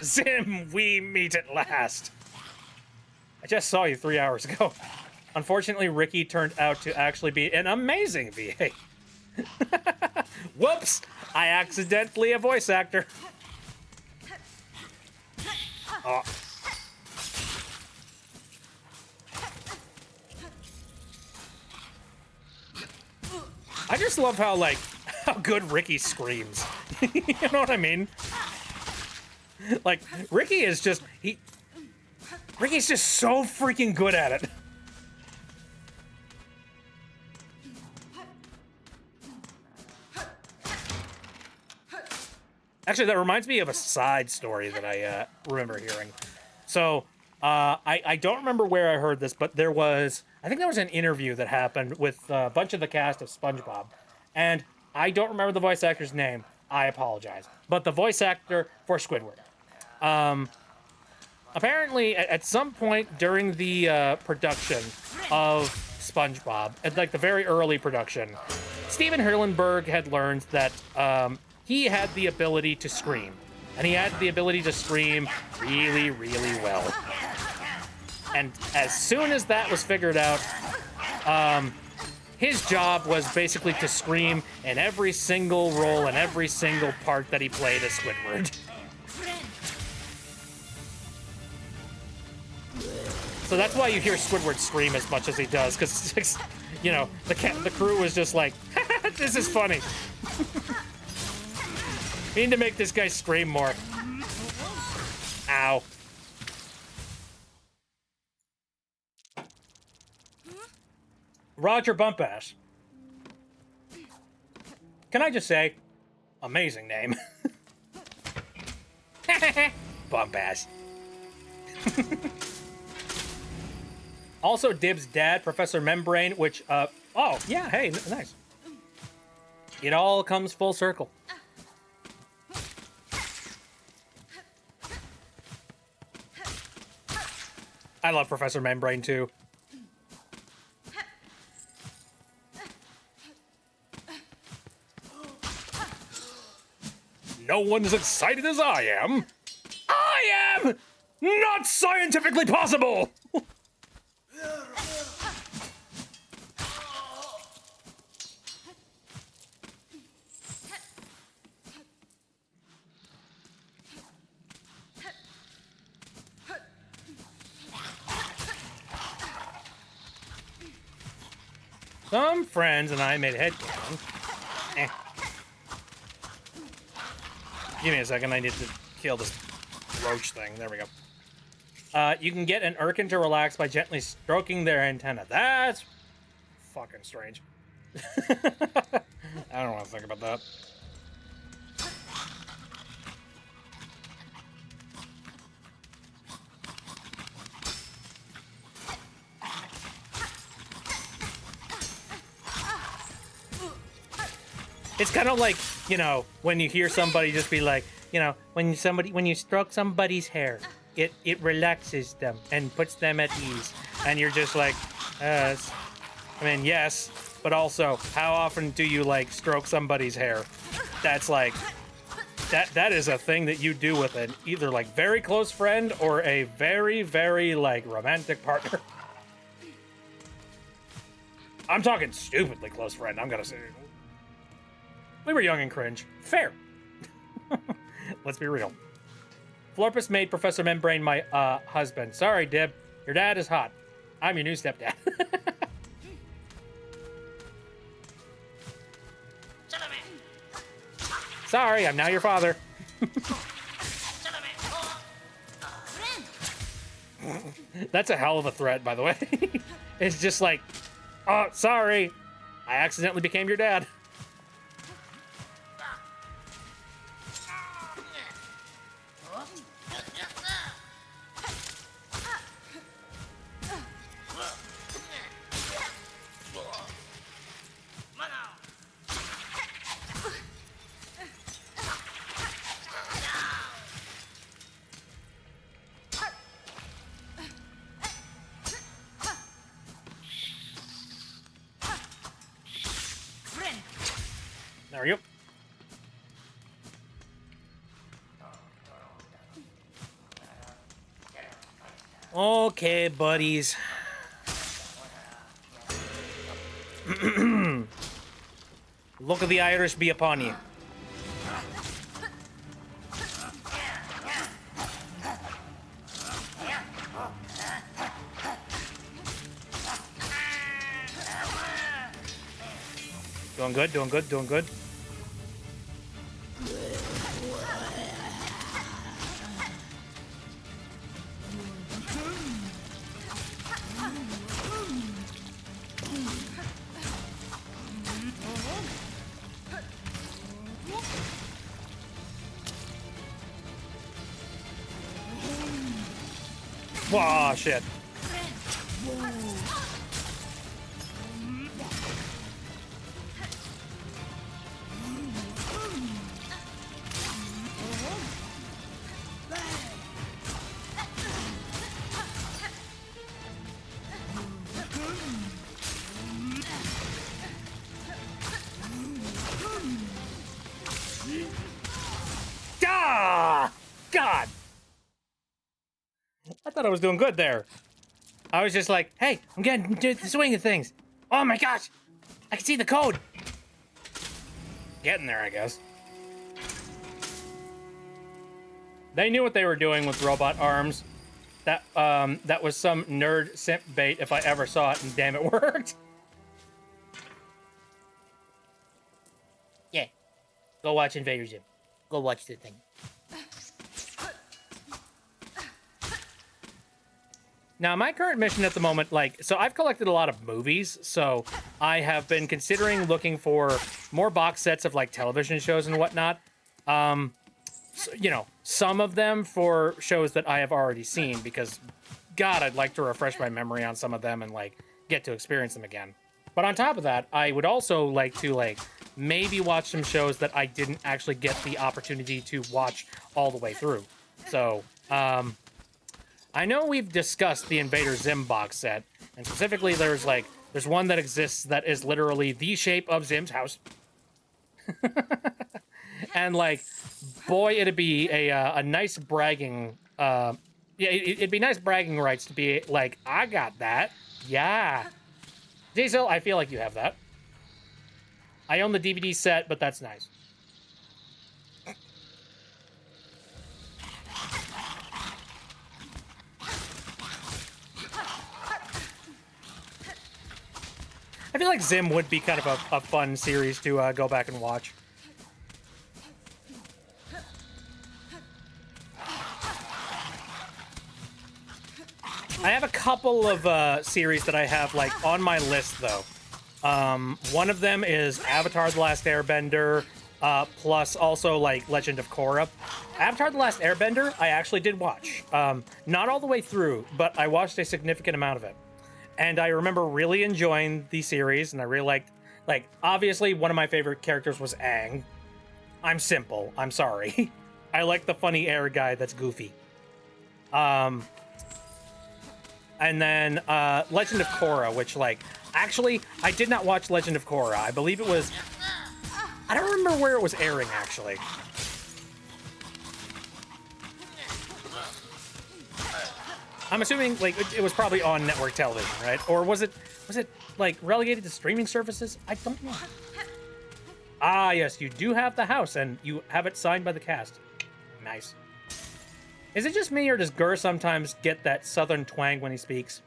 S1: Zim, we meet at last. I just saw you 3 hours ago. Unfortunately, Ricky turned out to actually be an amazing VA. Whoops! I accidentally a voice actor. Oh. I just love how, like, how good Ricky screams. You know what I mean? Like, Ricky is just, Ricky's just so freaking good at it. Actually, that reminds me of a side story that I remember hearing. So, I don't remember where I heard this, but I think there was an interview that happened with a bunch of the cast of SpongeBob. And I don't remember the voice actor's name. I apologize. But the voice actor for Squidward. Apparently, at some point during the production of SpongeBob, at like the very early production, Steven Hillenburg had learned that he had the ability to scream. And he had the ability to scream really, really well. And as soon as that was figured out, his job was basically to scream in every single role and every single part that he played as Squidward. So that's why you hear Squidward scream as much as he does, because, you know, the crew was just like, this is funny. We need to make this guy scream more. Ow. Roger Bumpass. Can I just say, amazing name. Bumpass. Also, Dib's dad, Professor Membrane, which, oh, yeah, hey, nice. It all comes full circle. I love Professor Membrane, too. No one as excited as I am. I am not scientifically possible. Some friends and I made a headcanon. Eh. Give me a second, I need to kill this roach thing. There we go. You can get an Urkin to relax by gently stroking their antenna. That's fucking strange. I don't want to think about that. It's kind of like, you know, when you hear somebody just be like, you know, when you stroke somebody's hair, it relaxes them and puts them at ease. And you're just like, I mean, yes, but also, how often do you, like, stroke somebody's hair? That's like, that is a thing that you do with an either, like, very close friend or a very, very, like, romantic partner. I'm talking stupidly close friend, I'm gonna say. We were young and cringe. Fair. Let's be real. Florpus made Professor Membrane my husband. Sorry, Dib. Your dad is hot. I'm your new stepdad. Sorry, I'm now your father. That's a hell of a threat, by the way. It's just like, oh, sorry. I accidentally became your dad. There we go. Okay, buddies. Look at the Irish be upon you. Doing good, doing good, doing good. Wow, shit. Ah! God! I thought I was doing good there. I was just like, hey, I'm getting into the swing of things. Oh my gosh! I can see the code! Getting there, I guess. They knew what they were doing with robot arms. That was some nerd simp bait if I ever saw it, and damn, it worked.
S3: Yeah. Go watch Invader Zim. Go watch the thing.
S1: Now, my current mission at the moment, like, so I've collected a lot of movies, so I have been considering looking for more box sets of, like, television shows and whatnot. So, you know, some of them for shows that I have already seen, because God, I'd like to refresh my memory on some of them and like get to experience them again. But on top of that, I would also like to like maybe watch some shows that I didn't actually get the opportunity to watch all the way through. So, I know we've discussed the Invader Zim box set, and specifically there's one that exists that is literally the shape of Zim's house. And like, boy, it'd be a nice bragging, it'd be nice bragging rights to be like, I got that. Yeah. Diesel, I feel like you have that. I own the DVD set, but that's nice. I feel like Zim would be kind of a fun series to go back and watch. I have a couple of series that I have like on my list though. One of them is Avatar: The Last Airbender, plus also like Legend of Korra. Avatar: The Last Airbender, I actually did watch. Not all the way through, but I watched a significant amount of it. And I remember really enjoying the series, and I really liked, like, obviously one of my favorite characters was Aang. I'm simple, I'm sorry. I like the funny air guy that's goofy. And then Legend of Korra, which, like, actually, I did not watch Legend of Korra. I believe it was, I don't remember where it was airing, actually. I'm assuming like it was probably on network television, right? Or was it like relegated to streaming services? I don't know. Ah, yes, you do have the house and you have it signed by the cast. Nice. Is it just me or does Gur sometimes get that southern twang when he speaks?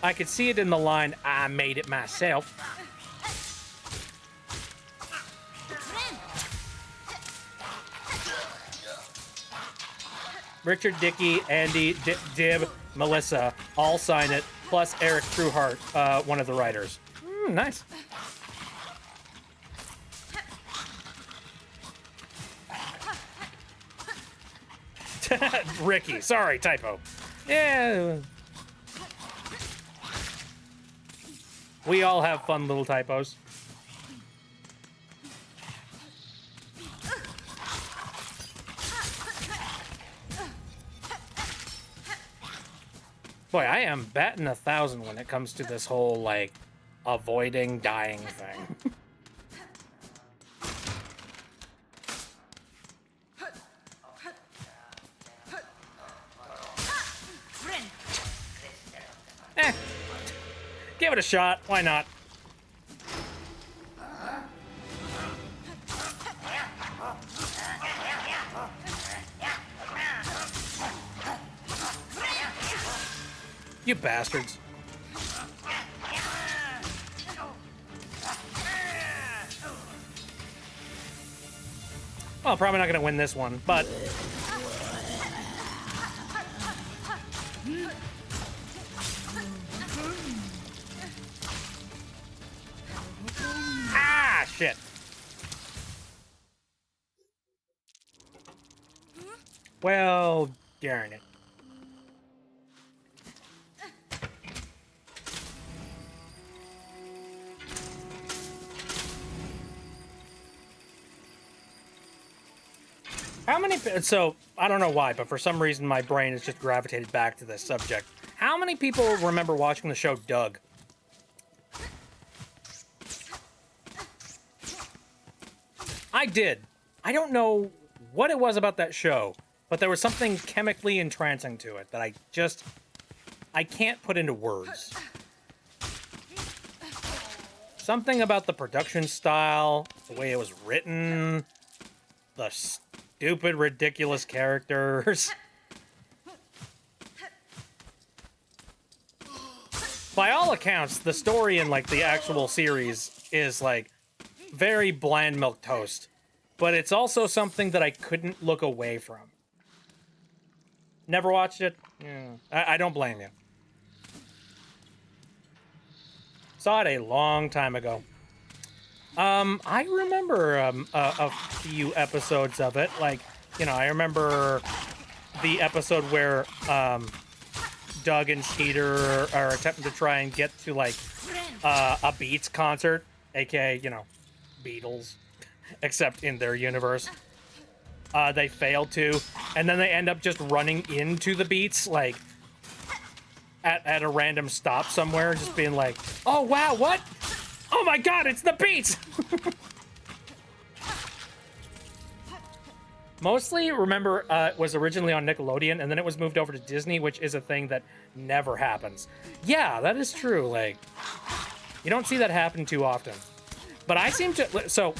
S1: I could see it in the line, I made it myself. Richard, Dickey, Andy, Dib, Melissa, all sign it, plus Eric Trueheart, one of the writers. Nice. Ricky, sorry, typo. Yeah. We all have fun little typos. Boy, I am batting 1,000 when it comes to this whole, like, avoiding dying thing. Give it a shot. Why not? You bastards. Well, probably not going to win this one, but... Ah, shit. Well, darn it. How many... So, I don't know why, but for some reason my brain has just gravitated back to this subject. How many people remember watching the show Doug? I did. I don't know what it was about that show, but there was something chemically entrancing to it that I can't put into words. Something about the production style, the way it was written, the stupid, ridiculous characters. By all accounts, the story in, like, the actual series is, like, very bland milquetoast. But it's also something that I couldn't look away from. Never watched it? Yeah, I don't blame you. Saw it a long time ago. I remember a few episodes of it. Like, you know, I remember the episode where Doug and Skeeter are attempting to try and get to like a Beats concert, aka Beatles, except in their universe. They fail to, and then they end up just running into the Beats like at a random stop somewhere, just being like, "Oh wow, what? Oh my God, it's the Beats!" Mostly, remember, it was originally on Nickelodeon, and then it was moved over to Disney, which is a thing that never happens. Yeah, that is true. Like, you don't see that happen too often. But I seem to... So,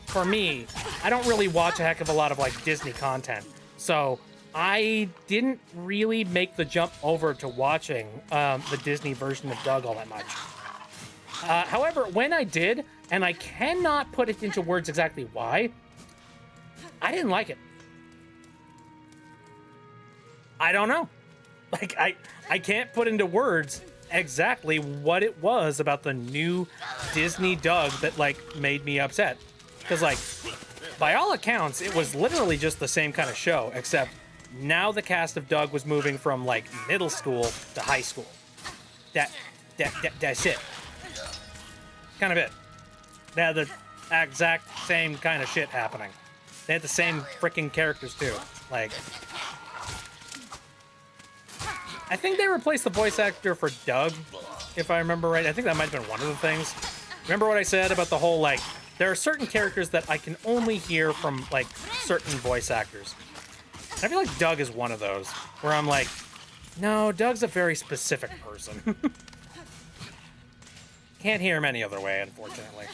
S1: for me, I don't really watch a heck of a lot of, like, Disney content. So, I didn't really make the jump over to watching the Disney version of Doug all that much. However, when I did, and I cannot put it into words exactly why, I didn't like it. I don't know. Like, I can't put into words exactly what it was about the new Disney Doug that, like, made me upset. Because, like, by all accounts, it was literally just the same kind of show, except now the cast of Doug was moving from, like, middle school to high school. That's it. Kind of it. They had the exact same kind of shit happening. They had the same freaking characters, too. Like, I think they replaced the voice actor for Doug, if I remember right. I think that might have been one of the things. Remember what I said about the whole, like, there are certain characters that I can only hear from, like, certain voice actors. And I feel like Doug is one of those, where I'm like, no, Doug's a very specific person. Can't hear him any other way, unfortunately.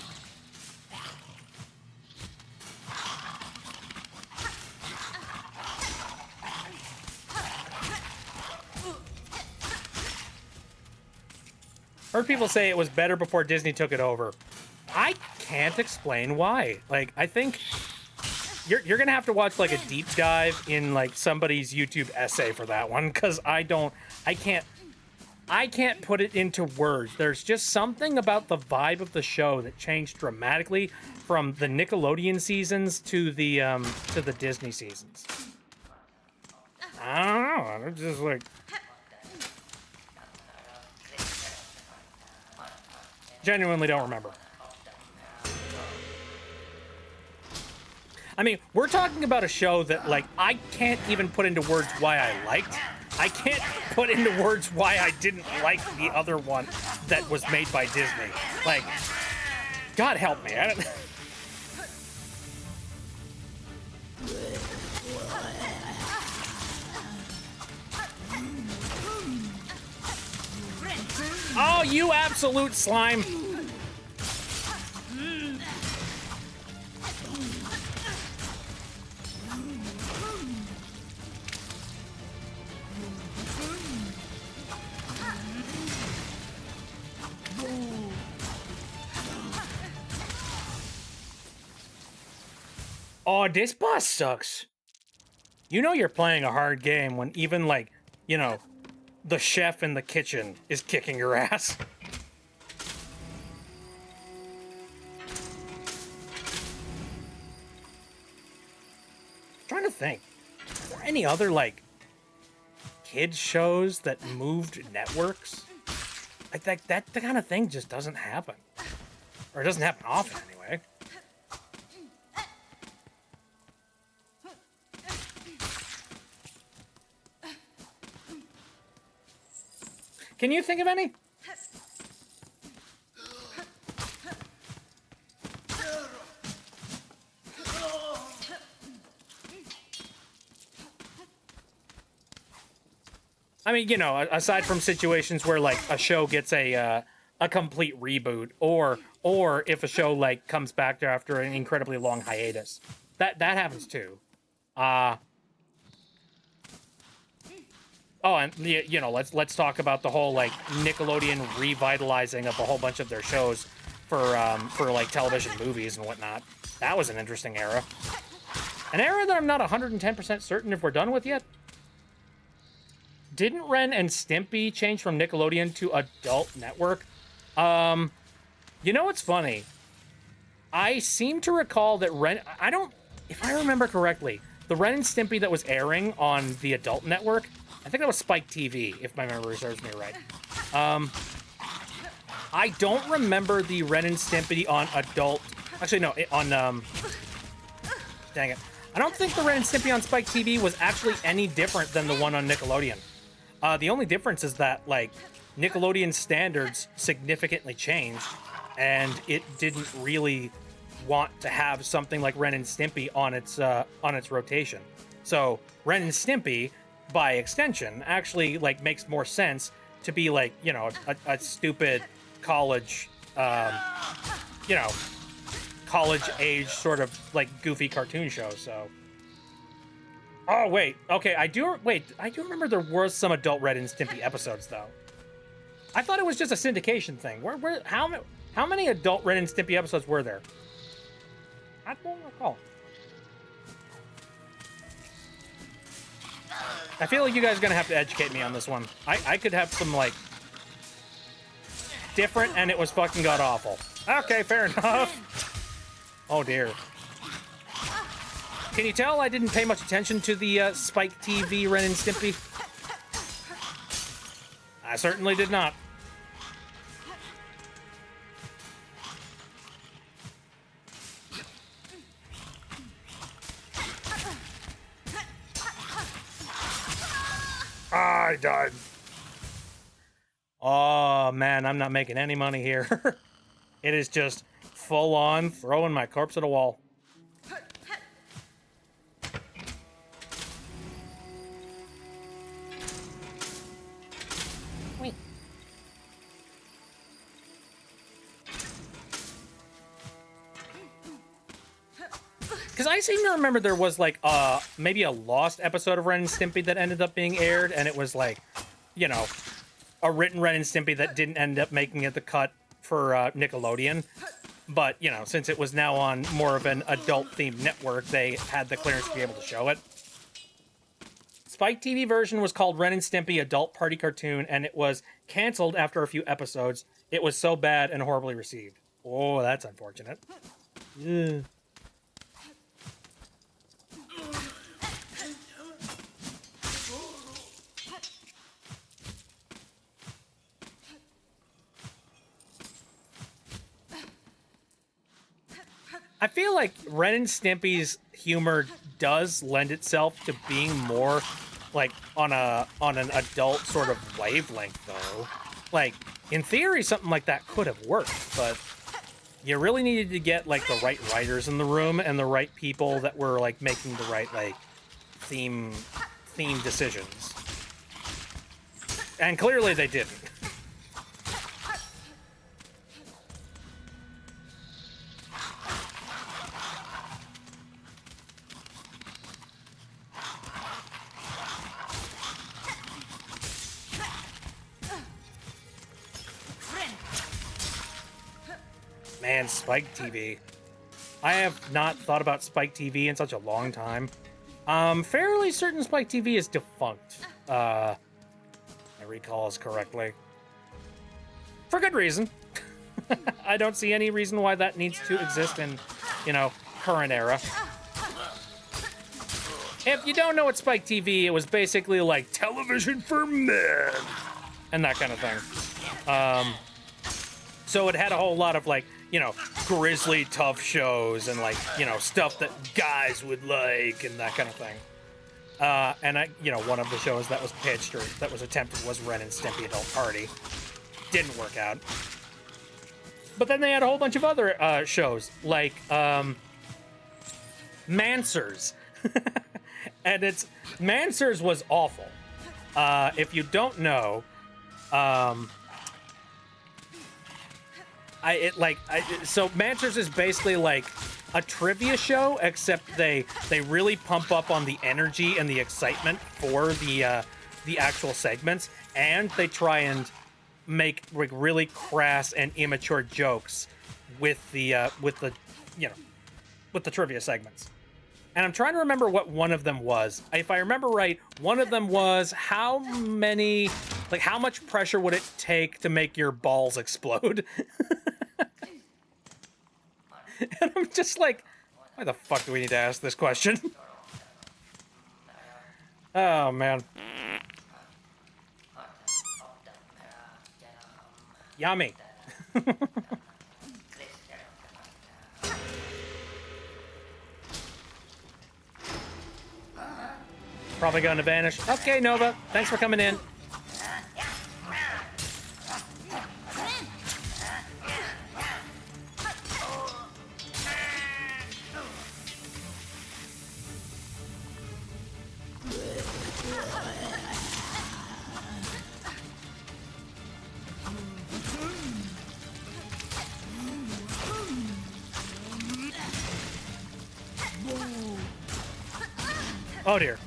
S1: Heard people say it was better before Disney took it over. I can't explain why. Like, I think you're gonna have to watch like a deep dive in like somebody's YouTube essay for that one, because I can't put it into words. There's just something about the vibe of the show that changed dramatically from the Nickelodeon seasons to the Disney seasons. I don't know. It's just like, genuinely don't remember. I mean, we're talking about a show that, like, I can't even put into words why I liked. I can't put into words why I didn't like the other one that was made by Disney. Like, God help me. I don't... Oh, you absolute slime. Oh, this boss sucks. You know you're playing a hard game when even, like, you know, the chef in the kitchen is kicking your ass. Trying to think. Are there any other, like, kids shows that moved networks? Like, that kind of thing just doesn't happen. Or it doesn't happen often, anyway. Can you think of any? I mean, you know, aside from situations where like a show gets a complete reboot, or if a show like comes back after an incredibly long hiatus, that happens too. Oh, and you know, let's talk about the whole like Nickelodeon revitalizing of a whole bunch of their shows for like television movies and whatnot. That was an interesting era. An era that I'm not 110% certain if we're done with yet. Didn't Ren and Stimpy change from Nickelodeon to Adult Network? You know what's funny? I seem to recall that if I remember correctly, the Ren and Stimpy that was airing on the adult network, I think that was Spike TV, if my memory serves me right. I don't remember the Ren and Stimpy on adult. Actually, no, on dang it. I don't think the Ren and Stimpy on Spike TV was actually any different than the one on Nickelodeon. The only difference is that, like, Nickelodeon standards significantly changed, and it didn't really want to have something like Ren and Stimpy on its rotation. So Ren and Stimpy, by extension, actually like makes more sense to be like, you know, a stupid college, you know, college age sort of like goofy cartoon show. So, oh wait, okay, I do remember there was some adult Ren and Stimpy episodes though. I thought it was just a syndication thing. How many adult Ren and Stimpy episodes were there? I don't recall. I feel like you guys are gonna have to educate me on this one. I could have some like different, and it was fucking god awful. Okay, fair enough. Oh dear. Can you tell I didn't pay much attention to the Spike TV Ren and Stimpy? I certainly did not. I died. Oh man, I'm not making any money here. It is just full on throwing my corpse at a wall. Wait. Because I seem to remember there was like maybe a lost episode of Ren and Stimpy that ended up being aired, and it was like, you know, a written Ren and Stimpy that didn't end up making it the cut for Nickelodeon. But, you know, since it was now on more of an adult-themed network, they had the clearance to be able to show it. Spike TV version was called Ren and Stimpy Adult Party Cartoon, and it was canceled after a few episodes. It was so bad and horribly received. Oh, that's unfortunate. Ugh. I feel like Ren and Stimpy's humor does lend itself to being more like on an adult sort of wavelength though. Like, in theory, something like that could have worked, but you really needed to get like the right writers in the room and the right people that were like making the right like theme decisions. And clearly they didn't. Man, Spike TV. I have not thought about Spike TV in such a long time. Fairly certain Spike TV is defunct. I recall as correctly. For good reason. I don't see any reason why that needs to exist in, you know, current era. If you don't know what Spike TV, it was basically like television for men and that kind of thing. So it had a whole lot of like, you know, grisly, tough shows and like, you know, stuff that guys would like and that kind of thing. And you know, one of the shows that was pitched or that was attempted was Ren and Stimpy Adult Party. Didn't work out. But then they had a whole bunch of other shows like Mansers. And Mansers was awful. If you don't know, so Mansers is basically like a trivia show, except they really pump up on the energy and the excitement for the actual segments, and they try and make like really crass and immature jokes with the trivia segments. And I'm trying to remember what one of them was. If I remember right, one of them was how much pressure would it take to make your balls explode? And I'm just like, why the fuck do we need to ask this question? Oh man. Yummy. Probably going to vanish. Okay, Nova. Thanks for coming in. Oh dear.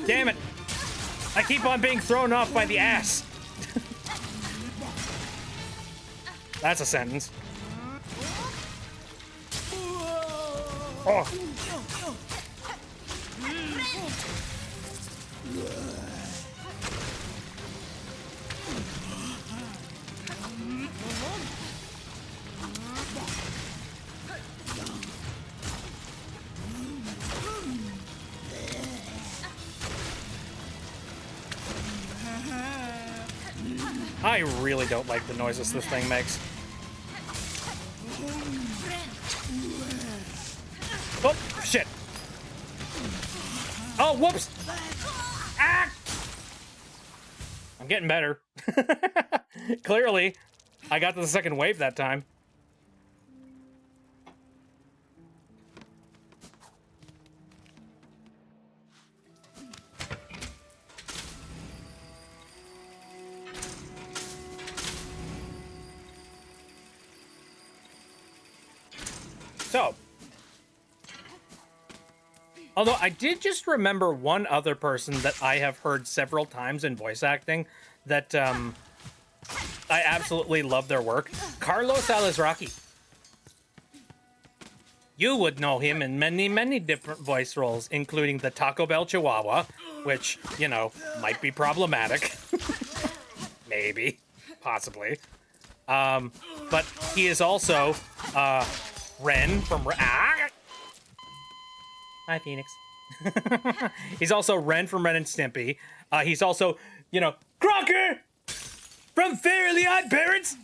S1: Damn it! I keep on being thrown off by the ass. That's a sentence. Oh. I really don't like the noises this thing makes. Oh, shit. Oh, whoops. Ah! I'm getting better. Clearly, I got to the second wave that time. So, although I did just remember one other person that I have heard several times in voice acting that I absolutely love their work. Carlos Alazraqui. You would know him in many, many different voice roles, including the Taco Bell Chihuahua, which, you know, might be problematic. Maybe. Possibly. But he is also Ren from... Hi, Phoenix. He's also Ren from Ren and Stimpy. He's also, you know, Crocker from Fairly Odd Parents.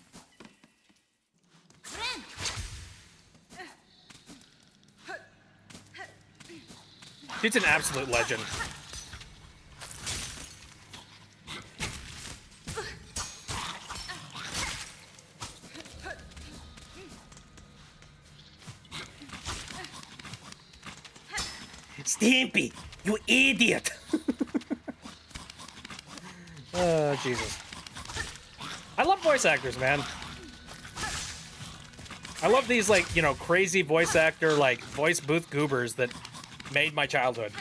S1: Dude's an absolute legend. Stimpy, you idiot! Oh, Jesus. I love voice actors, man. I love these, like, you know, crazy voice actor, like, voice booth goobers that made my childhood.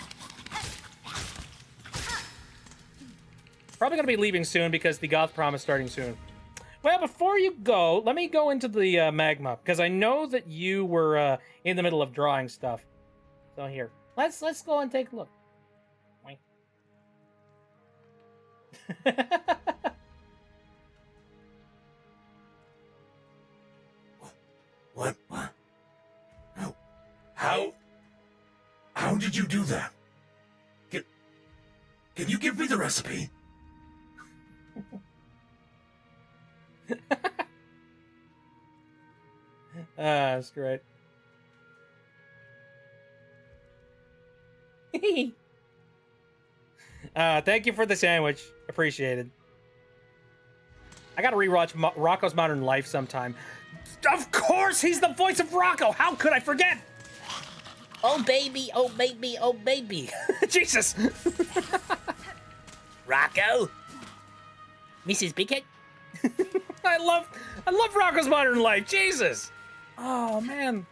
S1: Probably gonna be leaving soon because the Goth Prom is starting soon. Well, before you go, let me go into the magma, because I know that you were in the middle of drawing stuff. So here. Let's go and take a look.
S2: What? How did you do that? Can you give me the recipe?
S1: That's great. Thank you for the sandwich. Appreciated. I gotta rewatch Rocco's Modern Life sometime. Of course, he's the voice of Rocco. How could I forget?
S3: Oh baby, oh baby, oh baby.
S1: Jesus.
S3: Rocco? Mrs. Bighead?
S1: I love Rocco's Modern Life. Jesus. Oh man.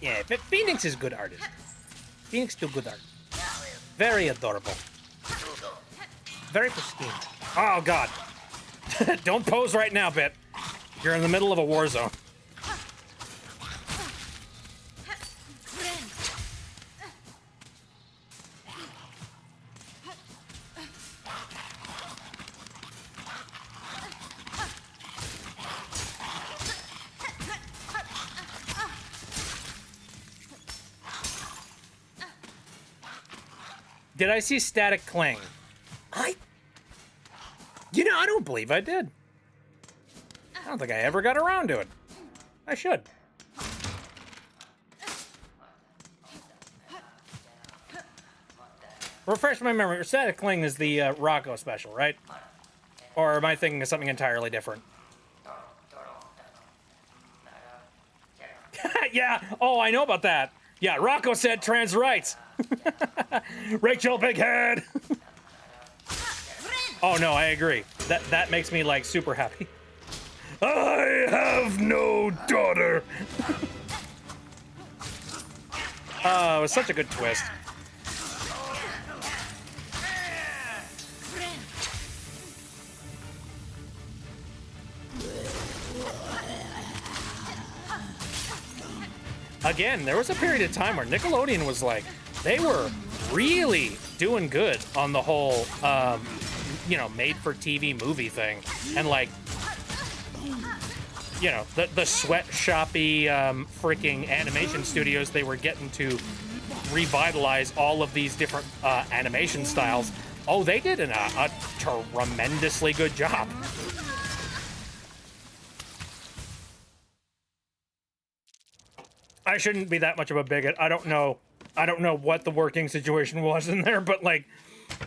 S1: Yeah, but Phoenix is good artist. Phoenix do good art. Very adorable. Very pristine. Oh, God. Don't pose right now, Bit. You're in the middle of a war zone. Did I see Static Cling? You know, I don't believe I did. I don't think I ever got around to it. I should. Refresh my memory. Static Cling is the Rocco special, right? Or am I thinking of something entirely different? Yeah. Oh, I know about that. Yeah, Rocco said trans rights. Rachel Big Head. Oh no, I agree. That makes me like super happy. I have no daughter. Oh, it was such a good twist. Again, there was a period of time where Nickelodeon was like, they were really doing good on the whole, you know, made-for-TV movie thing. And like, you know, the sweatshoppy freaking animation studios they were getting to revitalize all of these different animation styles. Oh, they did a tremendously good job. I shouldn't be that much of a bigot. I don't know what the working situation was in there, but like,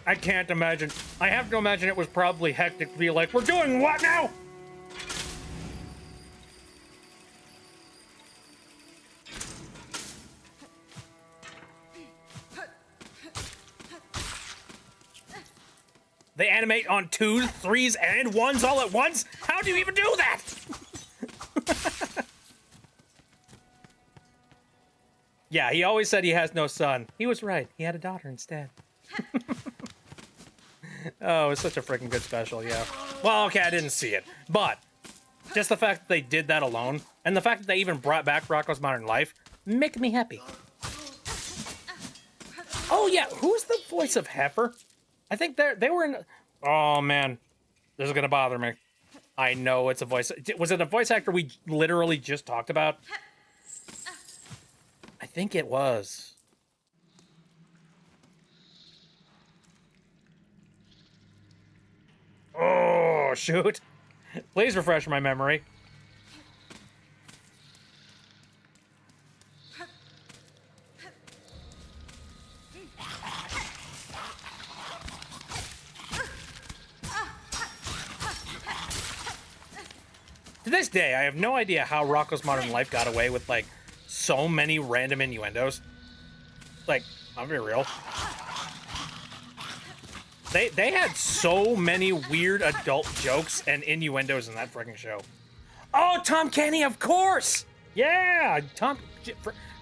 S1: I can't imagine. I have to imagine it was probably hectic to be like, we're doing what now? They animate on 2s, 3s, and 1s all at once? How do you even do that? Yeah, he always said he has no son. He was right. He had a daughter instead. Oh, it's such a freaking good special, yeah. Well, okay, I didn't see it. But just the fact that they did that alone, and the fact that they even brought back Rocko's Modern Life, make me happy. Oh, yeah, who's the voice of Heifer? I think they were in... Oh, man. This is going to bother me. I know it's a voice... Was it a voice actor we literally just talked about? I think it was. Oh, shoot. Please refresh my memory. To this day, I have no idea how Rocko's Modern Life got away with, like, so many random innuendos. Like, I'll be real. They had so many weird adult jokes and innuendos in that freaking show. Oh, Tom Kenny, of course! Yeah,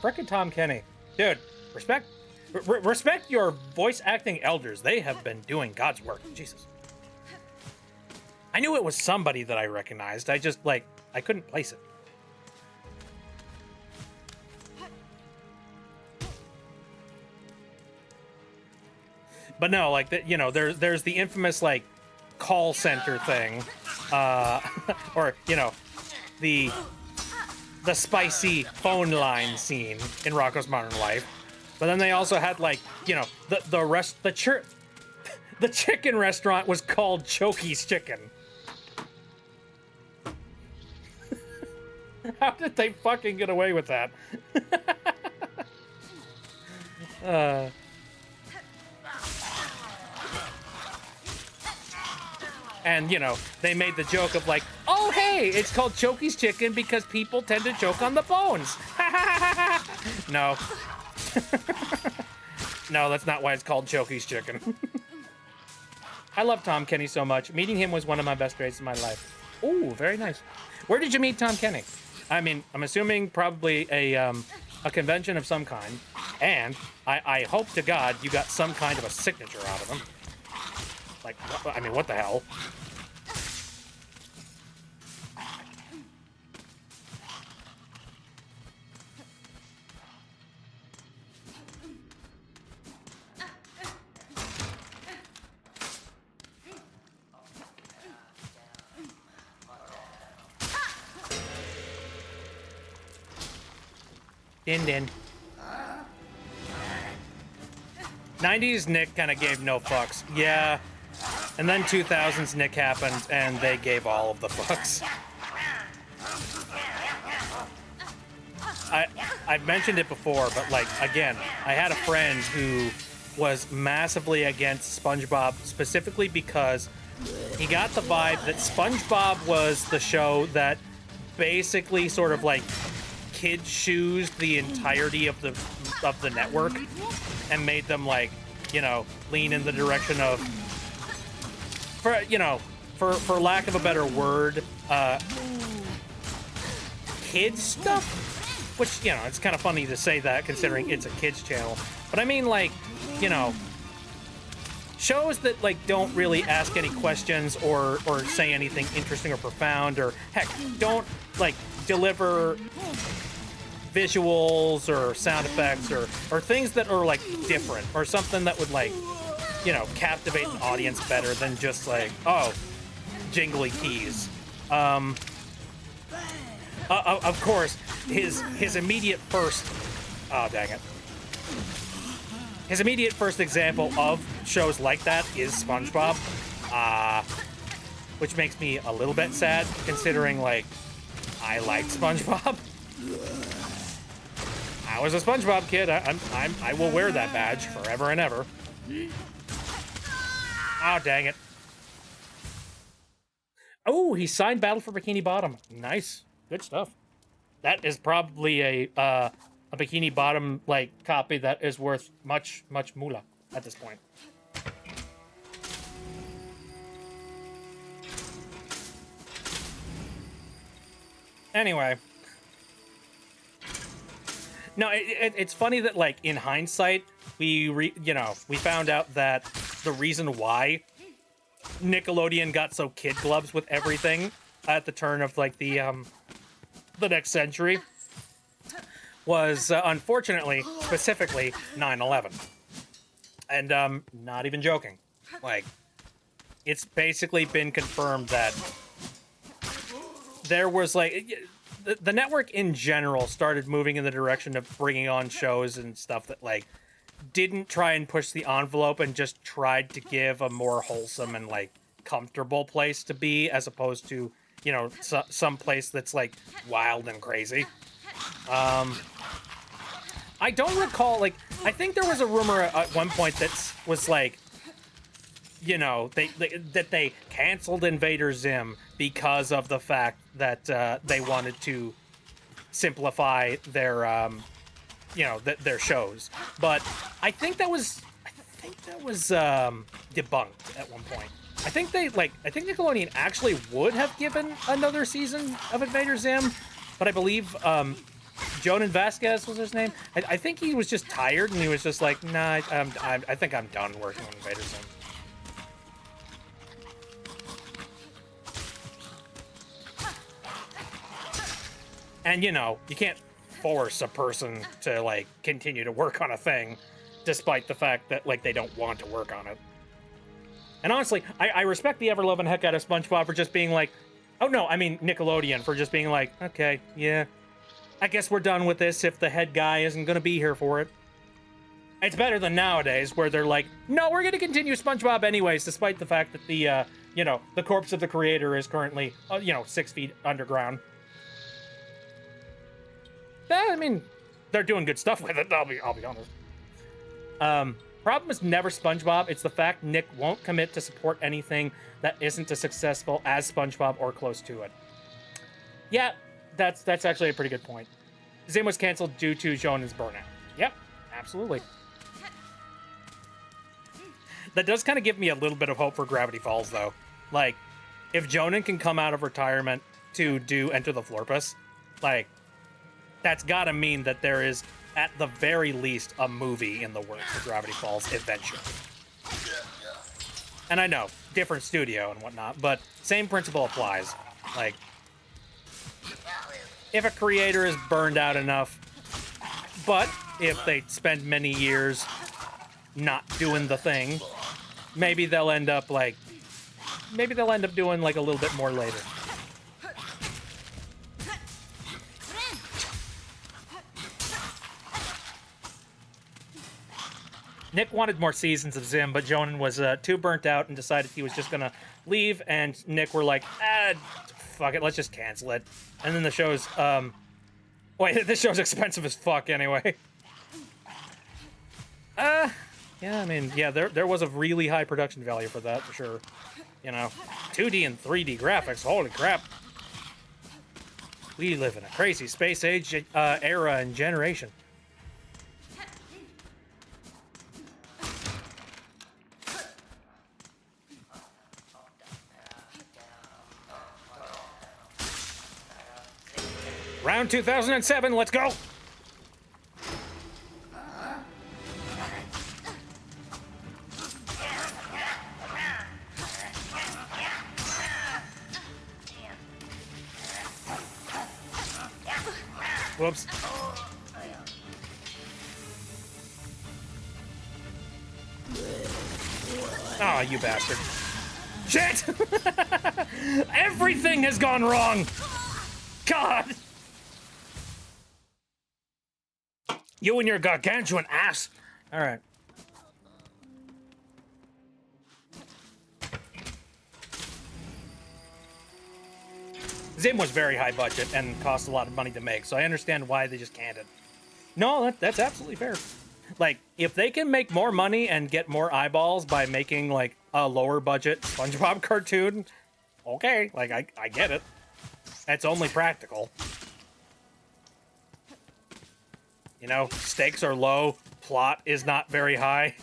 S1: frickin' Tom Kenny. Dude, respect your voice acting elders. They have been doing God's work. Jesus. I knew it was somebody that I recognized. I just, like, I couldn't place it. But no, like, you know, there's the infamous, like, call center thing. Or, you know, the spicy phone line scene in Rocko's Modern Life. But then they also had, like, you know, the chicken restaurant was called Chokey's Chicken. How did they fucking get away with that? And, you know, they made the joke of like, oh, hey, it's called Chokey's Chicken because people tend to choke on the bones. No. No, that's not why it's called Chokey's Chicken. I love Tom Kenny so much. Meeting him was one of my best days of my life. Ooh, very nice. Where did you meet Tom Kenny? I mean, I'm assuming probably a a convention of some kind, and I hope to God you got some kind of a signature out of him. Like, I mean, what the hell? Din. 90s Nick kind of gave no fucks. Yeah. And then 2000s Nick happened, and they gave all of the fucks. I've mentioned it before, but, like, again, I had a friend who was massively against SpongeBob, specifically because he got the vibe that SpongeBob was the show that basically sort of, like, kid shoes the entirety of the network and made them, like, you know, lean in the direction of, for lack of a better word, kids stuff, which, you know, it's kind of funny to say that considering it's a kids channel, but I mean, like, you know, shows that, like, don't really ask any questions or say anything interesting or profound, or heck, don't, like, deliver visuals or sound effects or things that are, like, different, or something that would, like, you know, captivate an audience better than just, like, oh, jingly keys. Of course, his immediate first, oh, dang it. His immediate first example of shows like that is SpongeBob, which makes me a little bit sad, considering, like, I like SpongeBob. I was a SpongeBob kid. I will wear that badge forever and ever. Oh, dang it. Oh, he signed Battle for Bikini Bottom. Nice. Good stuff. That is probably a Bikini Bottom, like, copy that is worth much moolah at this point. Anyway. No, it's funny that, like, in hindsight, we found out that the reason why Nickelodeon got so kid gloves with everything at the turn of, like, the next century was, unfortunately, specifically 9/11. And, not even joking. Like, it's basically been confirmed that there was, like, the network in general started moving in the direction of bringing on shows and stuff that, like, didn't try and push the envelope and just tried to give a more wholesome and, like, comfortable place to be, as opposed to, you know, some place that's, like, wild and crazy. I don't recall, like, I think there was a rumor at one point that was, like, you know, that they canceled Invader Zim because of the fact that they wanted to simplify their, you know, their shows. But I think that was debunked at one point. I think Nickelodeon actually would have given another season of Invader Zim, but I believe Jonan Vasquez was his name. I think he was just tired and he was just like, nah, I think I'm done working on Invader Zim. And, you know, you can't force a person to, like, continue to work on a thing despite the fact that, like, they don't want to work on it. And honestly, I respect the ever-loving heck out of SpongeBob for just being like, oh no, I mean Nickelodeon for just being like, okay, yeah, I guess we're done with this if the head guy isn't going to be here for it. It's better than nowadays where they're like, no, we're going to continue SpongeBob anyways, despite the fact that the, you know, the corpse of the creator is currently, you know, 6 feet underground. I mean, they're doing good stuff with it, I'll be honest. Problem is never SpongeBob. It's the fact Nick won't commit to support anything that isn't as successful as SpongeBob or close to it. Yeah, that's actually a pretty good point. Zim was canceled due to Jonan's burnout. Yep, absolutely. That does kind of give me a little bit of hope for Gravity Falls, though. Like, if Jonan can come out of retirement to do Enter the Florpus, like, that's gotta mean that there is at the very least, a movie in the works for Gravity Falls eventually. And I know, different studio and whatnot, but same principle applies. Like, if a creator is burned out enough, but if they spend many years not doing the thing, maybe they'll end up like, doing like a little bit more later. Nick wanted more seasons of Zim, but Jonan was too burnt out and decided he was just gonna leave, and Nick were like, fuck it, let's just cancel it. And then the show's, wait, this show's expensive as fuck anyway. Yeah, I mean, yeah, there was a really high production value for that, for sure. You know, 2D and 3D graphics, holy crap. We live in a crazy space age era and generation. Round 2007, let's go! Whoops. Ah, oh, you bastard. Shit! Everything has gone wrong! God! You and your gargantuan ass! Alright. Zim was very high budget and cost a lot of money to make, so I understand why they just canned it. No, that's absolutely fair. Like, if they can make more money and get more eyeballs by making, like, a lower budget SpongeBob cartoon, okay, like, I get it. That's only practical. You know, stakes are low, plot is not very high.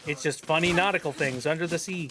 S1: It's just funny nautical things under the sea.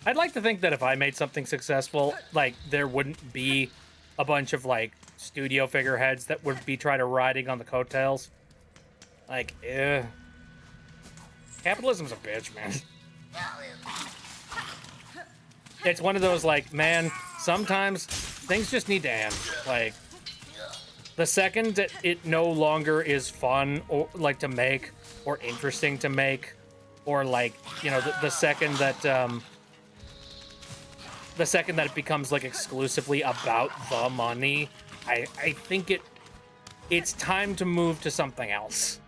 S1: I'd like to think that if I made something successful, like, there wouldn't be a bunch of, like, studio figureheads that would be trying to riding on the coattails. Like, capitalism's a bitch, man. It's one of those, like, man, sometimes things just need to end. Like, the second that it no longer is fun, or, like, to make, or interesting to make, or, like, you know, the second that, it becomes, like, exclusively about the money, I think it's time to move to something else.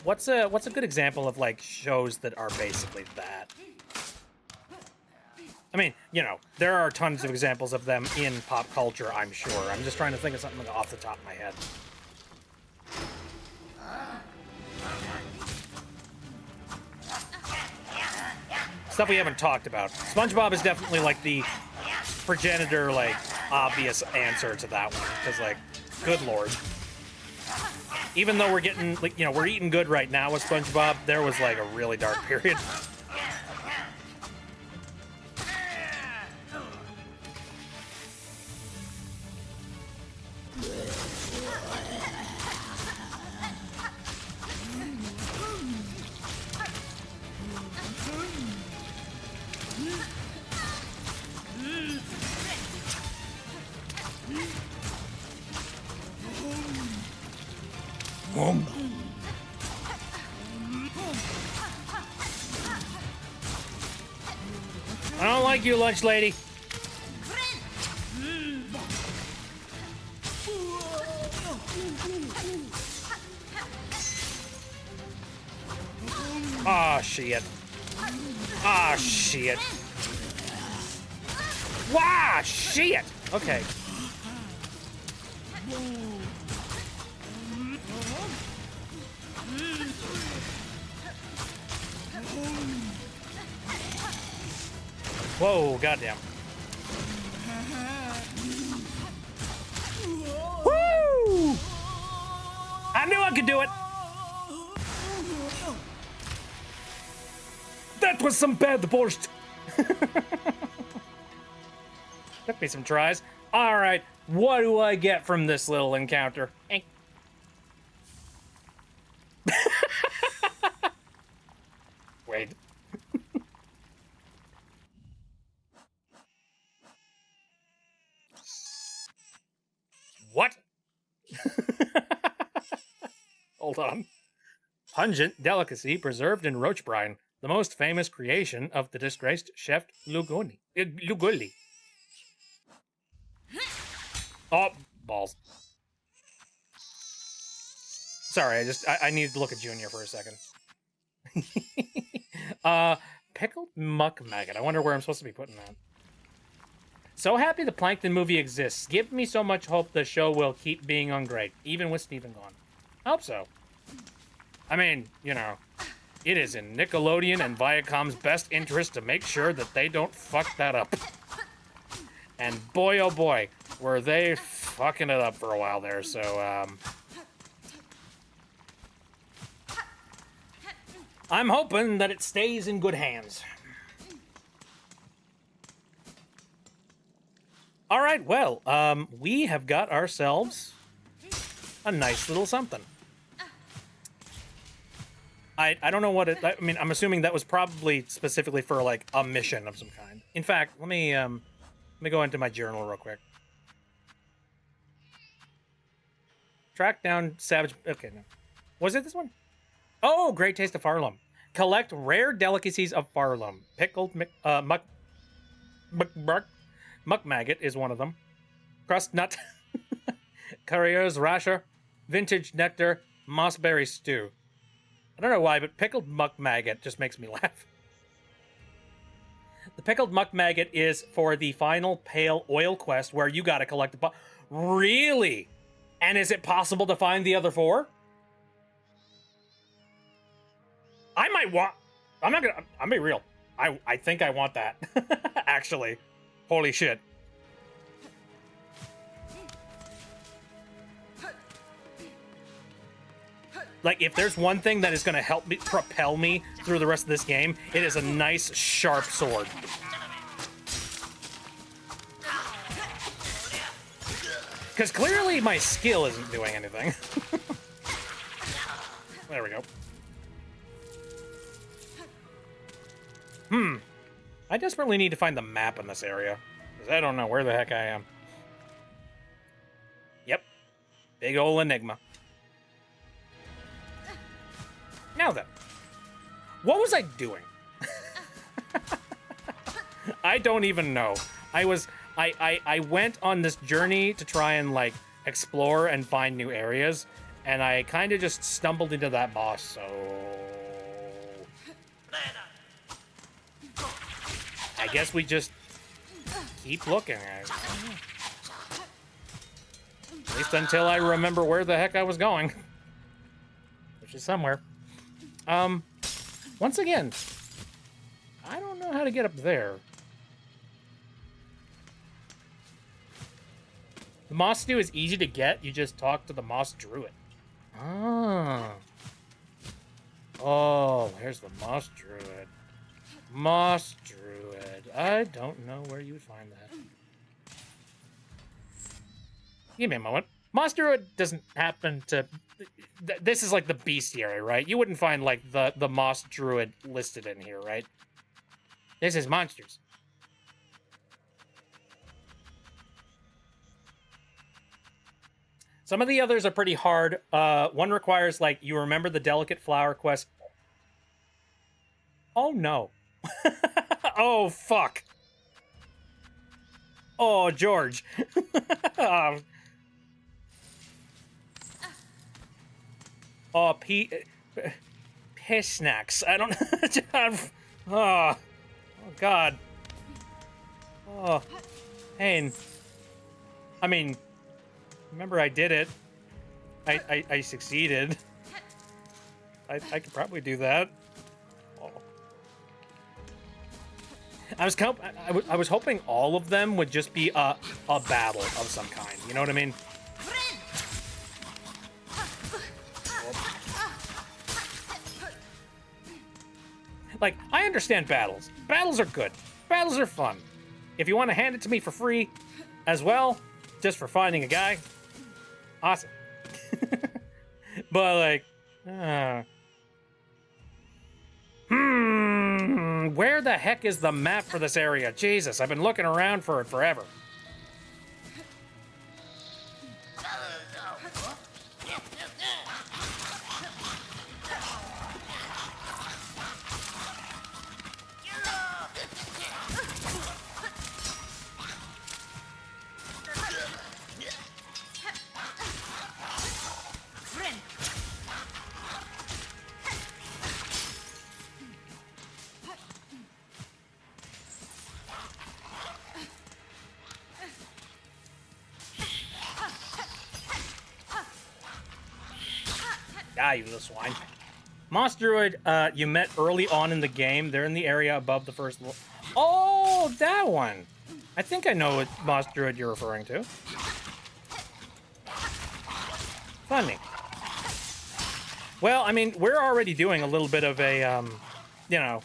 S1: What's a good example of, like, shows that are basically that? I mean, you know, there are tons of examples of them in pop culture, I'm sure. I'm just trying to think of something off the top of my head. Stuff we haven't talked about. SpongeBob is definitely, like, the progenitor, like, obvious answer to that one. Because, like, good lord. Even though we're getting, like, you know, we're eating good right now with SpongeBob, there was, like, a really dark period. I don't like you, lunch lady. Ah, shit. Ah, shit. Wow, shit. Okay. Whoa, goddamn. Woo! I knew I could do it. That was some bad borscht. Took me some tries. All right, what do I get from this little encounter? Eh. Wait. What? Hold on. Pungent delicacy preserved in roach brine, the most famous creation of the disgraced chef Lugoli. Oh, balls. Sorry, I needed to look at Junior for a second. Pickled muck maggot. I wonder where I'm supposed to be putting that. So happy the Plankton movie exists. Give me so much hope the show will keep being on great, even with Steven gone. I hope so. I mean, you know, it is in Nickelodeon and Viacom's best interest to make sure that they don't fuck that up. And boy, oh boy, were they fucking it up for a while there, so, I'm hoping that it stays in good hands. All right, well, we have got ourselves a nice little something. I don't know what it, I mean, I'm assuming that was probably specifically for, like, a mission of some kind. In fact, let me go into my journal real quick. Track down Savage, okay, no. Was it this one? Oh, Great Taste of Farlum. Collect rare delicacies of Farlum. Pickled muck maggot is one of them. Crust nut. Courier's rasher. Vintage nectar. Mossberry stew. I don't know why, but pickled muck maggot just makes me laugh. The pickled muck maggot is for the final pale oil quest where you gotta collect the Really? And is it possible to find the other 4? I might want... I'm be real. I think I want that. Actually. Holy shit. Like, if there's one thing that is going to help me propel me through the rest of this game, it is a nice, sharp sword. Because clearly my skill isn't doing anything. There we go. I desperately need to find the map in this area, because I don't know where the heck I am. Yep. Big ol' enigma. Now then. What was I doing? I don't even know. I went on this journey to try and, like, explore and find new areas, and I kind of just stumbled into that boss, so... I guess we just keep looking at it. At least until I remember where the heck I was going. Which is somewhere. Once again, I don't know how to get up there. The moss stew is easy to get. You just talk to the moss druid. Ah. Oh, here's the moss druid. Moss druid. I don't know where you would find that. Give me a moment. Moss druid doesn't happen to... This is like the bestiary, right? You wouldn't find, like, the moss druid listed in here, right? This is monsters. Some of the others are pretty hard. One requires, like, you remember the delicate flower quest. Oh, no. Oh, fuck. Oh, George. Oh, piss snacks. I don't... oh, God. Oh, pain. I mean, remember I did it. I succeeded. I could probably do that. Oh. I was hoping all of them would just be a battle of some kind. You know what I mean? Like, I understand battles. Battles are good. Battles are fun. If you want to hand it to me for free as well, just for finding a guy, awesome. But, like, where the heck is the map for this area? Jesus, I've been looking around for it forever. Ah, you little swine. Moss Druid, you met early on in the game. They're in the area above the first... Oh, that one! I think I know what Moss Druid you're referring to. Funny. Well, I mean, we're already doing a little bit of a, you know,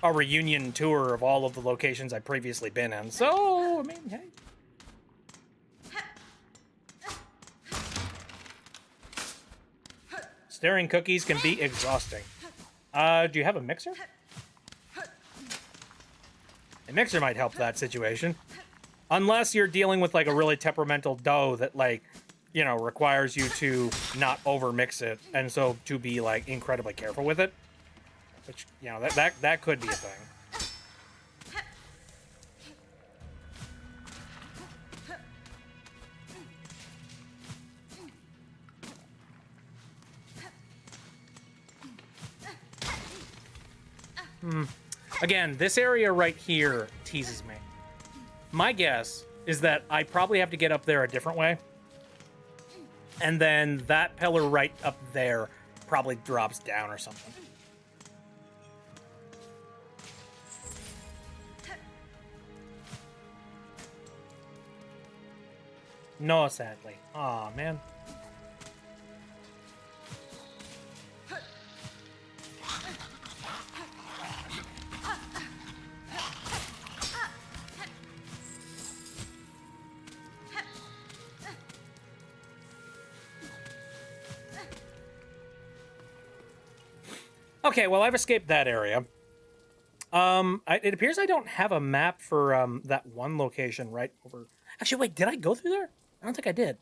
S1: a reunion tour of all of the locations I've previously been in. So, I mean, hey. Staring cookies can be exhausting. Do you have a mixer? A mixer might help that situation. Unless you're dealing with, like, a really temperamental dough that, like, you know, requires you to not over-mix it, and so to be, like, incredibly careful with it. Which, you know, that could be a thing. Again, this area right here teases me. My guess is that I probably have to get up there a different way. And then that pillar right up there probably drops down or something. No, sadly. Aw, man. Okay, well, I've escaped that area. It appears I don't have a map for that one location right over... Actually, wait, did I go through there? I don't think I did.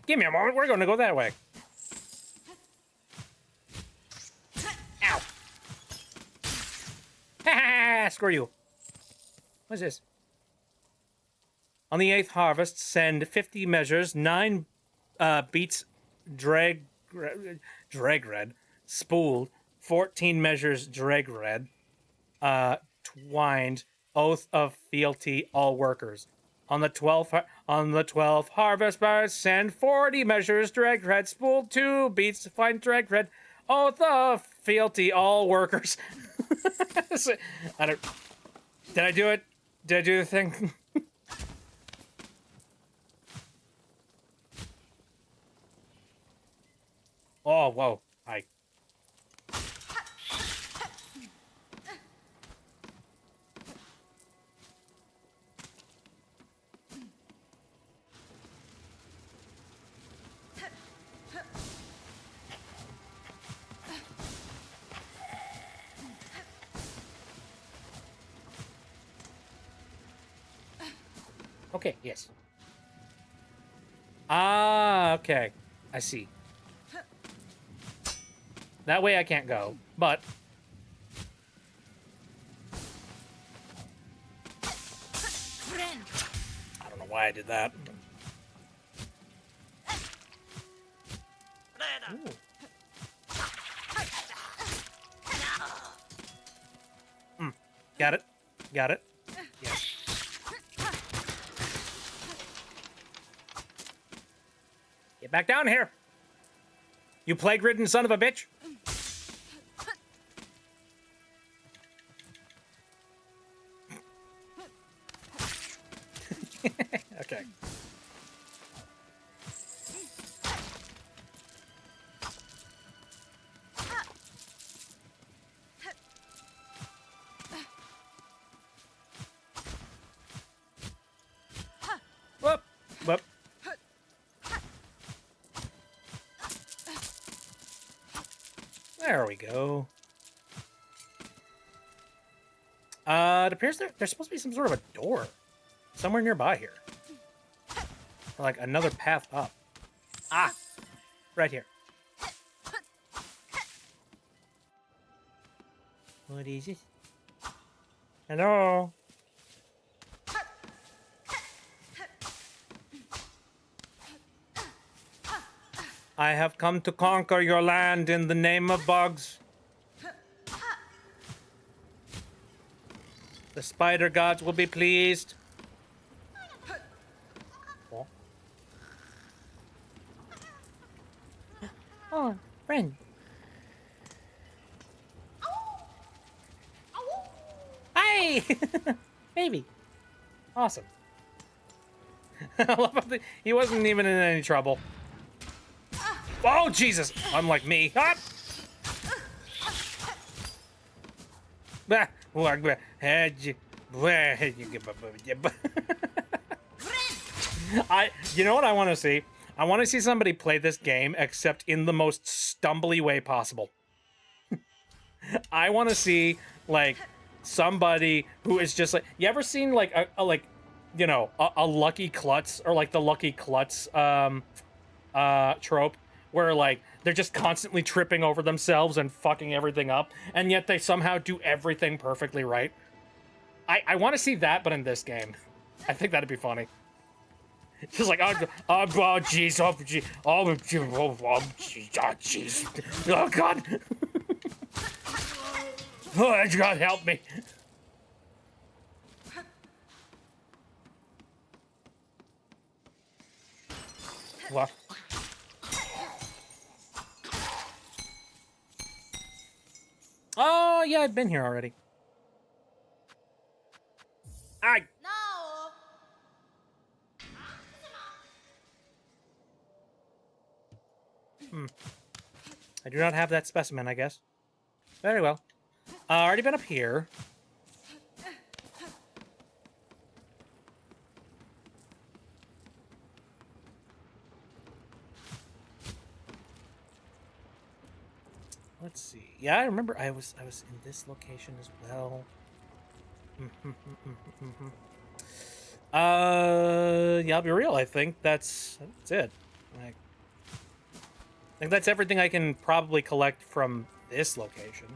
S1: Give me a moment, we're going to go that way. Ow. Ha! Screw you. What is this? On the 8th harvest, send 50 measures, 9 beets drag red, spooled, 14 measures drag red, twined, oath of fealty, all workers. On the 12th harvest bar, send 40 measures drag red, spooled, 2 beets fine drag red, oath of fealty, all workers. I don't. Did I do it? Did I do the thing? Oh, whoa. Hi. Okay, yes. Ah, okay. I see. That way I can't go, but... I don't know why I did that. Ooh. Got it. Got it. Yes. Get back down here. You plague-ridden son of a bitch. There we go. It appears there's supposed to be some sort of a door somewhere nearby here. Or like another path up. Ah! Right here. What is it? Hello? I have come to conquer your land in the name of bugs. The spider gods will be pleased. Oh, oh friend. Hi! Baby. Awesome. I love how he wasn't even in any trouble. Oh, Jesus! Unlike me. Ah! You know what I want to see? I want to see somebody play this game, except in the most stumbly way possible. I want to see, like, somebody who is just like, you ever seen like a like, you know, a Lucky Klutz, or like the Lucky Klutz trope, where like they're just constantly tripping over themselves and fucking everything up, and yet they somehow do everything perfectly right. I want to see that, but in this game. I think that'd be funny. Just like, oh jeez, oh jeez, oh jeez, oh god. Oh, God, help me. What? Oh, yeah, I've been here already. I. No. I do not have that specimen, I guess. Very well. Already been up here. Let's see. Yeah, I remember I was in this location as well. Yeah, I'll be real. I think that's it. Like, I think that's everything I can probably collect from this location.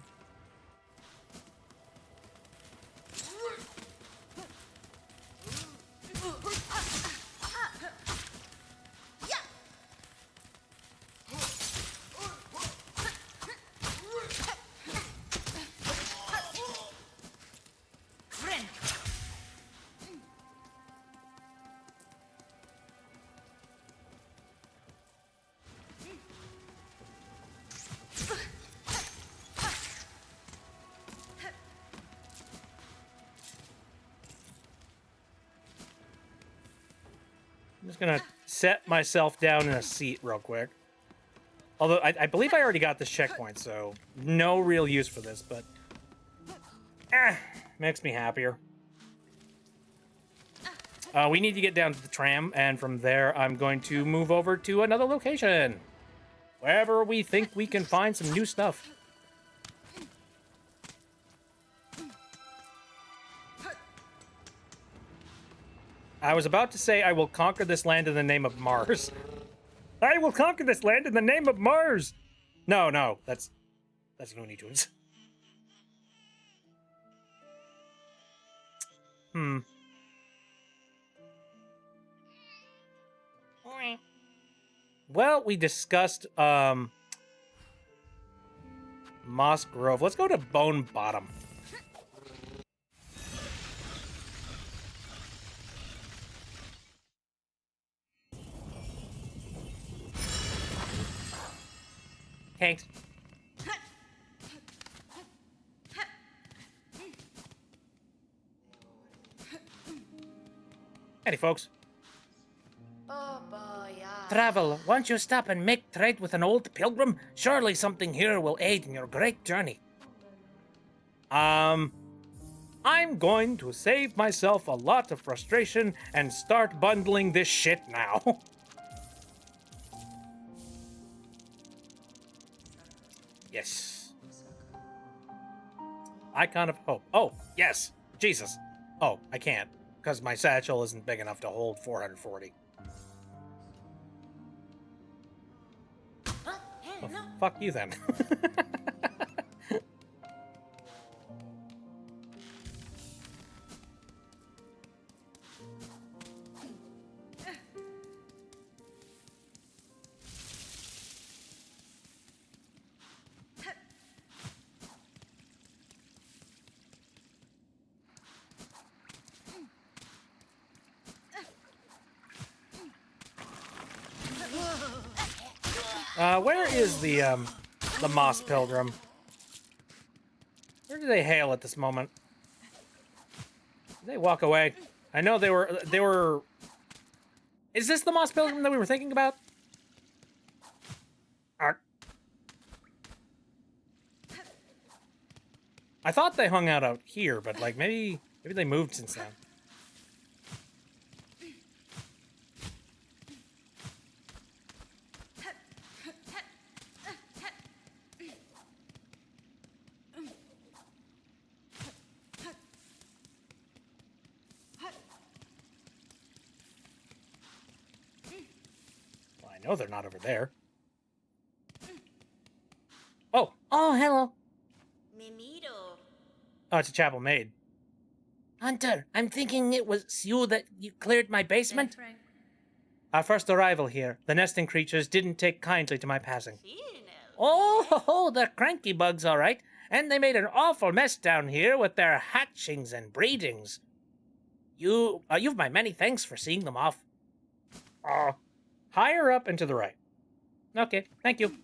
S1: I'm just gonna set myself down in a seat real quick. Although, I believe I already got this checkpoint, so no real use for this, but... makes me happier. We need to get down to the tram, and from there, I'm going to move over to another location. Wherever we think we can find some new stuff. I was about to say I will conquer this land in the name of Mars. I will conquer this land in the name of Mars! No, that's Looney Tunes. Well, we discussed, Moss Grove. Let's go to Bone Bottom. Thanks. Howdy, folks.
S4: Oh boy,
S3: Travel, won't you stop and make trade with an old pilgrim? Surely something here will aid in your great journey.
S1: I'm going to save myself a lot of frustration and start bundling this shit now. Yes. Icon of hope. Oh, yes. Jesus. Oh, I can't, because my satchel isn't big enough to hold 440. Well, fuck you then. Where is the Moss Pilgrim? Where do they hail at this moment? Did they walk away? I know they were... Is this the Moss Pilgrim that we were thinking about? I thought they hung out here, but like maybe they moved since then. Well, I know they're not over there. Oh, hello.
S4: Mimito.
S1: Oh, it's a chapel maid.
S3: Hunter, I'm thinking it was you that you cleared my basement.
S4: Frank.
S1: Our first arrival here, the nesting creatures didn't take kindly to my passing.
S4: Fino.
S3: Oh, the cranky bugs, all right. And they made an awful mess down here with their hatchings and breedings. You've my many thanks for seeing them off.
S1: Higher up and to the right. Okay, thank you.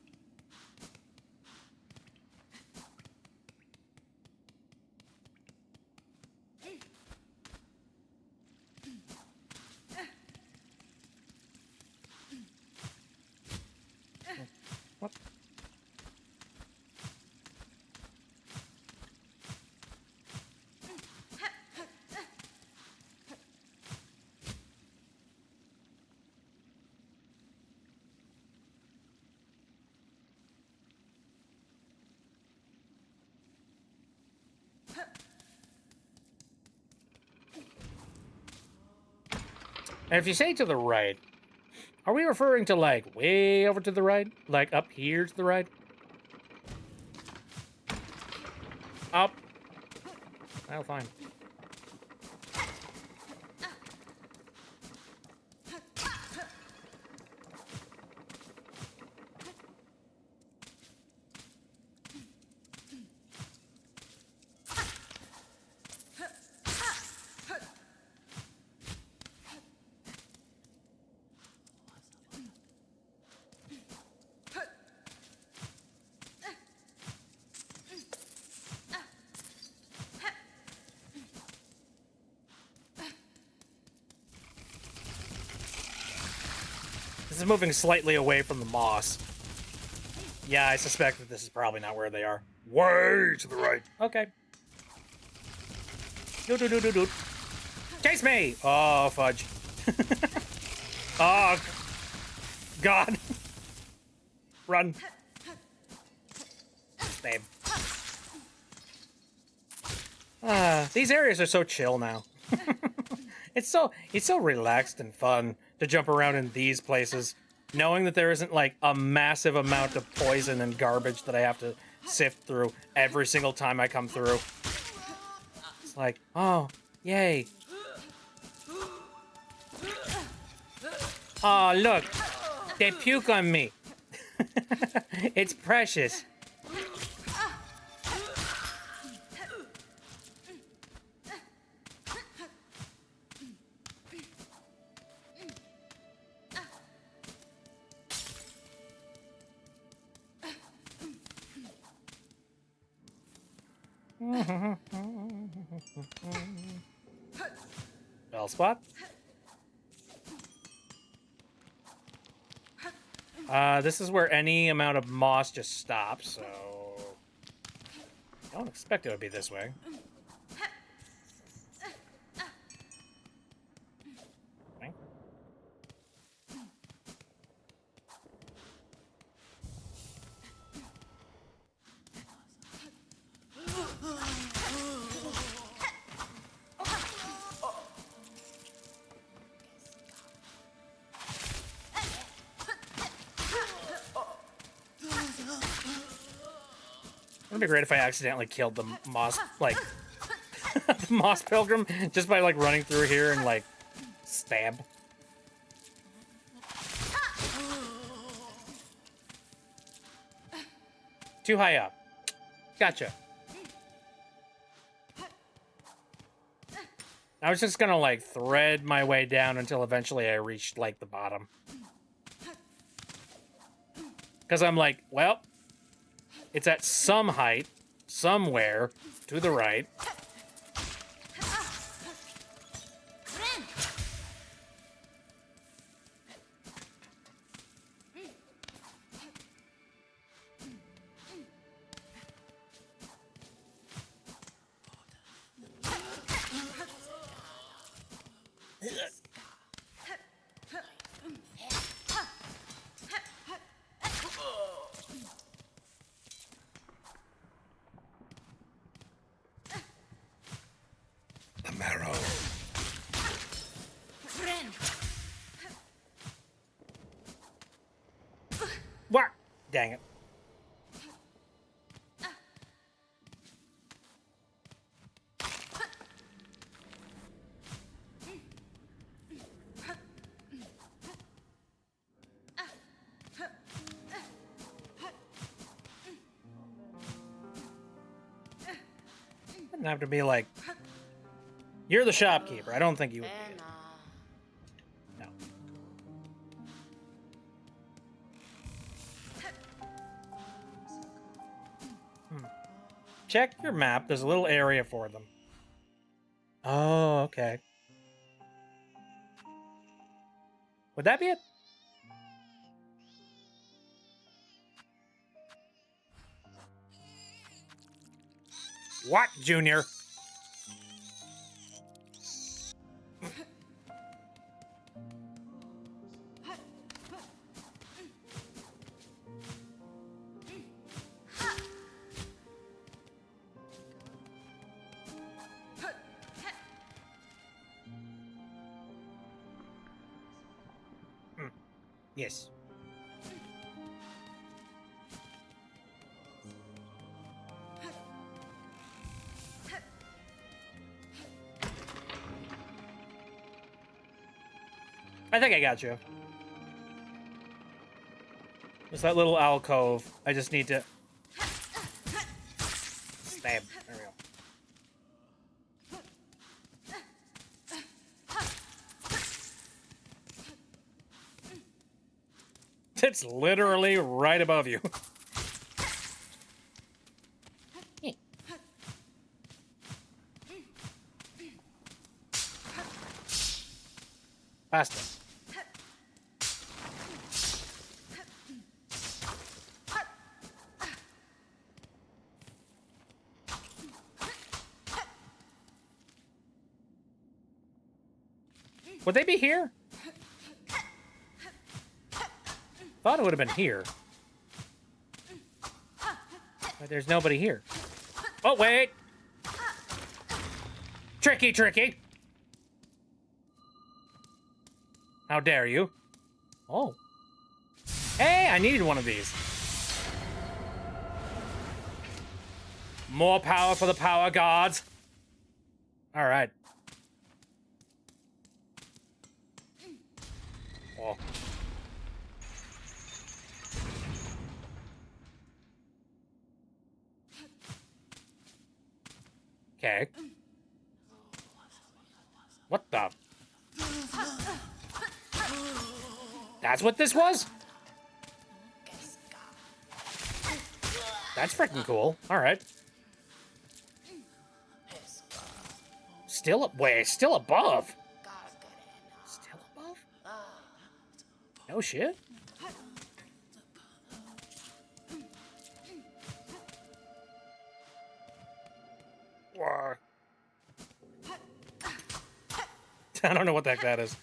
S1: What? And if you say to the right, are we referring to like way over to the right? Like up here to the right? Up. Well, fine. This is moving slightly away from the moss. Yeah, I suspect that this is probably not where they are. Way to the right. Okay. Do. Chase me! Oh, fudge. Oh, God. Run. Babe. These areas are so chill now. It's so relaxed and fun to jump around in these places, knowing that there isn't like a massive amount of poison and garbage that I have to sift through every single time I come through. It's like, oh, yay. Oh, look, they puke on me. It's precious. Bell spot. This is where any amount of moss just stops, so I don't expect it would be this way. Okay. It'd be great if I accidentally killed the moss, like, the moss pilgrim just by, like, running through here and, like, stab. Too high up. Gotcha. I was just gonna, like, thread my way down until eventually I reached, like, the bottom. Because I'm like, well, it's at some height, somewhere, to the right.
S2: The marrow.
S1: What? Dang it. Wouldn't have to be like, you're the shopkeeper. I don't think you would be. No. Check your map. There's a little area for them. Oh, okay. Would that be it? What, Junior? Yes. I think I got you. It's that little alcove. I just need to stab. There we go. It's literally right above you. Past it. Would they be here? Thought it would have been here. But there's nobody here. Oh, wait! Tricky, tricky! How dare you? Oh. Hey, I needed one of these. More power for the power gods. All right. Oh. Okay. What the? That's what this was? That's freaking cool. All right. Still up. Wait, still above. Still above? No shit. Whoa. I don't know what the heck that is.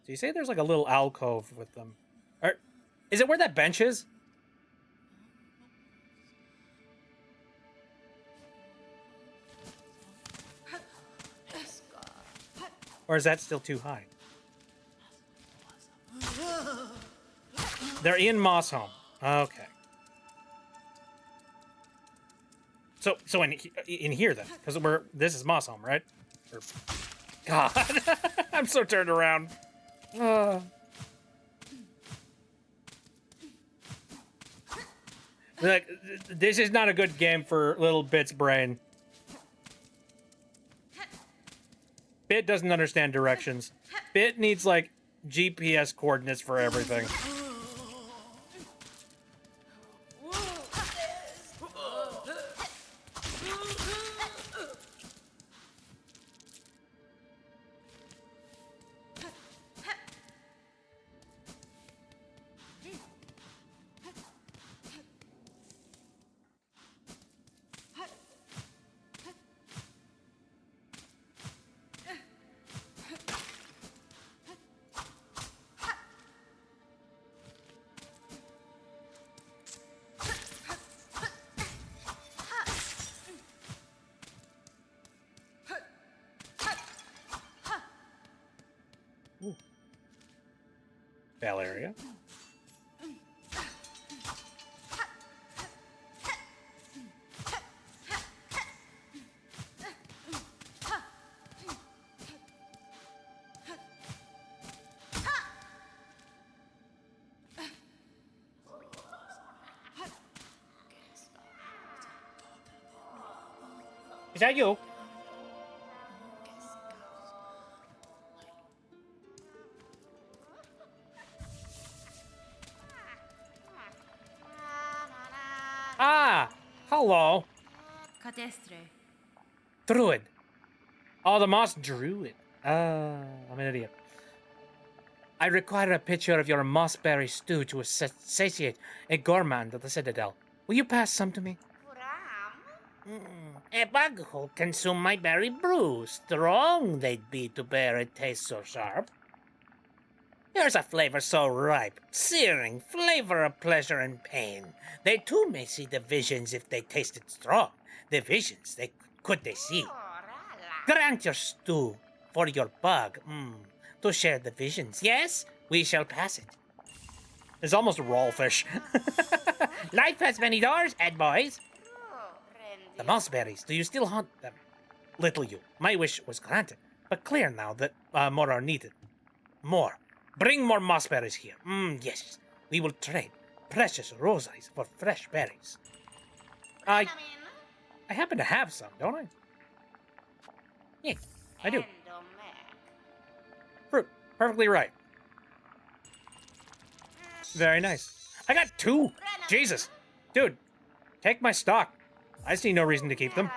S1: So you say there's like a little alcove with them. Or, is it where that bench is? Or is that still too high? They're in Moss Home. Okay. So in here then, because this is Moss Home, right? God, I'm so turned around. Like, this is not a good game for little Bit's brain. Bit doesn't understand directions. Bit needs like GPS coordinates for everything. Bell area. Is that you? Ah, hello.
S4: Cadestre.
S1: Druid. Oh, the moss druid. I'm an idiot. I require a picture of your mossberry stew to satiate a gourmand of the Citadel. Will you pass some to me? A bug who'll consume my berry brew. Strong they'd be to bear a taste so sharp. Here's a flavor so ripe, searing, flavor of pleasure and pain. They too may see the visions if they tasted strong. The visions could they see. Grant your stew for your bug, to share the visions. Yes, we shall pass it. It's almost raw fish. Life has many doors, Ed boys. The mossberries, do you still hunt them? Little you, my wish was granted, but clear now that more are needed. More. Bring more mossberries here. Yes, we will trade precious rosaries for fresh berries. I happen to have some, don't I? Yeah, I do. Fruit. Perfectly right. Very nice. I got 2. Jesus. Dude, take my stock. I see no reason to keep them.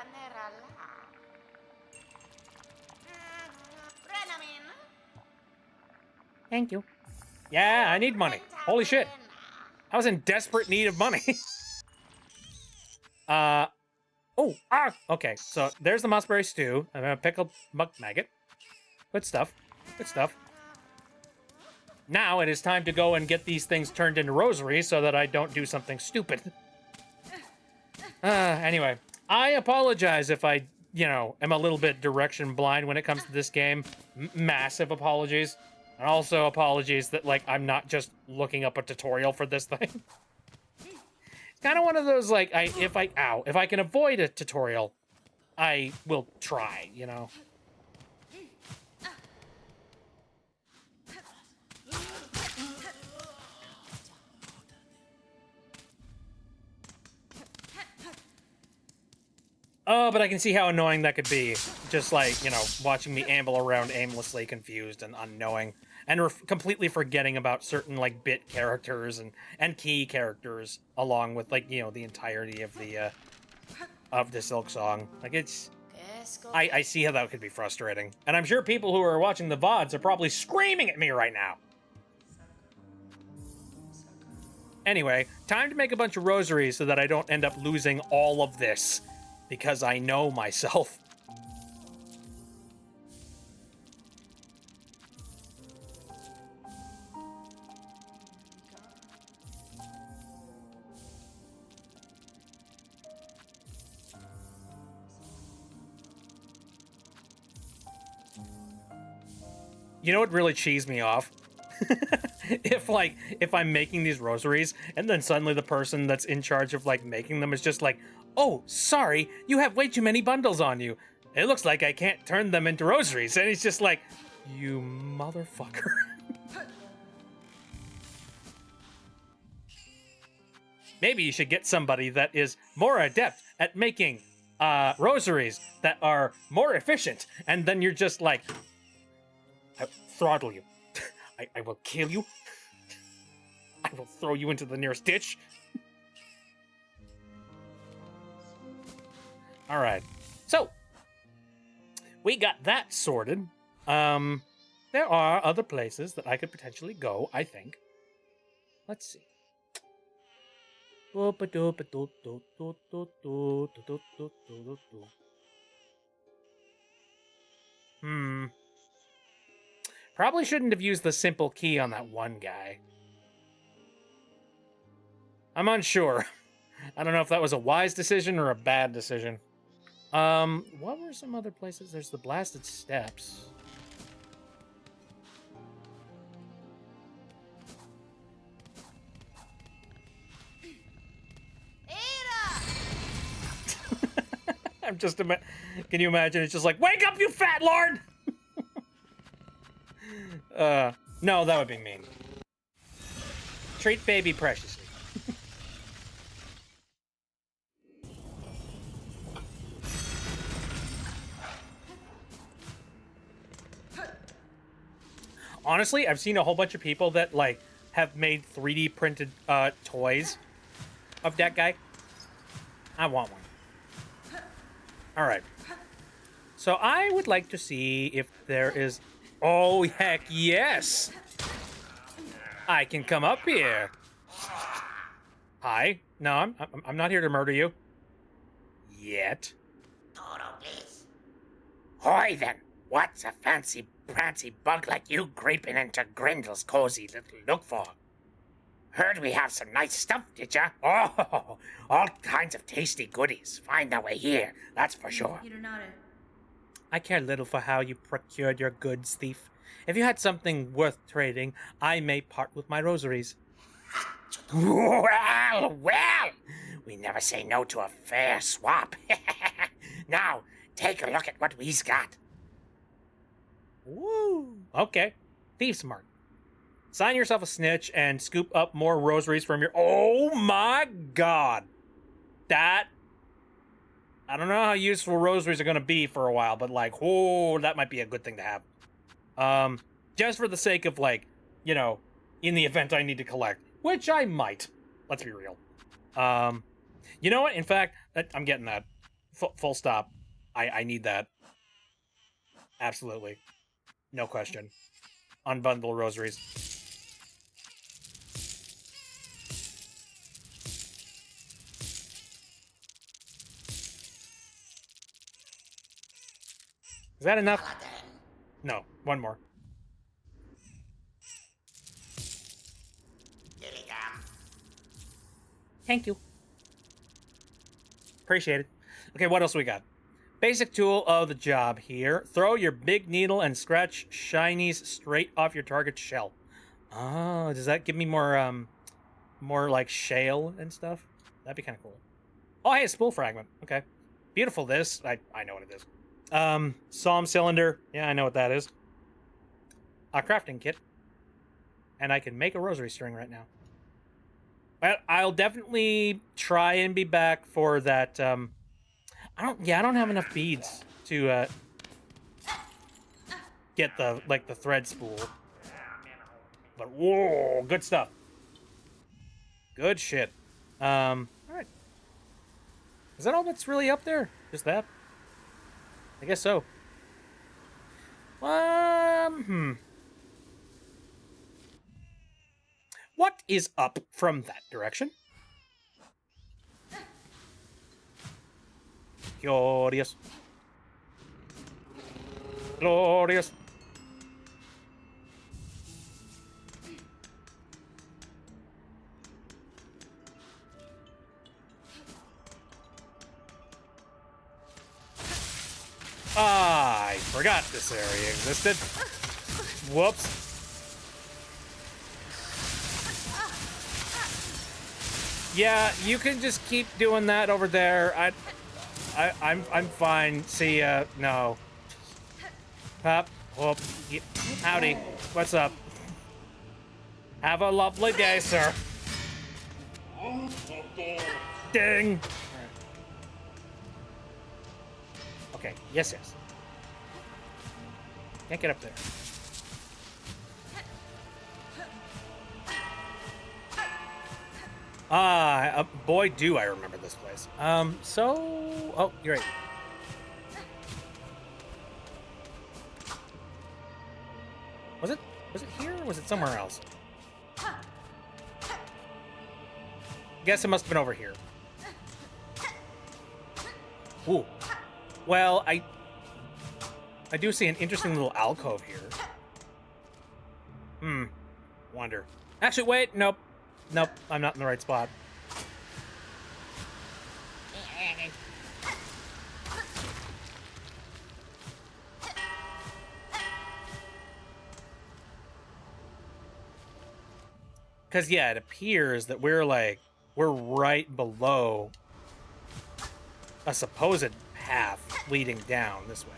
S1: Thank you. Yeah, I need money. Holy shit. I was in desperate need of money. Okay. So there's the mossberry stew. I'm gonna pickle muck maggot. Good stuff. Good stuff. Now it is time to go and get these things turned into rosaries so that I don't do something stupid. Anyway, I apologize if I, am a little bit direction blind when it comes to this game. Massive apologies. And also apologies that, I'm not just looking up a tutorial for this thing. It's kind of one of those, if I can avoid a tutorial, I will try, Oh, but I can see how annoying that could be. Just watching me amble around aimlessly, confused and unknowing, and completely forgetting about certain bit characters and key characters, along with the entirety of the Silksong. I see how that could be frustrating, and I'm sure people who are watching the VODs are probably screaming at me right now. Anyway, time to make a bunch of rosaries so that I don't end up losing all of this. Because I know myself. You know what really cheesed me off? if I'm making these rosaries and then suddenly the person that's in charge of like making them is just like, oh, sorry, you have way too many bundles on you. It looks like I can't turn them into rosaries. And he's just like, you motherfucker. Maybe you should get somebody that is more adept at making rosaries that are more efficient. And then you're just like, I throttle you. I will kill you. I will throw you into the nearest ditch. All right. So, we got that sorted. There are other places that I could potentially go, I think. Let's see. Probably shouldn't have used the simple key on that one guy. I'm unsure. I don't know if that was a wise decision or a bad decision. What were some other places? There's the blasted steps. I'm just can you imagine? It's just like, wake up, you fat lord! No, that would be mean. Treat baby preciously. Honestly, I've seen a whole bunch of people that like have made 3D printed toys of that guy. I want one. All right. So I would like to see if there is. Oh heck yes! I can come up here. Hi. No, I'm not here to murder you. Yet.
S4: Toro, please.
S3: Hoy then, what's a fancy prancy bug like you creeping into Grendel's cozy little nook for? Heard we have some nice stuff, did ya? Oh, all kinds of tasty goodies. Find our way here, that's for sure. I care little for how you procured your goods, thief. If you had something worth trading, I may part with my rosaries. Well, we never say no to a fair swap. Now, take a look at what we's got. Woo! Okay, thief smart. Sign yourself a snitch and scoop up more rosaries from your... Oh my god! That... I don't know how useful rosaries are going to be for a while, but like, oh, that might be a good thing to have. Just for the sake of like, you know, in the event I need to collect, which I might. Let's be real. You know what? In fact, I'm getting that. Full stop. I need that. Absolutely. No question. Unbundle rosaries. Is that enough? No, one more.
S4: Here we come.
S1: Thank you. Appreciate it. Okay, what else we got? Basic tool of the job here. Throw your big needle and scratch shinies straight off your target's shell. Oh, does that give me more, more like shale and stuff? That'd be kind of cool. Oh, hey, a spool fragment. Okay. Beautiful this. I know what it is. Psalm cylinder. Yeah, I know what that is. A crafting kit. And I can make a rosary string right now. But I'll definitely try and be back for that, I don't have enough beads to, get the thread spool. But, whoa, good stuff. Good shit. Alright. Is that all that's really up there? Just that? I guess so. What is up from that direction? Glorious. Glorious. I forgot this area existed. Whoops. Yeah, you can just keep doing that over there. I'm fine. See ya. No. Pop. Whoop. Howdy. What's up? Have a lovely day, sir. Ding. Okay. Yes, yes. Can't get up there. Boy, do I remember this place. Oh, you're right. Was it here or was it somewhere else? Guess it must have been over here. Ooh. Well, I do see an interesting little alcove here. Wonder. Actually, wait, nope. Nope, I'm not in the right spot. Because, yeah, it appears that we're right below a supposed path leading down this way.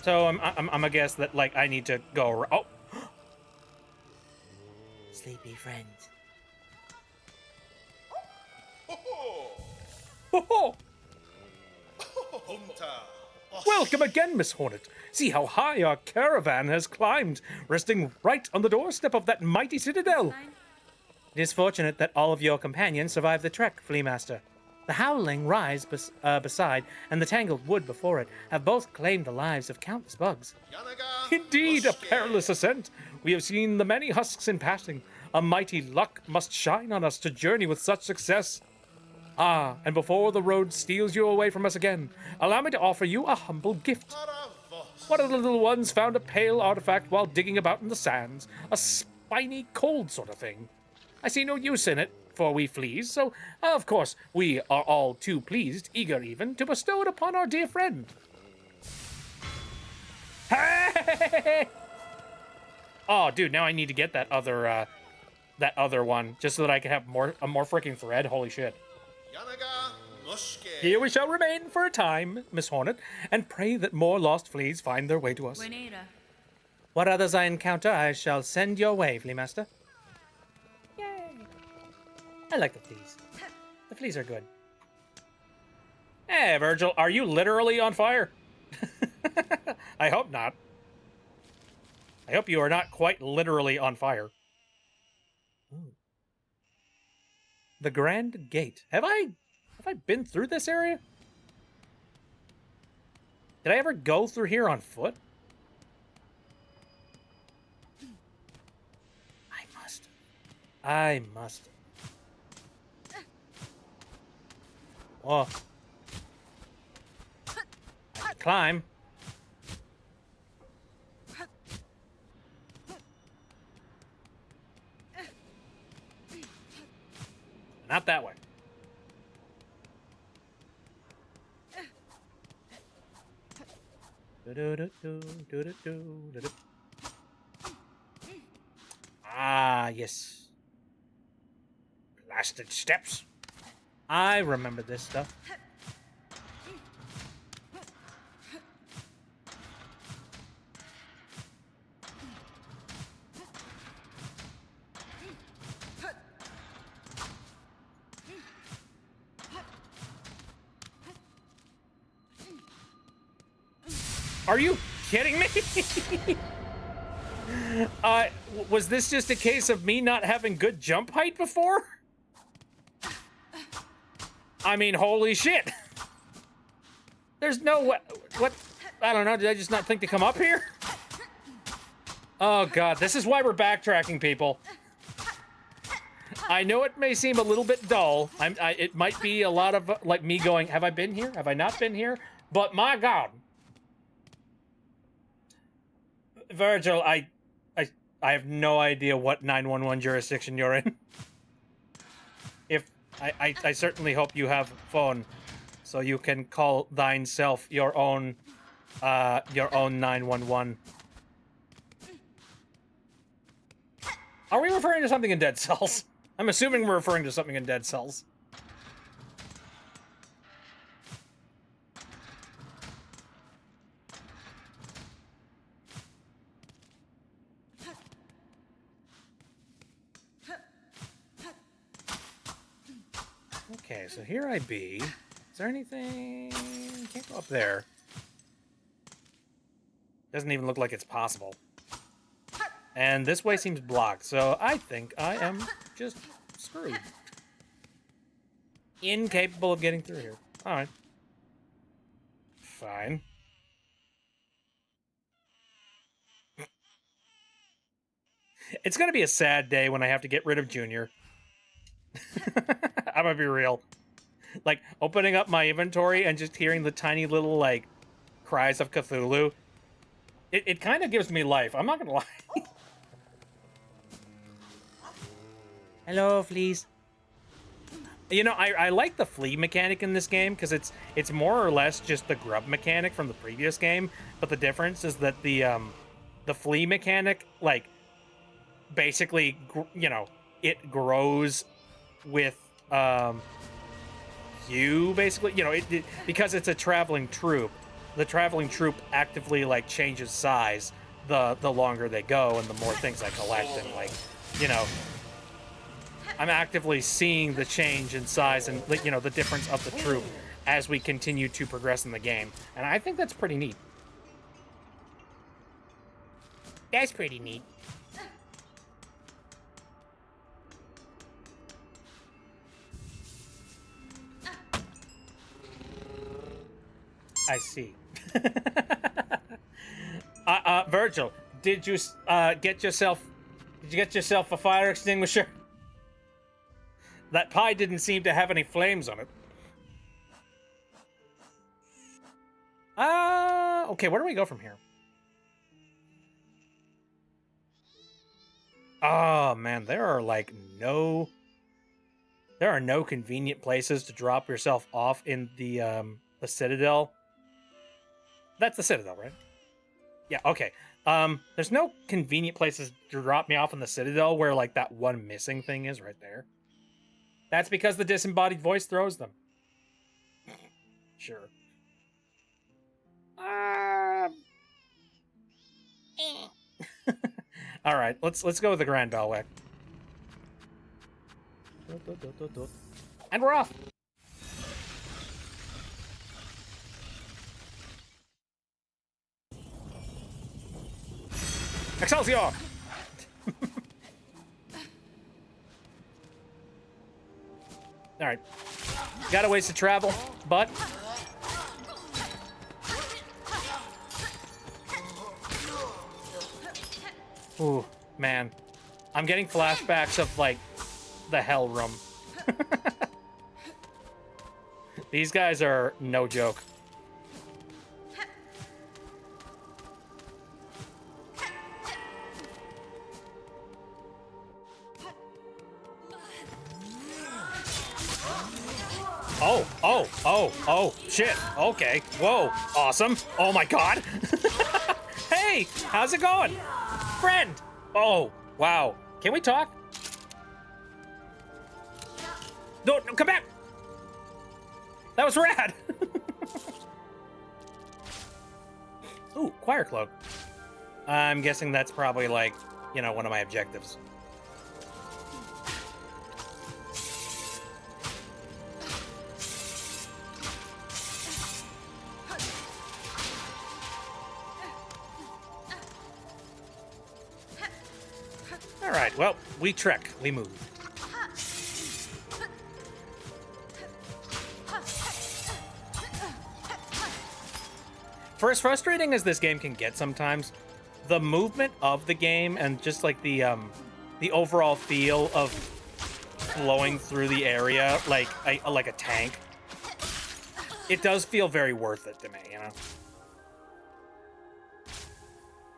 S1: So I'm gonna guess that, like, I need to go... Oh! Sleepy friends. Ho-ho! Welcome again, Miss Hornet. See how high our caravan has climbed, resting right on the doorstep of that mighty citadel. It is fortunate that all of your companions survived the trek, Flea Master. The howling rise beside and the tangled wood before it have both claimed the lives of countless bugs. Indeed, a perilous ascent. We have seen the many husks in passing. A mighty luck must shine on us to journey with such success. Ah, and before the road steals you away from us again, allow me to offer you a humble gift. One of the little ones found a pale artifact while digging about in the sands, a spiny, cold sort of thing. I see no use in it for we fleas, so of course we are all too pleased, eager even, to bestow it upon our dear friend. Hey! Oh, dude, now I need to get that other one just so that I can have a more freaking thread. Holy shit. Here we shall remain for a time, Miss Hornet, and pray that more lost fleas find their way to us. What others I encounter, I shall send your way, Flea Master. Yay! I like the fleas. The fleas are good. Hey, Virgil, are you literally on fire? I hope not. I hope you are not quite literally on fire. Ooh. The Grand Gate. Have I been through this area? Did I ever go through here on foot? I must. Oh. I can climb. Not that way. Ah, yes. Blasted steps. I remember this stuff. Are you kidding me? Was this just a case of me not having good jump height before? I mean, holy shit. There's no way. What? I don't know. Did I just not think to come up here? Oh, God. This is why we're backtracking, people. I know it may seem a little bit dull. It might be a lot of, like, me going, have I been here? Have I not been here? But my God. Virgil, I have no idea what 911 jurisdiction you're in. If I certainly hope you have a phone, so you can call thine self your own 911. Are we referring to something in Dead Cells?
S3: I'm assuming we're referring to something in Dead Cells. Okay, so here I be. Is there anything? Can't go up there. Doesn't even look like it's possible. And this way seems blocked, so I think I am just screwed. Incapable of getting through here. Alright. Fine. It's gonna be a sad day when I have to get rid of Junior. I'm gonna be real. Like, opening up my inventory and just hearing the tiny little, like, cries of Cthulhu. It kind of gives me life. I'm not gonna lie. Hello, fleas. You know, I like the flea mechanic in this game because it's more or less just the grub mechanic from the previous game, but the difference is that the flea mechanic, like, basically, you know, it grows with you, basically. You know, because it's a traveling troupe. The traveling troupe actively, like, changes size the longer they go and the more things I collect, and, like, you know, I'm actively seeing the change in size and, you know, the difference of the troupe as we continue to progress in the game. And I think that's pretty neat. That's pretty neat. I see. Virgil, did you get yourself a fire extinguisher? That pie didn't seem to have any flames on it. Okay, where do we go from here? Oh man, there are no convenient places to drop yourself off in the Citadel. That's the Citadel, right? Yeah, okay. There's no convenient places to drop me off in the Citadel where, like, that one missing thing is right there. That's because the disembodied voice throws them. Sure. All right, let's go with the Grand Belway. And we're off. Excelsior! All right. Got a ways to travel, but ooh, man. I'm getting flashbacks of, like, the Hell Room. These guys are no joke. Oh, shit. Okay. Whoa. Awesome. Oh my god. Hey, how's it going? Friend. Oh, wow. Can we talk? No, come back. That was rad. Ooh, choir cloak. I'm guessing that's probably, like, you know, one of my objectives. All right, well, we trek, we move. For as frustrating as this game can get sometimes, the movement of the game and just, like, the overall feel of flowing through the area like a tank, it does feel very worth it to me, you know?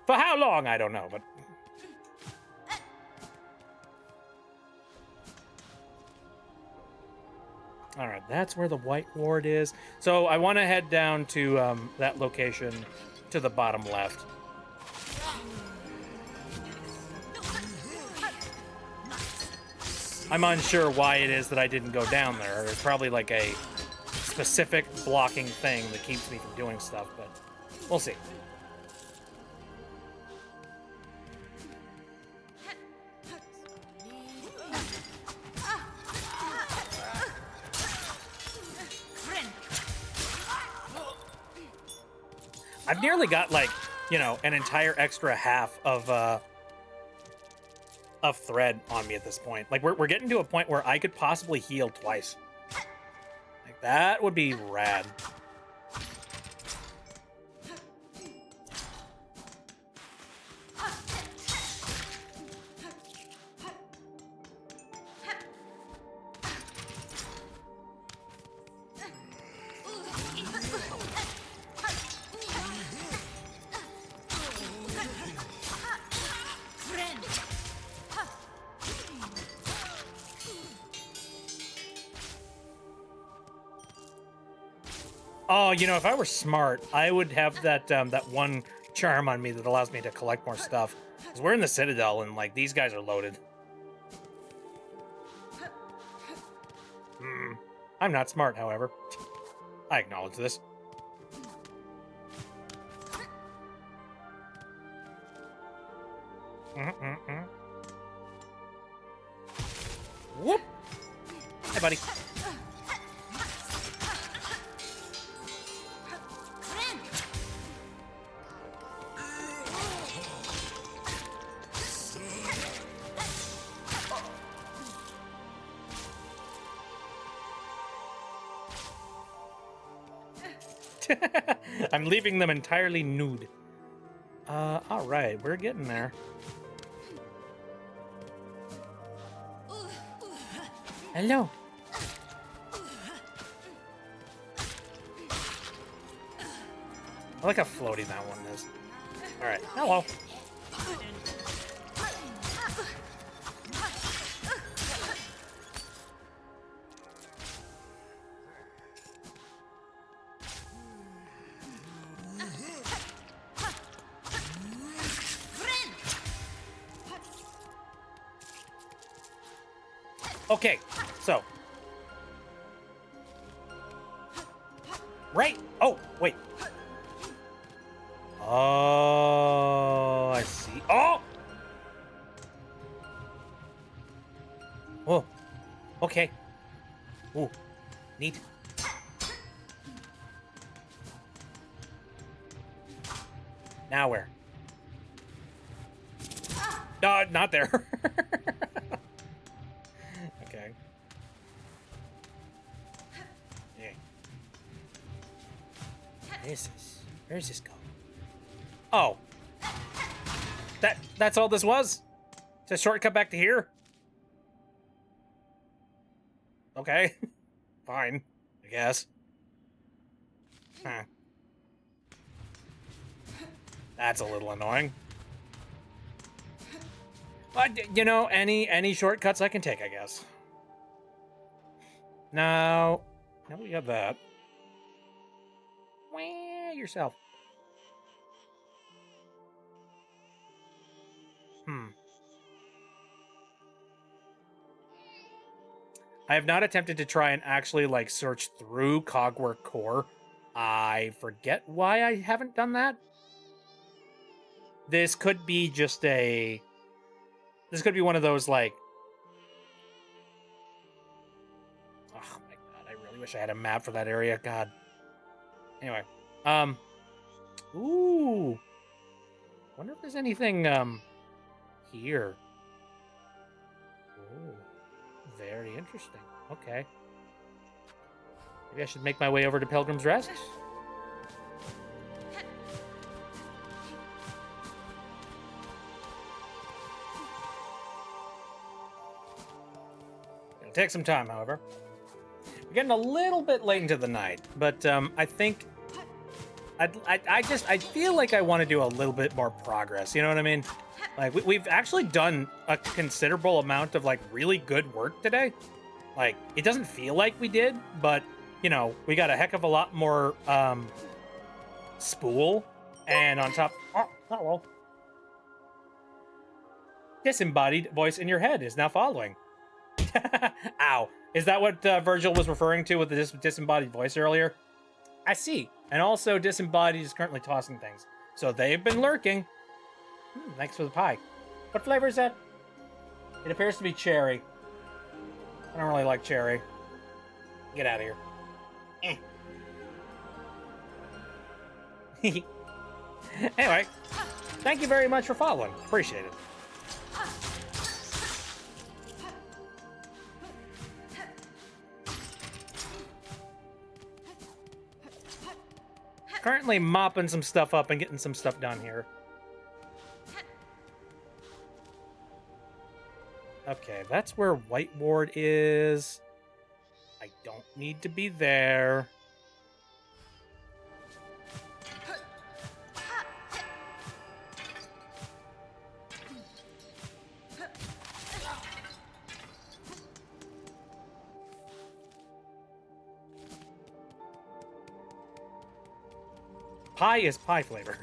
S3: For how long, I don't know, but... All right, that's where the White Ward is. So I want to head down to that location to the bottom left.
S1: I'm unsure why it is that I didn't go down there. It's probably like a specific blocking thing that keeps me from doing stuff, but we'll see. I've nearly got like, you know, an entire extra half of thread on me at this point. Like we're getting to a point where I could possibly heal twice. Like that would be rad. Oh, you know, if I were smart, I would have that that one charm on me that allows me to collect more stuff. Because we're in the Citadel, and, like, these guys are loaded. I'm not smart, however. I acknowledge this. Whoop! Hey, buddy. I'm leaving them entirely nude. All right, we're getting there. Hello. I like how floaty that one is. All right, hello. Okay, so. Right. Oh, wait. Oh, I see. Oh! Oh, okay. Ooh, neat. Now where? Not there. Okay. Yeah. Where's this go? Oh. That's all this was? It's a shortcut back to here? Okay. Fine, I guess. Huh. That's a little annoying. But, you know, any shortcuts I can take, I guess. Now we got that. Wah, yourself. I have not attempted to try and actually, like, search through Cogwork Core. I forget why I haven't done that. This could be just a... This could be one of those, like... Oh, my God. I really wish I had a map for that area. God. Anyway. Ooh. Wonder if there's anything, here. Ooh. Very interesting. Okay. Maybe I should make my way over to Pilgrim's Rest. It'll take some time, however. We're getting a little bit late into the night, but I think I feel like I want to do a little bit more progress. You know what I mean? Like we've actually done a considerable amount of like really good work today. Like it doesn't feel like we did, but you know we got a heck of a lot more spool, and on top. Oh well. Disembodied voice in your head is now following.
S3: Ow. Is that what Virgil was referring to with the disembodied voice earlier? I see. And also, disembodied is currently tossing things. So they've been lurking. Thanks for the pie. What flavor is that? It appears to be cherry. I don't really like cherry. Get out of here. Anyway, thank you very much for following. Appreciate it. Currently mopping some stuff up and getting some stuff done here. Okay, that's where White Ward is. I don't need to be there. Pie is pie flavor.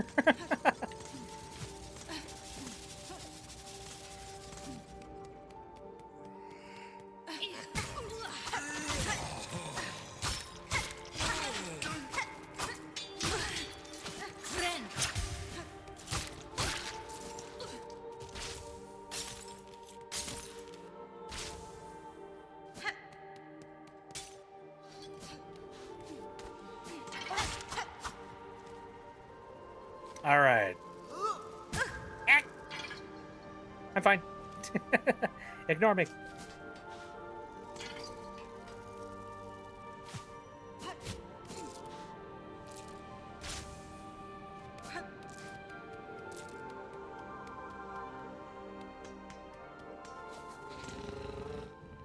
S3: All right. I'm fine. Ignore me.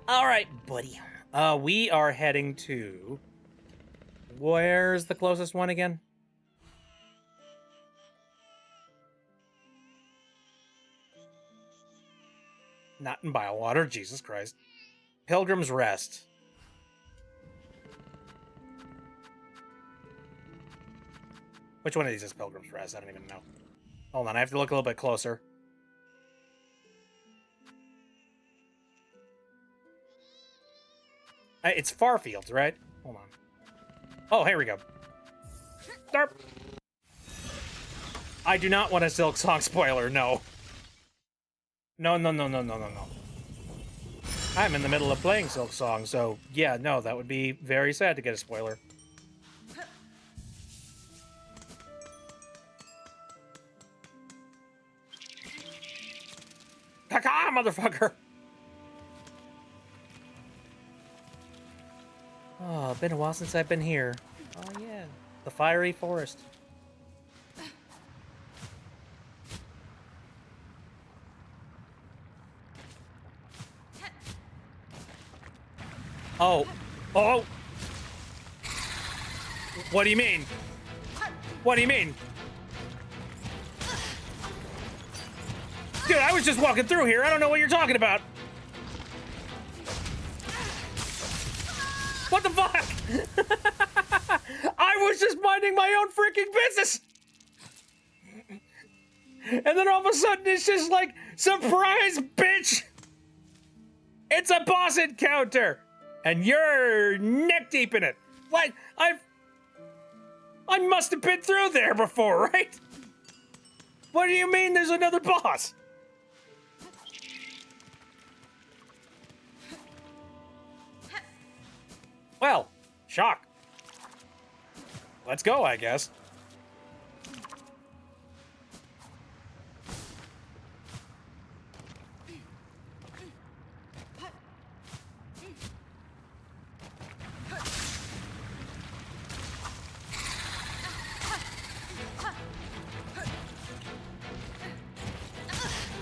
S3: All right, buddy. We are heading to... Where's the closest one again? Not in Bywater, Jesus Christ. Pilgrim's Rest. Which one of these is Pilgrim's Rest? I don't even know. Hold on, I have to look a little bit closer. It's Farfields, right? Hold on. Oh, here we go. Derp. I do not want a Silksong spoiler, no. No. I'm in the middle of playing Silksong, so yeah, no, that would be very sad to get a spoiler. Kaka, motherfucker! Oh, been a while since I've been here. Oh yeah, the fiery forest. Oh. Oh! What do you mean? What do you mean? Dude, I was just walking through here. I don't know what you're talking about. What the fuck? I was just minding my own freaking business. And then all of a sudden it's just like, surprise, bitch! It's a boss encounter! And you're neck deep in it. What? I must have been through there before, right? What do you mean there's another boss? Well, shock. Let's go, I guess.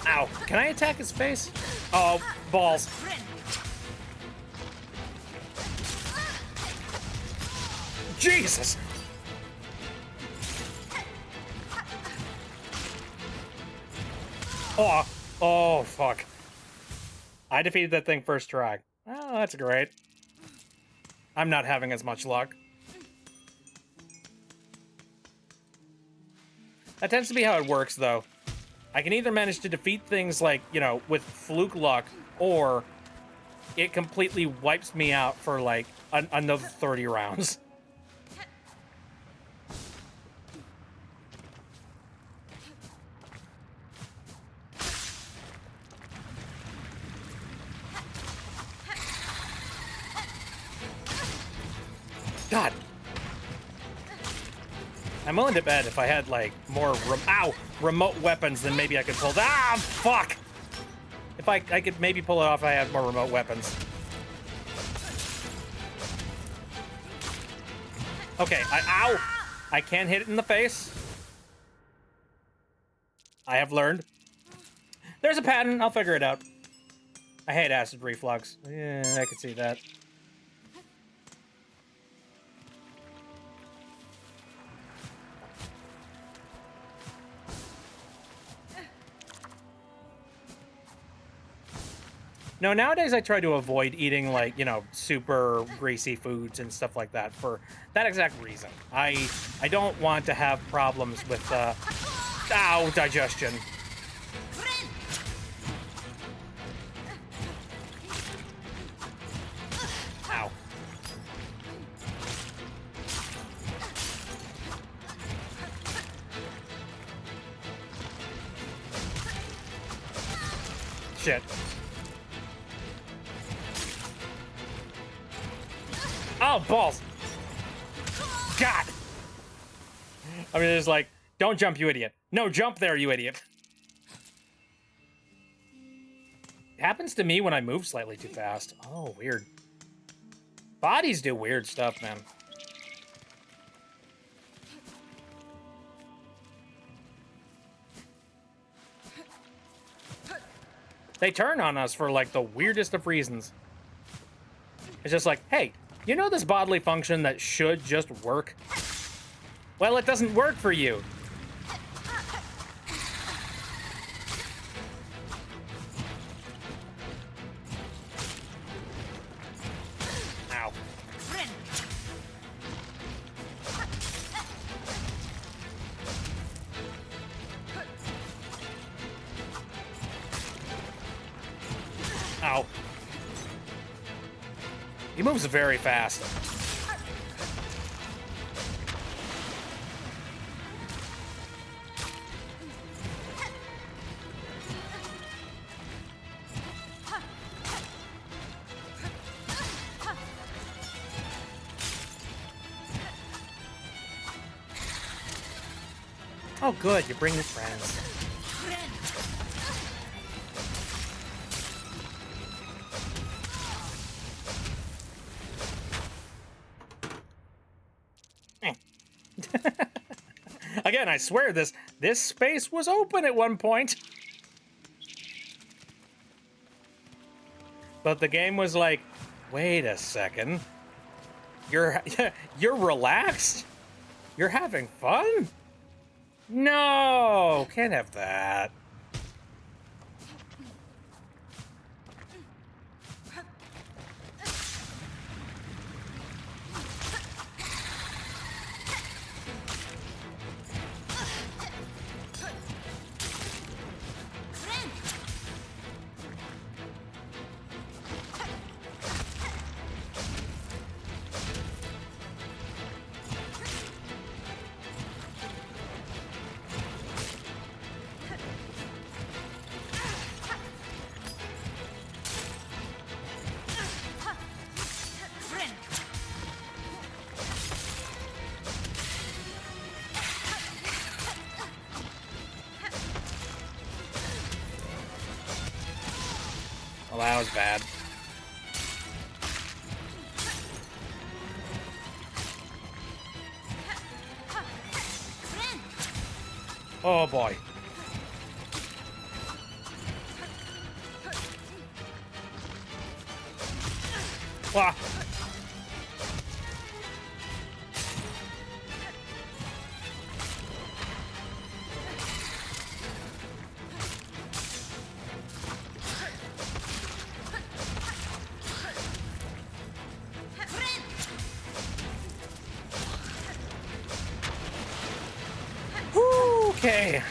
S3: Ow. Can I attack his face? Oh, balls. Jesus! Oh, fuck. I defeated that thing first try. Oh, that's great. I'm not having as much luck. That tends to be how it works, though. I can either manage to defeat things like, you know, with fluke luck, or
S1: it completely wipes me out for like another 30 rounds. God. I'm willing to bet if I had like more remote weapons, then maybe I could pull. Ah, fuck! If I could maybe pull it off, if I had more remote weapons. Okay, ow! I can't hit it in the face. I have learned. There's a pattern. I'll figure it out. I hate acid reflux. Yeah, I can see that. No, nowadays I try to avoid eating, like, you know, super greasy foods and stuff like that for that exact reason. I don't want to have problems with, digestion. Ow. Shit. Oh, balls. God. I mean, it's like, don't jump, you idiot. No, jump there, you idiot. It happens to me when I move slightly too fast. Oh, weird. Bodies do weird stuff, man. They turn on us for, like, the weirdest of reasons. It's just like, hey, you know this bodily function that should just work? Well, it doesn't work for you. Ow. Ow. He moves very fast. Oh, good. You're bringing friends. Again, I swear this space was open at one point. But the game was like, wait a second. You're relaxed? You're having fun? No, can't have that. Well, that was bad. Oh boy. Wah. Okay.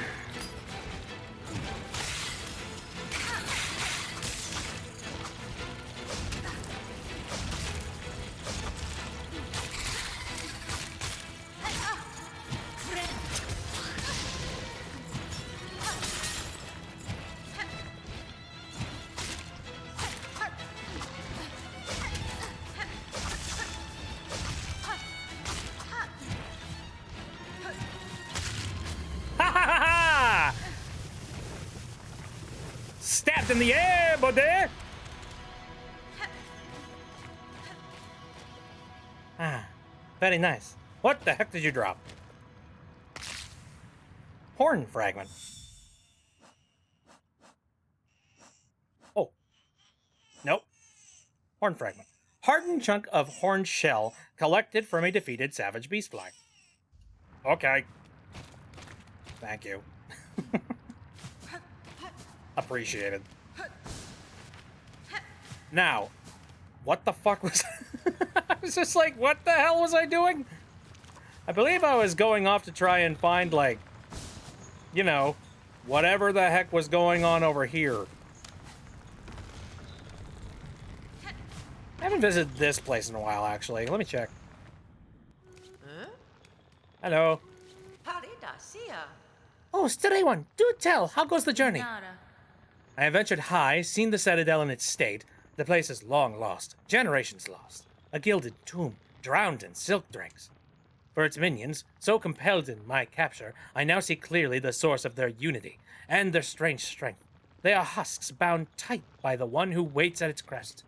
S1: Stabbed in the air, buddy! Ah, very nice. What the heck did you drop? Horn fragment. Oh. Nope. Horn fragment. Hardened chunk of horn shell collected from a defeated savage beast fly. Okay. Thank you. Appreciated. Now, what the fuck was... I was just like, what the hell was I doing? I believe I was going off to try and find, like, you know, whatever the heck was going on over here. I haven't visited this place in a while, actually. Let me check. Hello. Oh, stray one, do tell. How goes the journey? I have ventured high, seen the citadel in its state. The place is long lost, generations lost. A gilded tomb, drowned in silk dregs. For its minions, so compelled in my capture, I now see clearly the source of their unity and their strange strength. They are husks bound tight by the one who waits at its crest.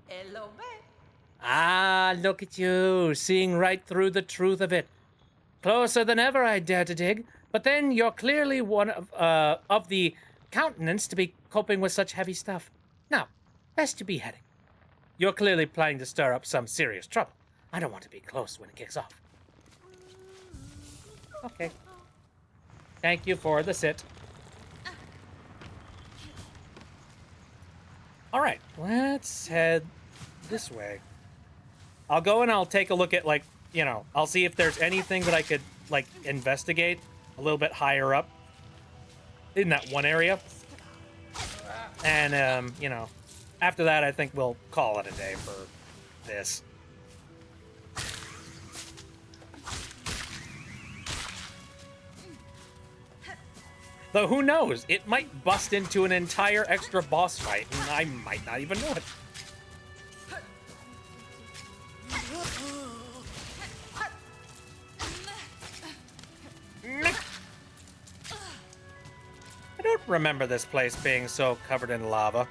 S1: Ah, look at you, seeing right through the truth of it. Closer than ever I dare to dig, but then you're clearly one of the countenance to be coping with such heavy stuff. Now, best you be heading. You're clearly planning to stir up some serious trouble. I don't want to be close when it kicks off. Okay. Thank you for the sit. All right, let's head this way. I'll go and I'll take a look at, like, you know, I'll see if there's anything that I could, like, investigate a little bit higher up in that one area. And, you know, after that, I think we'll call it a day for this. Though who knows? It might bust into an entire extra boss fight, and I might not even know it. I don't remember this place being so covered in lava.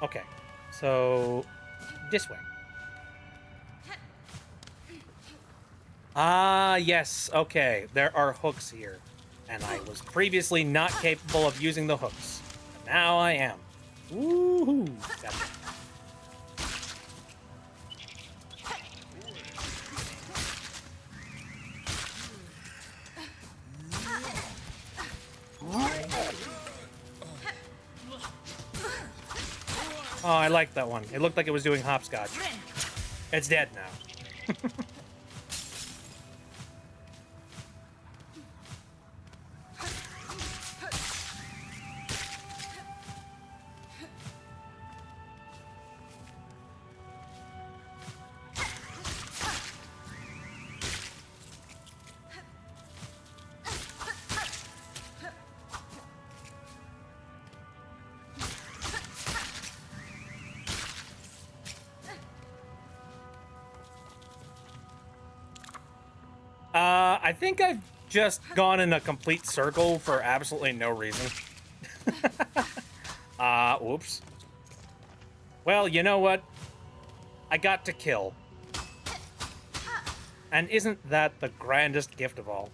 S1: Okay, so this way. Ah, yes, okay. There are hooks here. And I was previously not capable of using the hooks. But now I am. Woohoo! Gotcha. Oh, I like that one. It looked like it was doing hopscotch. It's dead now. I think I've just gone in a complete circle for absolutely no reason. Whoops. Well, you know what? I got to kill. And isn't that the grandest gift of all?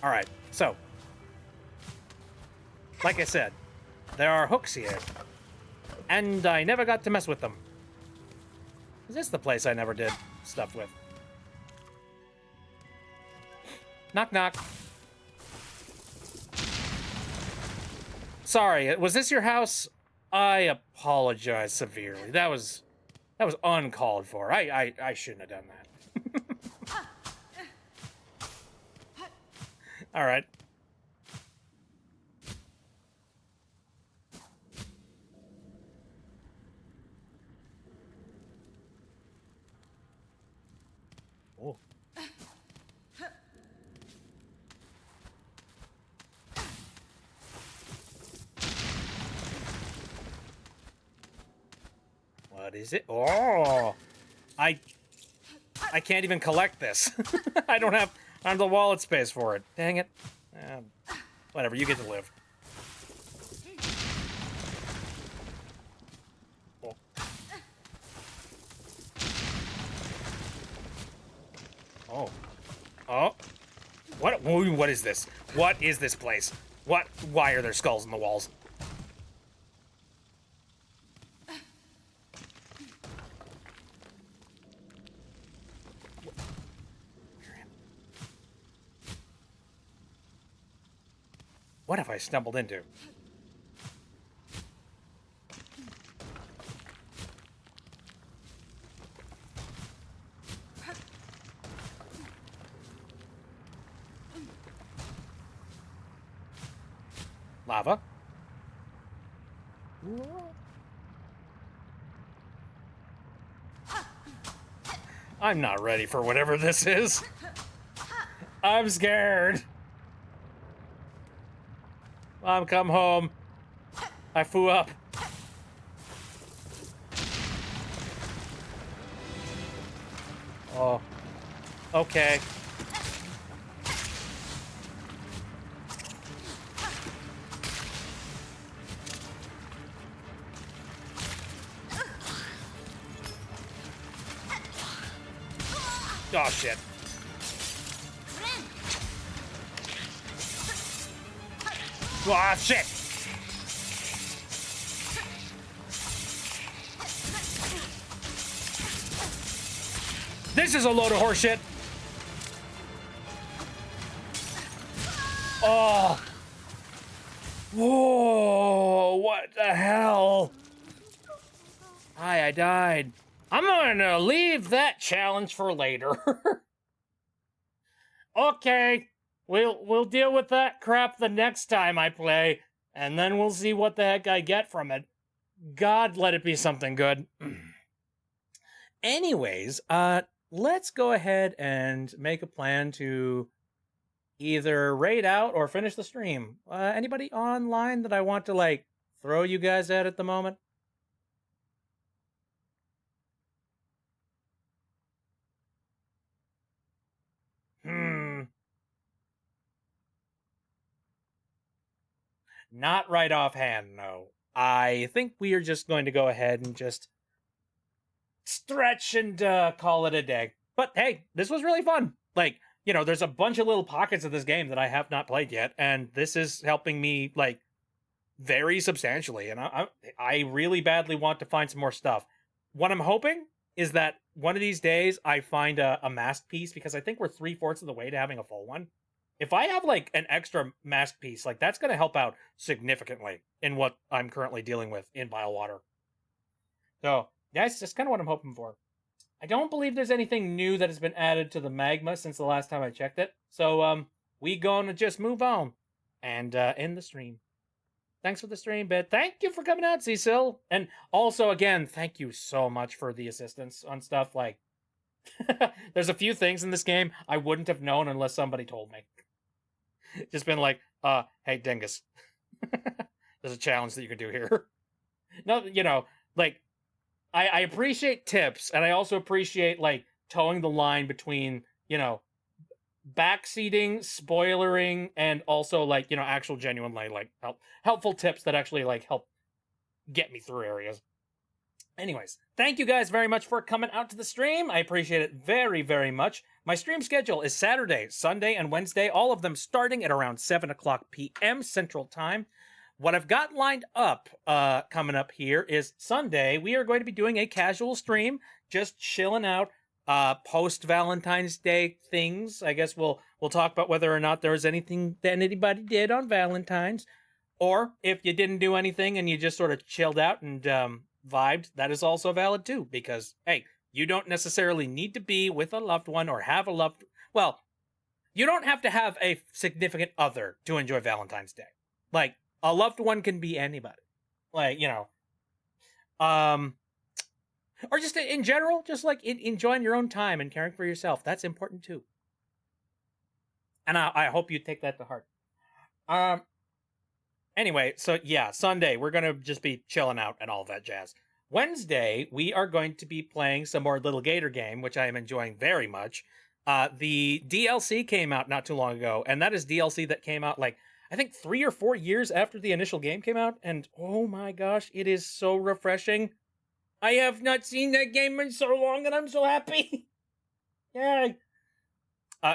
S1: All right, so, like I said, there are hooks here, and I never got to mess with them. Is this the place I never did stuff with? Knock, knock. Sorry, was this your house? I apologize severely. That was uncalled for. I shouldn't have done that. All right. Oh. What is it? Oh, I can't even collect this. I don't have the wallet space for it. Dang it. Whatever, you get to live. Oh. Oh. Oh. What is this? What is this place? Why are there skulls in the walls? What have I stumbled into? Lava? I'm not ready for whatever this is. I'm scared. Mom, come home. I flew up. Oh. Okay. Oh, shit. Ah, shit! This is a load of horseshit! Oh! Whoa! What the hell? Hi, I died. I'm gonna leave that challenge for later. Okay, we'll deal with that crap the next time I play, and then we'll see what the heck I get from it. God, let it be something good. Anyways, let's go ahead and make a plan to either raid out or finish the stream. Anybody online that I want to, like, throw you guys at the moment? Not right offhand, no. I think we are just going to go ahead and just stretch and call it a day. But hey, this was really fun. Like, you know, there's a bunch of little pockets of this game that I have not played yet, and this is helping me, like, very substantially. And I really badly want to find some more stuff. What I'm hoping is that one of these days I find a mask piece, because I think we're 3/4 of the way to having a full one. If I have, like, an extra mask piece, like, that's going to help out significantly in what I'm currently dealing with in Vile Water. So, that's just kind of what I'm hoping for. I don't believe there's anything new that has been added to the magma since the last time I checked it. So, we gonna just move on and end the stream. Thanks for the stream, Bit. Thank you for coming out, Cecil. And also, again, thank you so much for the assistance on stuff like... There's a few things in this game I wouldn't have known unless somebody told me. Just been like, hey, Dingus, there's a challenge that you can do here. No, you know, like, I appreciate tips, and I also appreciate, like, towing the line between, you know, backseating, spoilering, and also, like, you know, actual genuinely, like, helpful tips that actually, like, help get me through areas. Anyways, thank you guys very much for coming out to the stream. I appreciate it very, very much. My stream schedule is Saturday, Sunday, and Wednesday, all of them starting at around 7 o'clock p.m. Central Time. What I've got lined up coming up here is Sunday. We are going to be doing a casual stream, just chilling out, post-Valentine's Day things. I guess we'll talk about whether or not there was anything that anybody did on Valentine's. Or if you didn't do anything and you just sort of chilled out and vibed, that is also valid too, because, hey, you don't necessarily need to be with a loved one or have a loved... Well, you don't have to have a significant other to enjoy Valentine's Day. Like, a loved one can be anybody. Like, you know. Or just in general, just like enjoying your own time and caring for yourself. That's important too. And I hope you take that to heart. Anyway, so yeah, Sunday, we're going to just be chilling out and all that jazz. Wednesday, we are going to be playing some more Little Gator game, which I am enjoying very much. The DLC came out not too long ago, and that is DLC that came out like I think 3 or 4 years after the initial game came out, and oh my gosh, it is so refreshing. I have not seen that game in so long, and I'm so happy. Yay!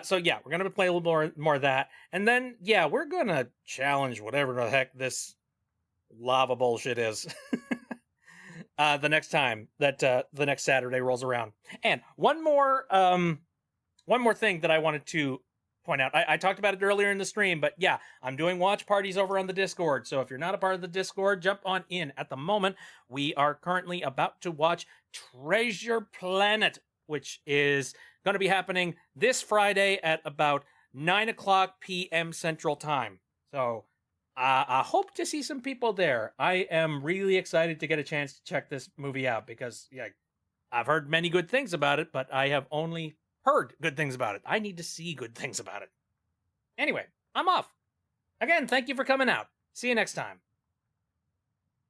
S1: So yeah, we're gonna play a little more of that, and then yeah, we're gonna challenge whatever the heck this lava bullshit is. The next time that the next Saturday rolls around. And one more thing that I wanted to point out. I talked about it earlier in the stream, but yeah, I'm doing watch parties over on the Discord. So if you're not a part of the Discord, jump on in. At the moment, we are currently about to watch Treasure Planet, which is going to be happening this Friday at about 9 o'clock p.m. Central Time. So I hope to see some people there. I am really excited to get a chance to check this movie out because, yeah, I've heard many good things about it, but I have only heard good things about it. I need to see good things about it. Anyway, I'm off. Again, thank you for coming out. See you next time.